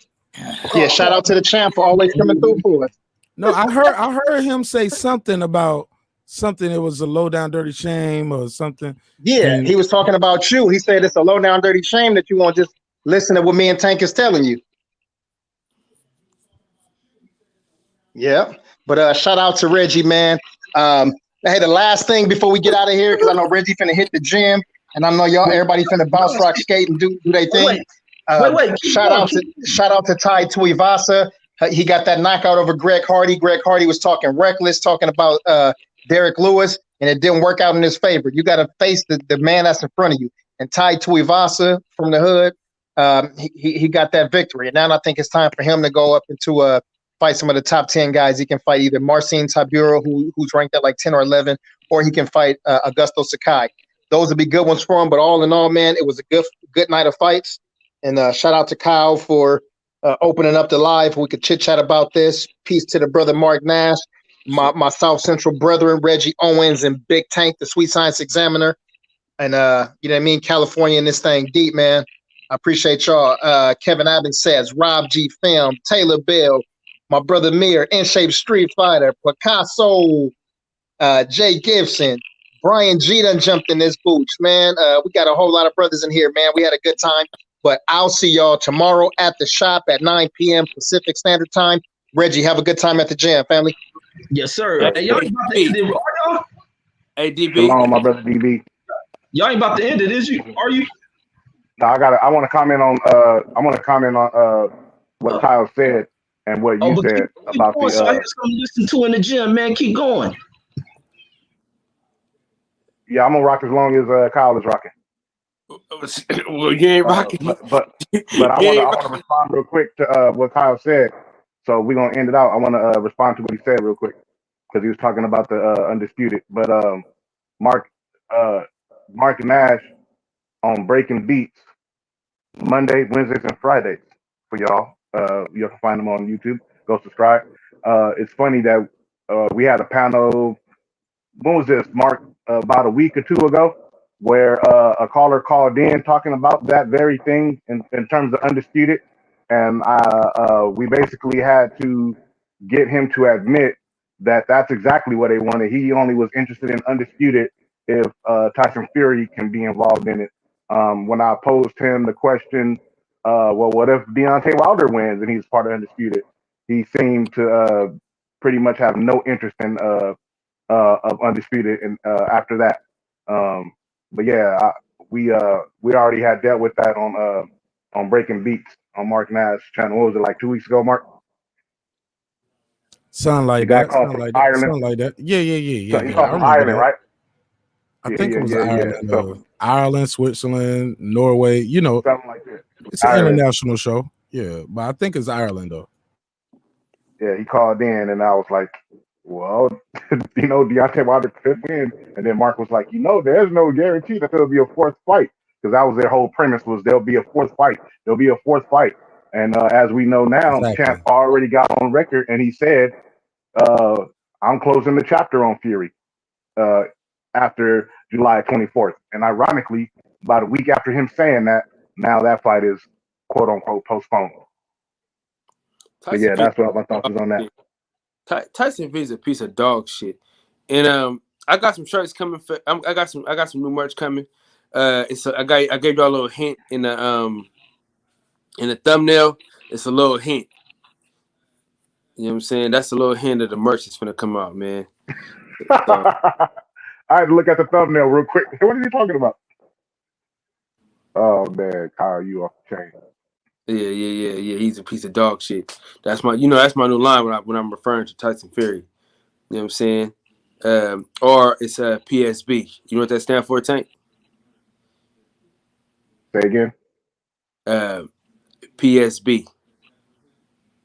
yeah, shout out to the champ for always coming through for us. No, I heard him say something about something. It was a low down dirty shame or something. Yeah, he was talking about you. He said it's a low down dirty shame that you won't just listen to what me and Tank is telling you. Yeah, but shout out to Reggie, man. Hey, the last thing before we get out of here, because I know Reggie finna hit the gym, and I know everybody finna bounce, rock, skate, and do their thing. Wait. Shout out to Tai Tuivasa. He got that knockout over Greg Hardy. Greg Hardy was talking reckless, talking about Derek Lewis, and it didn't work out in his favor. You got to face the man that's in front of you. And Tai Tuivasa from the hood, he got that victory. And now I think it's time for him to go up into fight some of the top 10 guys. He can fight either Marcin Tybura, who's ranked at like 10 or 11, or he can fight Augusto Sakai. Those would be good ones for him. But all in all, man, it was a good night of fights. And shout out to Kyle for opening up the live. We could chit chat about this. Peace to the brother Mark Nash, my South Central brethren, Reggie Owens and Big Tank, the Sweet Science Examiner. And you know what I mean? California in this thing deep, man. I appreciate y'all. Kevin Abbott says, Rob G. Film, Taylor Bell, my brother Mir, In Shape Street Fighter, Picasso, Jay Gibson, Brian G done jumped in this booth, man. We got a whole lot of brothers in here, man. We had a good time. But I'll see y'all tomorrow at the shop at 9 p.m. Pacific Standard Time. Reggie, have a good time at the gym, family. Yes, sir. Hey, y'all ain't about to end it, are y'all? Hey, DB. Shalom, my brother DB. Y'all ain't about to end it, is you? Are you? No, I want to comment on. What Kyle said and what you said about the. So I have something to listen to in the gym, man. Keep going. Yeah, I'm gonna rock as long as Kyle is rocking. Well, you ain't rocking. But I want to respond real quick to what Kyle said. So we're gonna end it out. I want to respond to what he said real quick because he was talking about the Undisputed. But Mark Nash on Breaking Beats Monday, Wednesdays, and Fridays for y'all. You can find them on YouTube. Go subscribe. It's funny that we had a panel. When was this, Mark? About a week or two ago, where a caller called in talking about that very thing in terms of Undisputed, and we basically had to get him to admit that that's exactly what they wanted. He only was interested in Undisputed if Tyson Fury can be involved in it. When I posed him the question, well, what if Deontay Wilder wins and he's part of Undisputed? He seemed to pretty much have no interest in of Undisputed and after that. But yeah, we already had dealt with that on Breaking Beats on Mark Nash channel. What was it, like 2 weeks ago, Mark? Sound like that. Sound like that. Sound like that. Yeah. He's from Ireland, right? I think it was Ireland. So, Ireland, Switzerland, Norway. You know, something like that. It's an international show. Yeah, but I think it's Ireland though. Yeah, he called in, and I was like, well, Deontay Wilder could win. And then Mark was like, there's no guarantee that there'll be a fourth fight. Because that was their whole premise, was there'll be a fourth fight. There'll be a fourth fight. And as we know now, Champ already got on record, and he said, I'm closing the chapter on Fury after July 24th. And ironically, about a week after him saying that, now that fight is quote-unquote postponed. But yeah, that's what my thoughts is on that. Tyson V is a piece of dog shit, and I got some shirts coming. I got some new merch coming. I gave y'all a little hint in the thumbnail. It's a little hint. You know what I'm saying? That's a little hint of the merch that's gonna come out, man. I had to look at the thumbnail real quick. What are you talking about? Oh man, Kyle, you off the chain. Yeah. He's a piece of dog shit. That's my new line when I'm referring to Tyson Fury. You know what I'm saying? Or it's a PSB. You know what that stands for, Tank? Say again. PSB.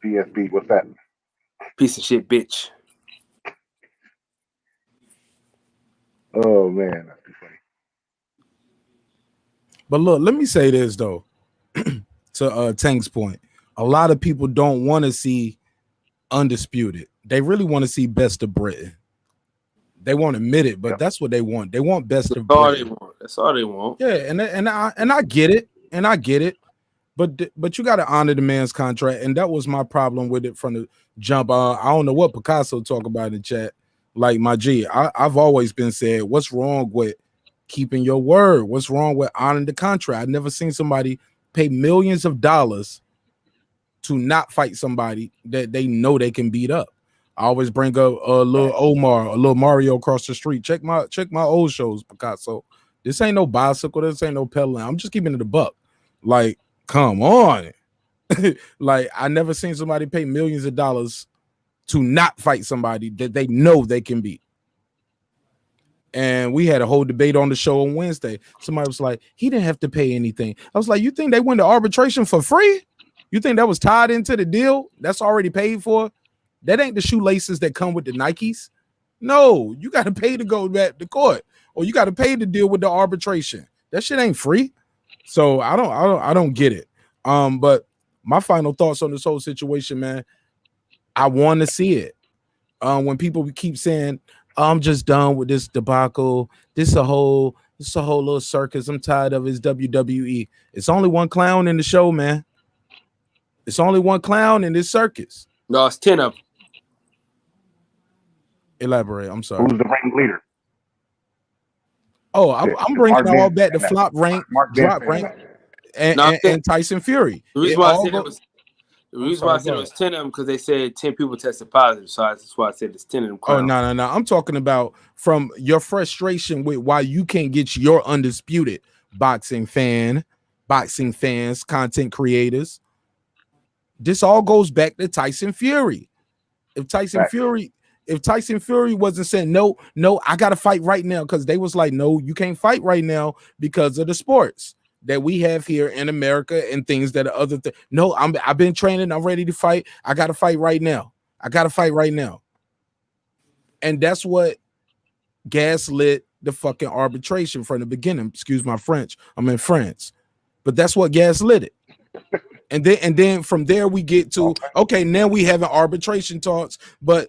PSB. What's that? Piece of shit, bitch. Oh man, that's too funny. But look, let me say this though. To Tank's point, a lot of people don't want to see Undisputed. They really want to see Best of Britain. They won't admit it, but that's what they want. They want Best of Britain. That's all they want. Yeah, and I get it, but you got to honor the man's contract, and that was my problem with it from the jump. I don't know what Picasso talk about in the chat. Like my G, I've always been said, what's wrong with keeping your word? What's wrong with honoring the contract? I've never seen somebody pay millions of dollars to not fight somebody that they know they can beat up. I always bring up a little Omar, a little Mario across the street. Check my old shows, Picasso. This ain't no bicycle. This ain't no pedaling. I'm just keeping it a buck. Like, come on. Like, I never seen somebody pay millions of dollars to not fight somebody that they know they can beat. And we had a whole debate on the show on Wednesday. Somebody was like, he didn't have to pay anything. I was like, you think they went to arbitration for free? You think that was tied into the deal? That's already paid for? That ain't the shoelaces that come with the Nikes. No, you got to pay to go back to court, or you got to pay to deal with the arbitration. That shit ain't free. So I don't get it. But my final thoughts on this whole situation, man, I want to see it. When people keep saying, I'm just done with this debacle. This a whole It's a whole little circus. I'm tired of his WWE. It's only one clown in the show, man. It's only one clown in this circus. No, it's 10 of them. Elaborate. I'm sorry. Who's the ringleader? Oh, I'm bringing all back to flop rank, drop rank, and Tyson Fury. The reason why I said it was 10 of them because they said 10 people tested positive. So that's why I said it's 10 of them. Oh, no. I'm talking about from your frustration with why you can't get your Undisputed boxing fans, content creators. This all goes back to Tyson Fury. If Tyson Fury wasn't saying no, I gotta fight right now, because they was like, no, you can't fight right now because of the sports that we have here in America and things that are other things. No, I've been training, I'm ready to fight. I gotta fight right now. And that's what gaslit the fucking arbitration from the beginning. Excuse my French. I'm in France. But that's what gaslit it. And then from there we get to, okay, now we having arbitration talks, but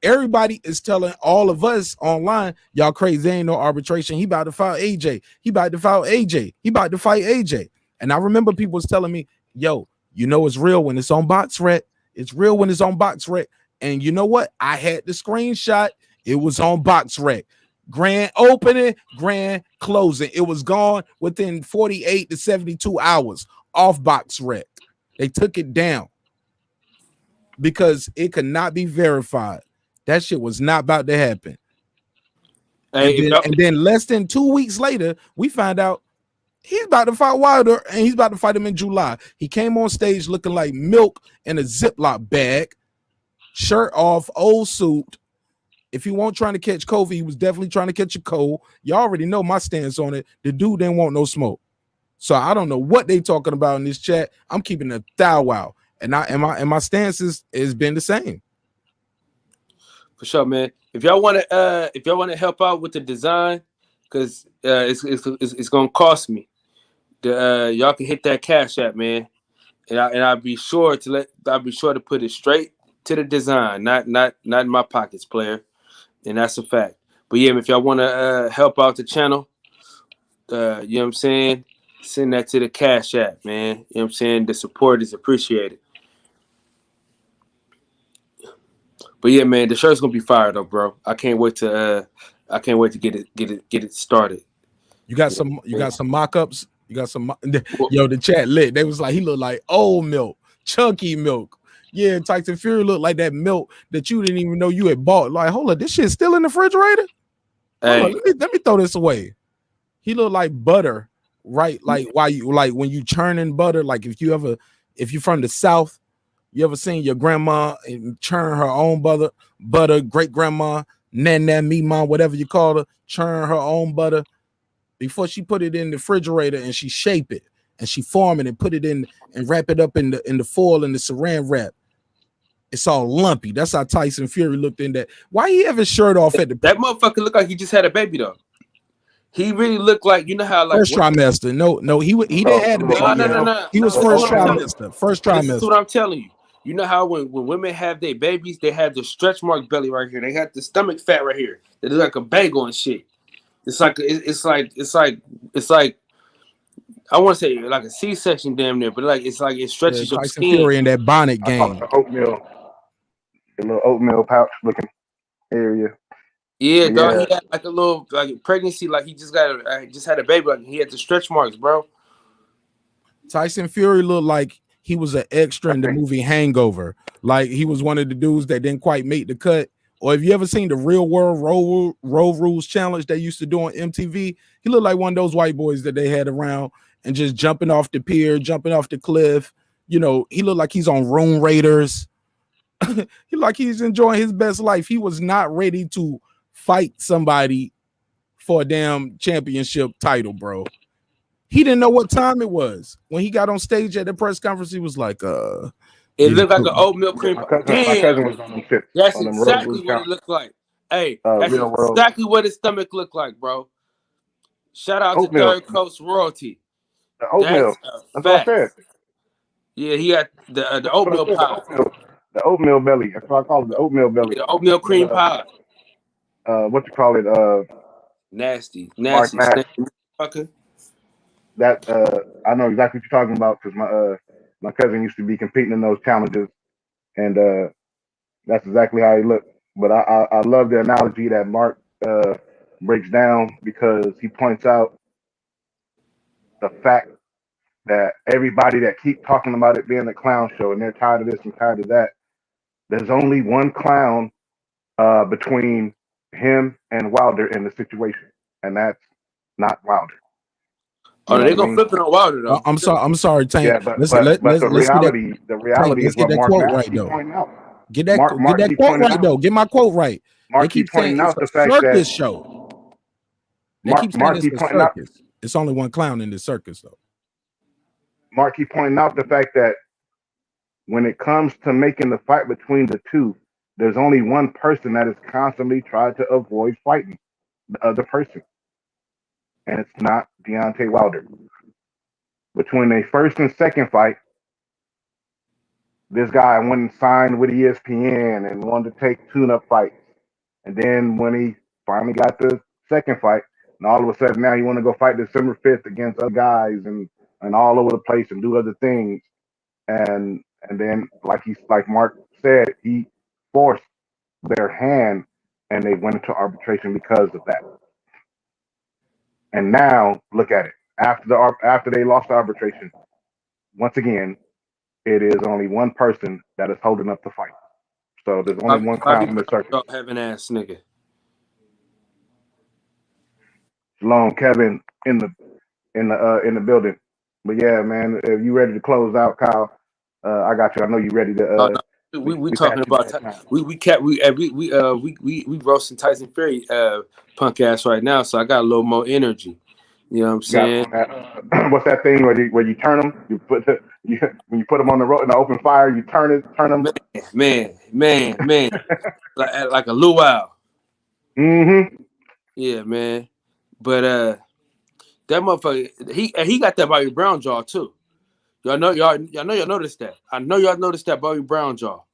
everybody is telling all of us online, y'all crazy, there ain't no arbitration. He about to fight AJ. He about to fight AJ. And I remember people was telling me, yo, you know it's real when it's on BoxRec. It's real when it's on BoxRec. And you know what? I had the screenshot. It was on BoxRec. Grand opening, grand closing. It was gone within 48 to 72 hours off BoxRec. They took it down because it could not be verified. That shit was not about to happen. And then less than 2 weeks later, we find out he's about to fight Wilder, and he's about to fight him in July. He came on stage looking like milk in a Ziploc bag, shirt off, old suit. If he won't trying to catch COVID, he was definitely trying to catch a cold. You already know my stance on it. The dude didn't want no smoke. So I don't know what they talking about in this chat. I'm keeping a thou wow. And my stance has been the same. For sure, man. If y'all want to help out with the design, because it's gonna cost me. Y'all can hit that Cash App, man, and I'll be sure to put it straight to the design, not in my pockets, player, and that's a fact. But yeah, if y'all want to help out the channel, you know what I'm saying, send that to the Cash App, man. You know what I'm saying. The support is appreciated. But yeah, man, the shirt's gonna be fired up, bro. I can't wait to get it started. You got some mock-ups. You got some. Yo, the chat lit. They was like, he looked like old milk, chunky milk. Yeah, Tyson Fury looked like that milk that you didn't even know you had bought. Like, hold on, this shit's still in the refrigerator. Hey. Let me throw this away. He looked like butter, right? Like when you churning butter. Like if you're from the South. You ever seen your grandma churn her own butter, great grandma, nana, mima, whatever you call her, churn her own butter before she put it in the refrigerator and she shape it and she form it and put it in and wrap it up in the foil and the saran wrap. It's all lumpy. That's how Tyson Fury looked in that. Why he have his shirt off at the that motherfucker looked like he just had a baby though. He really looked like, you know how like first trimester. No, he didn't have the baby. No. He was first trimester. First trimester. This is what I'm telling you. You know how when women have their babies, they have the stretch mark belly right here. They have the stomach fat right here. They look like a bagel and shit. It's like I want to say like a C-section damn near, but like it stretches your Tyson skin. Fury in that bonnet game. The little oatmeal pouch looking area. Yeah, dog. He had like a little like pregnancy, like he just had a baby. Like he had the stretch marks, bro. Tyson Fury looked like he was an extra in the movie Hangover. Like he was one of the dudes that didn't quite make the cut. Or have you ever seen the Real World Road Rules Challenge they used to do on MTV? He looked like one of those white boys that they had around and just jumping off the pier, jumping off the cliff. You know, he looked like he's on Room Raiders. He looked like he's enjoying his best life. He was not ready to fight somebody for a damn championship title, bro. He didn't know what time it was. When he got on stage at the press conference, he was like, it looked like an oatmeal cream. My cousin was on them tips. That's exactly what it looked like. Hey, that's exactly what his stomach looked like, bro. Shout out to Third Coast Royalty. The oatmeal. That's what I said. Yeah, he had the oatmeal pie. The oatmeal belly. That's what I call it, the oatmeal belly. The oatmeal cream pie. What you call it? Nasty, Mark nasty, Nash. fucker. That I know exactly what you're talking about because my cousin used to be competing in those challenges, and that's exactly how he looked. But I love the analogy that Mark breaks down because he points out the fact that everybody that keep talking about it being a clown show and they're tired of this and tired of that. There's only one clown between him and Wilder in the situation, and that's not Wilder. Oh, they're gonna flip it on Wilder though. I'm sorry, Tank. Yeah, but let's the reality Tank, is what Mark quote Nash right keep though. pointing out. Get that Mark quote right though. Get my quote right. Mark they keep pointing saying out it's the a fact circus that show. They Mark, keep saying Mark it's a pointing out. circus. It's only one clown in the circus though. Mark keep pointing out the fact that when it comes to making the fight between the two, there's only one person that is constantly trying to avoid fighting the other person, and it's not Deontay Wilder. Between a first and second fight, this guy went and signed with ESPN and wanted to take tune-up fights. And then when he finally got the second fight, and all of a sudden now he want to go fight December 5th against other guys and all over the place and do other things. And then like Mark said, he forced their hand and they went into arbitration because of that. And now look at it. After they lost the arbitration, once again, it is only one person that is holding up the fight. So there's only one clown in the circuit. Having ass nigga. Shalom, Kevin in the building. But yeah, man, if you ready to close out, Kyle, I got you. I know you ready to. We talking about we roasting Tyson Fury punk ass right now, so I got a little more energy. You know what I'm saying? What's that thing where you turn them? You put when you put them on the road in the open fire, you turn them. Man, like a luau. Mm-hmm. Yeah, man. But that motherfucker, he got that Bobby Brown jaw too. Y'all noticed that. I know y'all noticed that Bobby Brown jaw.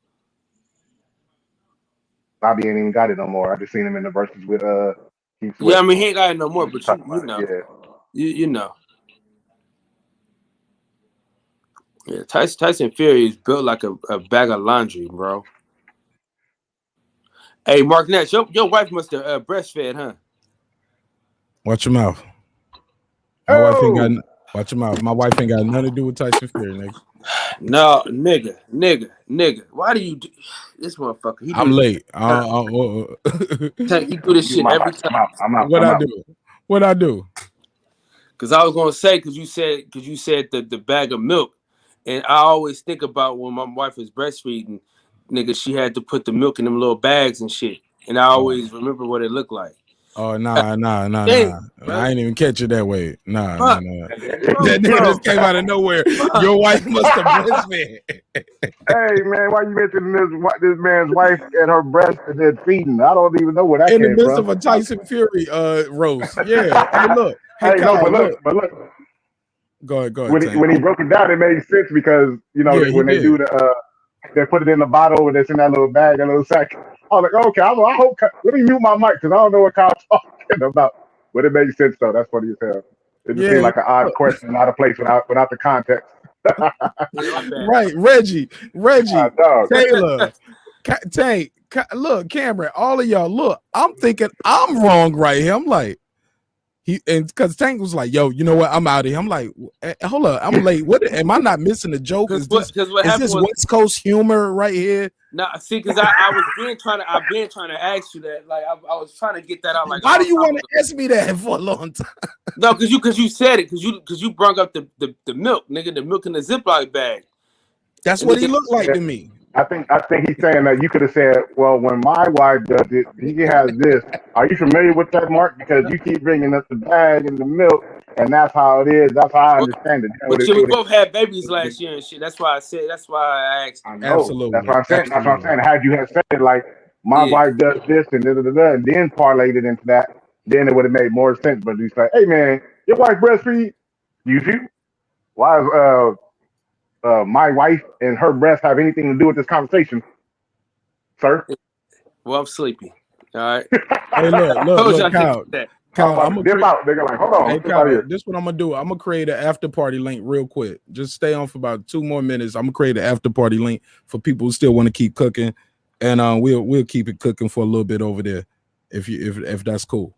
Bobby ain't even got it no more. I just seen him in the verses with Keith Sweat. Yeah, I mean he ain't got it no more, but you know. Yeah. You know. Yeah, Tyson Fury is built like a bag of laundry, bro. Hey, Mark Nash, your wife must have breastfed, huh? Watch your mouth. Watch your mouth. My wife ain't got nothing to do with Tyson Fury, nigga. No, nigga. Why do you do this, motherfucker? I'm late. He do this shit every time. What I do? Because I was gonna say, because you said the bag of milk, and I always think about when my wife was breastfeeding, nigga, she had to put the milk in them little bags and shit, and I always remember what it looked like. Oh nah. I ain't even catch it that way. Nah. That nigga just came out of nowhere. Your wife must have breastfed. Hey man, why you mentioning this man's wife and her breast and then feeding? I don't even know where that came from. In the midst of a Tyson Fury roast. Yeah. Hey, look. Hey, Kyle, no, but look. Go ahead. When he broke it down, it made sense because when they do they put it in the bottle and it's in that little bag, that little sack. I was like, okay, I hope. Let me mute my mic because I don't know what Kyle's talking about. But it made sense though. That's funny as hell. It just seemed like an odd question, out of place without the context. Right, Reggie, Taylor, Tank. Look, Cameron, all of y'all. Look, I'm thinking I'm wrong right here. I'm like. Because Tank was like, "Yo, you know what? I'm out of here." I'm like, "Hold up, I'm late. What am I not missing a joke? Is this West Coast humor right here?" Nah, see, because I've been trying to ask you that. Like I was trying to get that out. Like, why do you want to ask me that for a long time? No, because you said it. Because you brought up the milk, nigga, the milk in the Ziploc bag. That's what he looked like to me. I think he's saying that you could have said, well, when my wife does it, he has this. Are you familiar with that, Mark? Because you keep bringing up the bag and the milk, and that's how it is. That's how I understand it. But we both had babies last year and shit. That's why I asked. I know. Absolutely. That's what I'm saying. That's what I'm saying. Had you said it like, my wife does this and and then parlayed it into that, then it would have made more sense. But you say, hey, man, your wife breastfeed? You see? Why is my wife and her breast have anything to do with this conversation, sir? Well, I'm sleepy. All right. Hey, look, Kyle. Kyle, I'm about to dip out. They're like, hold on. Hey, What's out Kyle, here? this is what I'm gonna do. I'm gonna create an after party link real quick. Just stay on for about 2 more minutes. I'm gonna create an after party link for people who still want to keep cooking, and we'll keep it cooking for a little bit over there, if that's cool.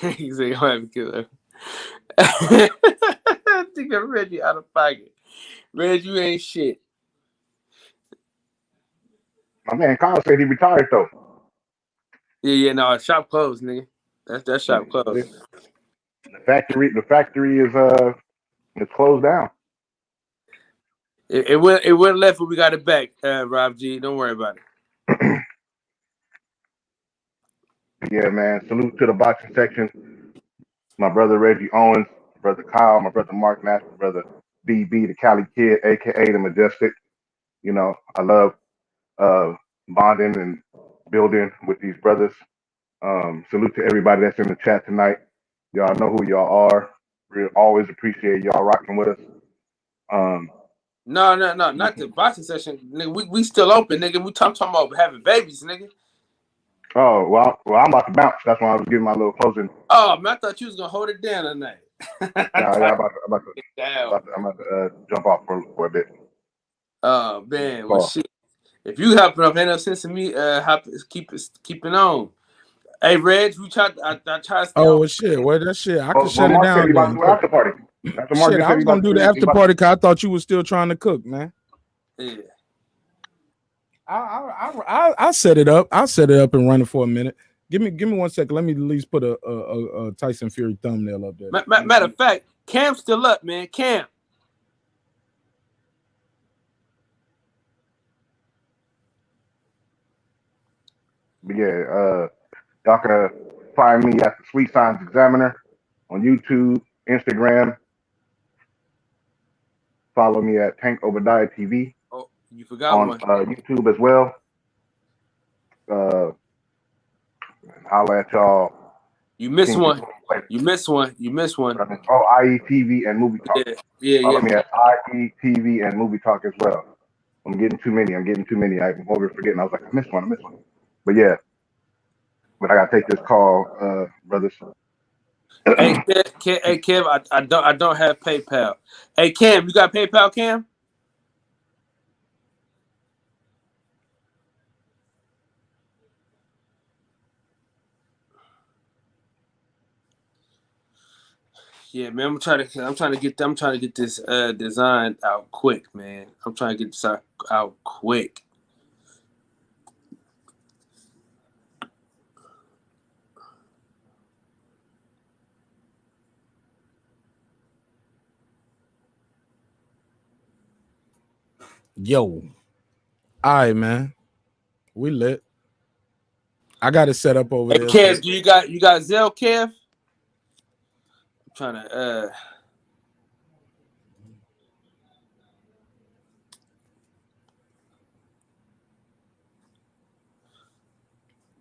He said, "I'm having killer." I think I read you out of pocket. Red, you ain't shit. My man Kyle said he retired though. Yeah, no, shop closed, nigga. That shop closed. The factory is closed down. It went left, but we got it back, Rob G. Don't worry about it. Yeah, man. Salute to the boxing section. My brother Reggie Owens, my brother Kyle, my brother Mark Nash, my brother BB, the Cali Kid, aka the Majestic. You know, I love bonding and building with these brothers. Salute to everybody that's in the chat tonight. Y'all know who y'all are. We always appreciate y'all rocking with us. No, not the boxing session, nigga. We still open, nigga. We talking about having babies, nigga. Oh, well, I'm about to bounce. That's why I was giving my little closing. Oh, man, I thought you was gonna hold it down tonight. I'm about to jump off for a bit. Oh man, well shit. If you hopping up, ain't no sense in me keep it on. Hey Reg, I try to stay on. Shit, well that shit, I can shut it Mark down. Said he about to do after party. Shit, I was gonna do the after party because I thought you was still trying to cook, man. Yeah. I'll set it up. I'll set it up and run it for a minute. Give me 1 second. Let me at least put a Tyson Fury thumbnail up there. Matter of fact, Cam's still up, man. Cam. Yeah, y'all can find me at the Sweet Science Examiner on YouTube, Instagram. Follow me at Tank Obadiah TV. Oh, you forgot on one. YouTube as well. Holla at y'all. You missed one. You missed one. Oh, IETV and Movie Talk. Yeah. Follow me at IETV and Movie Talk as well. I'm getting too many. I'm over forgetting. I was like, I missed one. But yeah. But I gotta take this call, brothers. Hey, Kev, I don't have PayPal. Hey, Cam, you got PayPal, Cam? Yeah, man, I'm trying to get this design out quick, man. I'm trying to get this out quick. Yo, all right, man. We lit. I got it set up over there. Kev, do you got Zelle, Kev? I'm trying to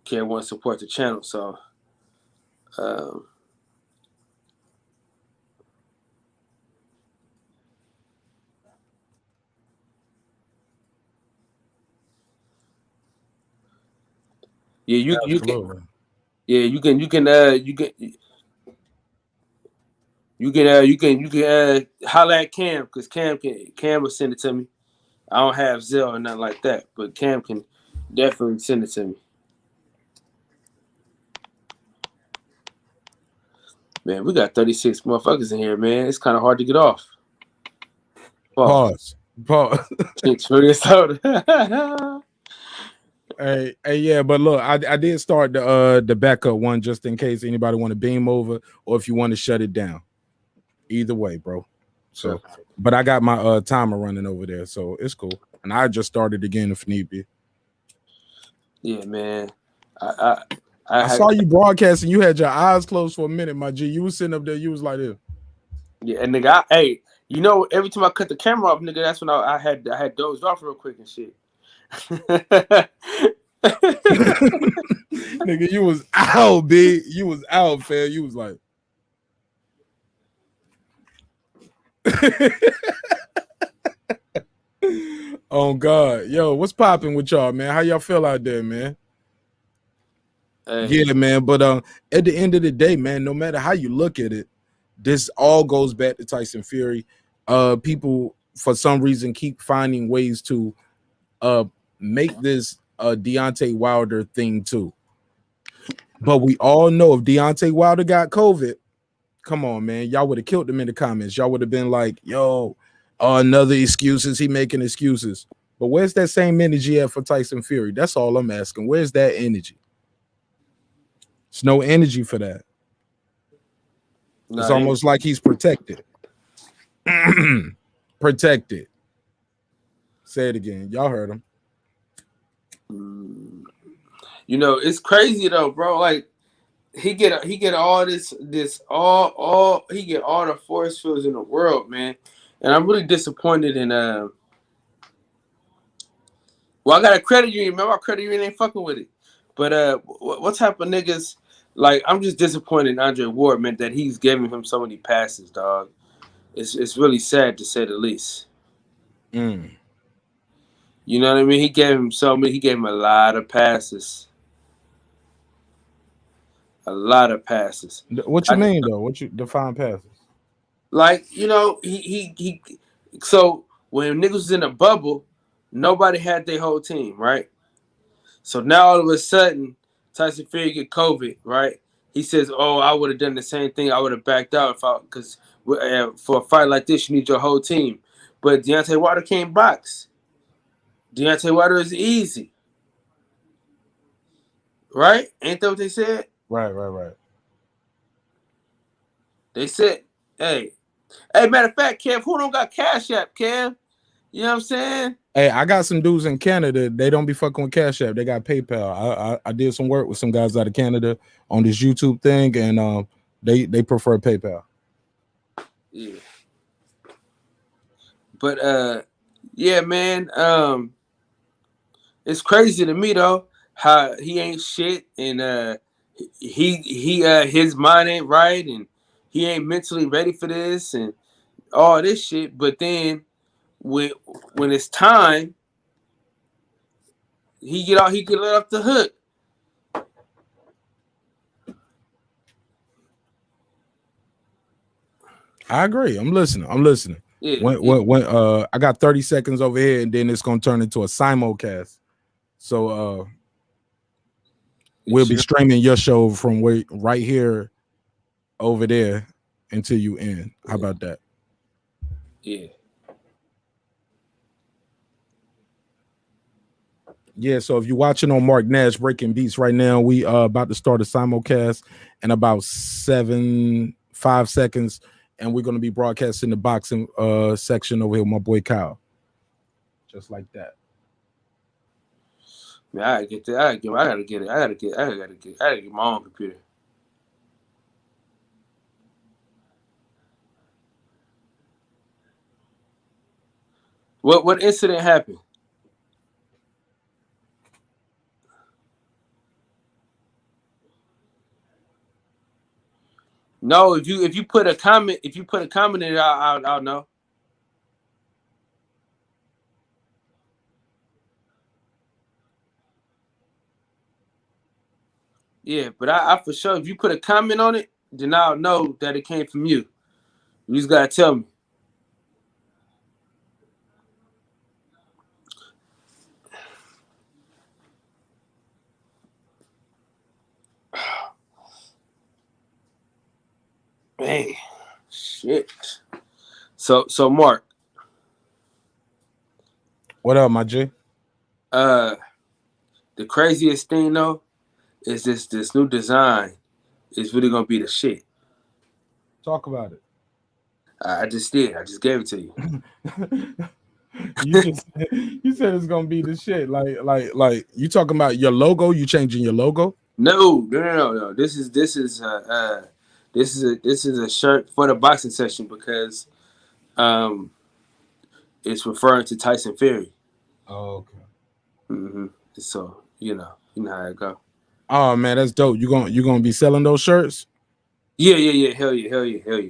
Kev wants to support the channel, so yeah, you can holler at Cam because Cam will send it to me. I don't have Zelle or nothing like that, but Cam can definitely send it to me. Man, we got 36 motherfuckers in here, man. It's kind of hard to get off. Pause. Hey, yeah, but look, I did start the backup one just in case anybody want to beam over or if you want to shut it down. Either way, bro. So, but I got my timer running over there, so it's cool. And I just started again if need be. Yeah, man. I saw you broadcasting. You had your eyes closed for a minute, my G. You was sitting up there. You was like this. Yeah, and nigga, hey, you know, every time I cut the camera off, nigga, that's when I had dozed off real quick and shit. Nigga, you was out, big. You was out, fam. You was like. Oh God, yo, what's popping with y'all, man? How y'all feel out there, man? Yeah, man. But at the end of the day, man, no matter how you look at it, this all goes back to Tyson Fury. People for some reason keep finding ways to make this Deontay Wilder thing too. But we all know if Deontay Wilder got COVID, come on, man, y'all would have killed him in the comments. Y'all would have been like, yo, another excuses. He making excuses. But where's that same energy at for Tyson Fury? That's all I'm asking. Where's that energy? There's no energy for that. It's almost like he's protected. Protected. Say it again. Y'all heard him. You know, it's crazy though, bro. Like he get all this he get all the force fields in the world, man. And I'm really disappointed in well, I got a credit union. Remember, our credit union ain't fucking with it. But what type of niggas? Like, I'm just disappointed in Andre Ward, man, that he's giving him so many passes, dog. It's really sad to say the least. You know what I mean? He gave him so many. He gave him a lot of passes. A lot of passes. What you mean though? What you define passes? Like, you know, he so when niggas was in a bubble, nobody had their whole team, right? So now all of a sudden, Tyson Fury get COVID, right? He says, "Oh, I would have done the same thing. I would have backed out because for a fight like this, you need your whole team." But Deontay Wilder can't box. Deontay Wilder is easy, right? Ain't that what they said? Right. They said, "Hey, matter of fact, Kev, who don't got Cash App, Kev? You know what I'm saying?" Hey, I got some dudes in Canada. They don't be fucking with Cash App. They got PayPal. I did some work with some guys out of Canada on this YouTube thing, and they prefer PayPal. Yeah. But yeah, man. It's crazy to me though how he ain't shit, and his mind ain't right, and he ain't mentally ready for this and all this shit. But then when it's time, he get let off the hook. I agree. I'm listening. Yeah. When I got 30 seconds over here, and then it's gonna turn into a simulcast. So we'll be streaming your show from right here over there until you end. How about that? Yeah. Yeah, so if you're watching on Mark Nash Breaking Beats right now, we about to start a simulcast in about 5 seconds, and we're going to be broadcasting the boxing section over here with my boy Kyle. Just like that. Man, I gotta get that. I gotta get it. I gotta get my own computer. What incident happened? No, if you put a comment in it, I'll know. Yeah, but I for sure, if you put a comment on it, then I'll know that it came from you. You just gotta tell me. Man, shit. So Mark. What up, my G? The craziest thing though is this new design is really gonna be the shit. Talk about it. I just did. I just gave it to you. You said it's gonna be the shit. Like you talking about your logo? You changing your logo? No. This is a shirt for the boxing session because it's referring to Tyson Fury. Oh, okay. Mm-hmm. So you know how it go. Oh man, that's dope. You gonna be selling those shirts? Yeah. Hell yeah.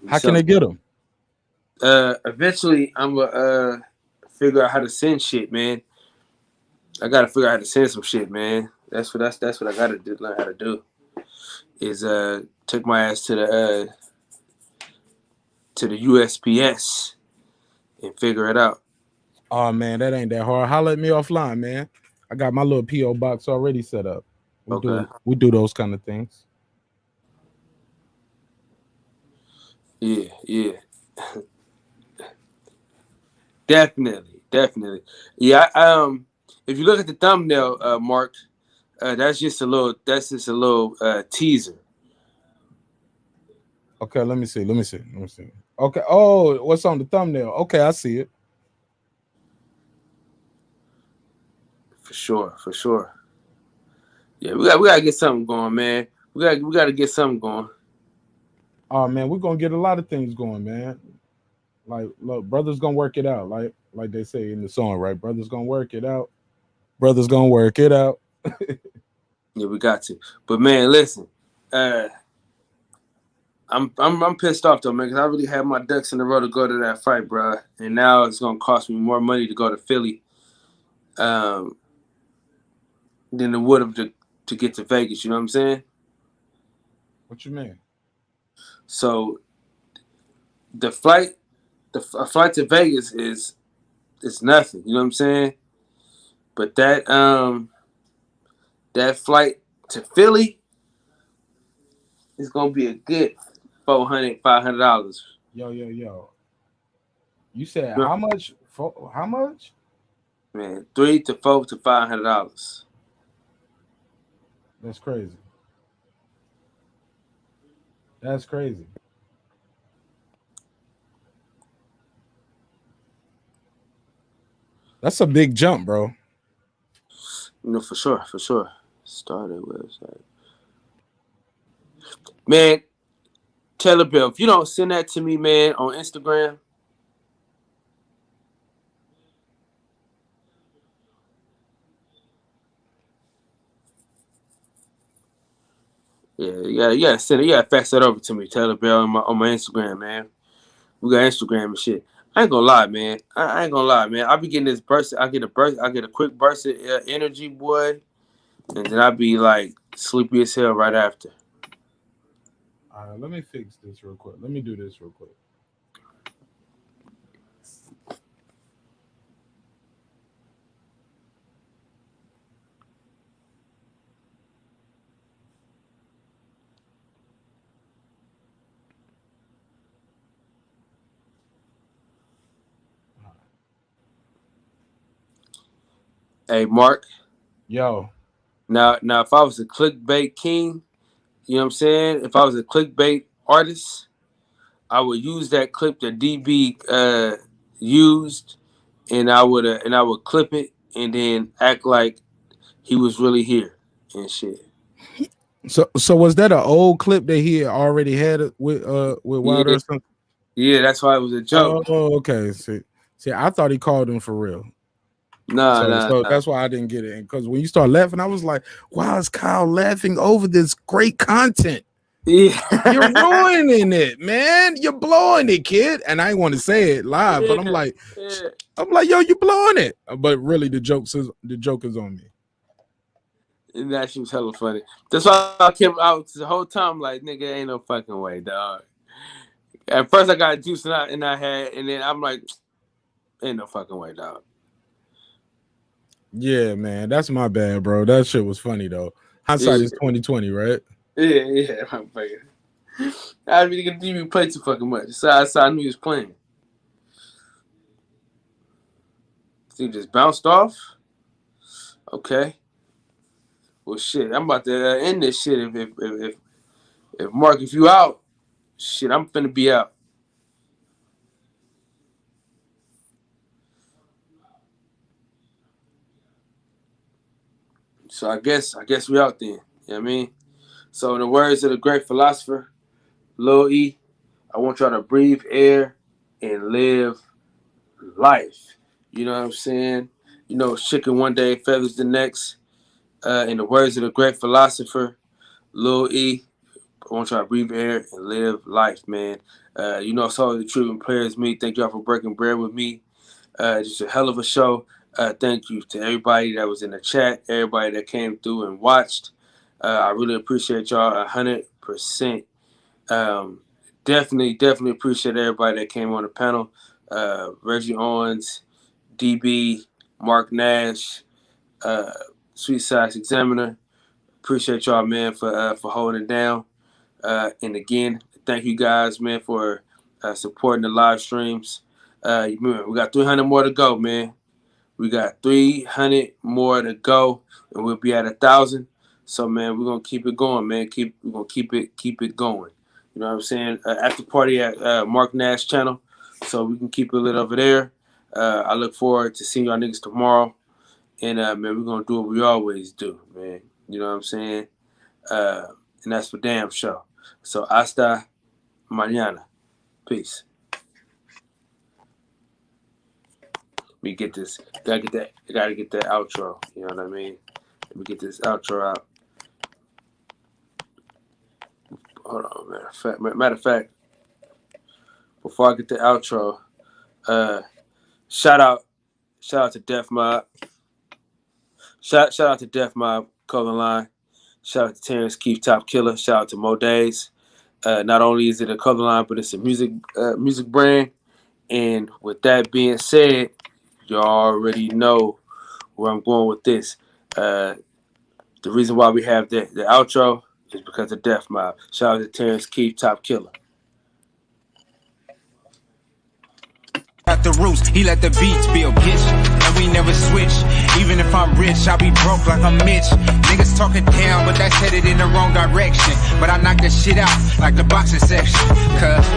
How can they get them? Eventually, I'm gonna figure out how to send shit, man. I gotta figure out how to send some shit, man. That's what I gotta do. Learn how to do is take my ass to the USPS and figure it out. Oh man, that ain't that hard. Holler at me offline, man. I got my little PO box already set up. We do those kind of things. Yeah. Definitely. Yeah, if you look at the thumbnail, Mark, that's just a little teaser. Okay, let me see. Okay. Oh, what's on the thumbnail? Okay, I see it. For sure. Yeah, we gotta get something going, man. We gotta get something going. Oh man, we're gonna get a lot of things going, man. Like, look, brothers gonna work it out, like they say in the song, right? Brothers gonna work it out. Brothers gonna work it out. Yeah, we got to. But man, listen, I'm pissed off though, man, because I really had my ducks in a row to go to that fight, bro, and now it's gonna cost me more money to go to Philly, than it would have to get to Vegas. You know what I'm saying? What you mean? So the flight to Vegas is nothing. You know what I'm saying? But that flight to Philly is gonna be a good $400-$500. Yo. You said how much? How much? Man, $300 to $400 to $500. That's crazy. That's crazy. That's a big jump, bro. No, for sure. Started website. Man, Taylor Bill, if you don't send that to me, man, on Instagram. Yeah, you gotta send it. You gotta fax that over to me, Taylor Bill, on my Instagram, man. We got Instagram and shit. I ain't gonna lie, man. I ain't gonna lie, man. I be getting this burst. I get a quick burst of energy, boy, and then I be like sleepy as hell right after. All right, let me fix this real quick. Let me do this real quick. Hey, Mark. Yo. Now, if I was a clickbait king, you know what I'm saying? If I was a clickbait artist, I would use that clip that DB used, and I would clip it and then act like he was really here and shit. So was that an old clip that he already had with Wilder or something? Yeah, that's why it was a joke. Oh, okay. See, I thought he called him for real. Nah. That's why I didn't get it. Because when you start laughing, I was like, "Why is Kyle laughing over this great content?" Yeah, you're ruining it, man. You're blowing it, kid. And I ain't want to say it live, but I'm like, yo, you blowing it. But really, the joke is on me. And that shit was hella funny. That's why I kept out the whole time like, nigga, ain't no fucking way, dog. At first, I got juice in I had, and then I'm like, ain't no fucking way, dog. Yeah, man, that's my bad, bro. That shit was funny though. Hindsight is 2020, right? Yeah, I'm fucking. I really didn't even play too fucking much. So I knew he was playing. He just bounced off. Okay. Well, shit, I'm about to end this shit. If Mark, if you out, shit, I'm finna be out. So I guess we out then. You know what I mean? So in the words of the great philosopher, Lil E, I want y'all to breathe air and live life. You know what I'm saying? You know, chicken one day, feathers the next. In the words of the great philosopher, Lil E, I want y'all to breathe air and live life, man. You know, it's all the truth and prayers me. Thank y'all for breaking bread with me. Just a hell of a show. Thank you to everybody that was in the chat, everybody that came through and watched. I really appreciate y'all 100%. Definitely appreciate everybody that came on the panel. Reggie Owens, DB, Mark Nash, Sweet Size Examiner. Appreciate y'all, man, for holding it down. And again, thank you guys, man, for supporting the live streams. We got 300 more to go, man. We got 300 more to go, and we'll be at 1,000. So, man, we're gonna keep it going, man. We're gonna keep it going. You know what I'm saying? After party at Mark Nash channel, so we can keep it lit over there. I look forward to seeing y'all niggas tomorrow, and man, we're gonna do what we always do, man. You know what I'm saying? And that's for damn sure. So, hasta mañana. Peace. We get this. Gotta get that outro. You know what I mean? Let me get this outro out. Hold on, matter of fact, before I get the outro, shout out to Def Mob. Shout out to Def Mob Color Line. Shout out to Terrence Keith Top Killer. Shout out to Mo Days. Not only is it a color line, but it's a music brand. And with that being said, you already know where I'm going with this. The reason why we have the outro is because of Def Mob. Shout out to Terrence Keith Top Killer. At the roots, he let the beats build, bitch, and we never switch. Even if I'm rich, I'll be broke like I'm Mitch. Niggas talking down, but that's headed in the wrong direction. But I knock that shit out like the boxing section. Cause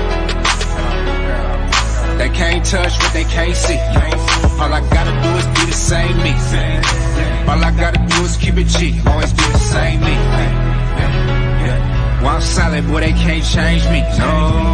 they can't touch what they can't see. All I gotta do is be the same me. All I gotta do is keep it G. Always be the same me. While I'm solid, boy, they can't change me. No.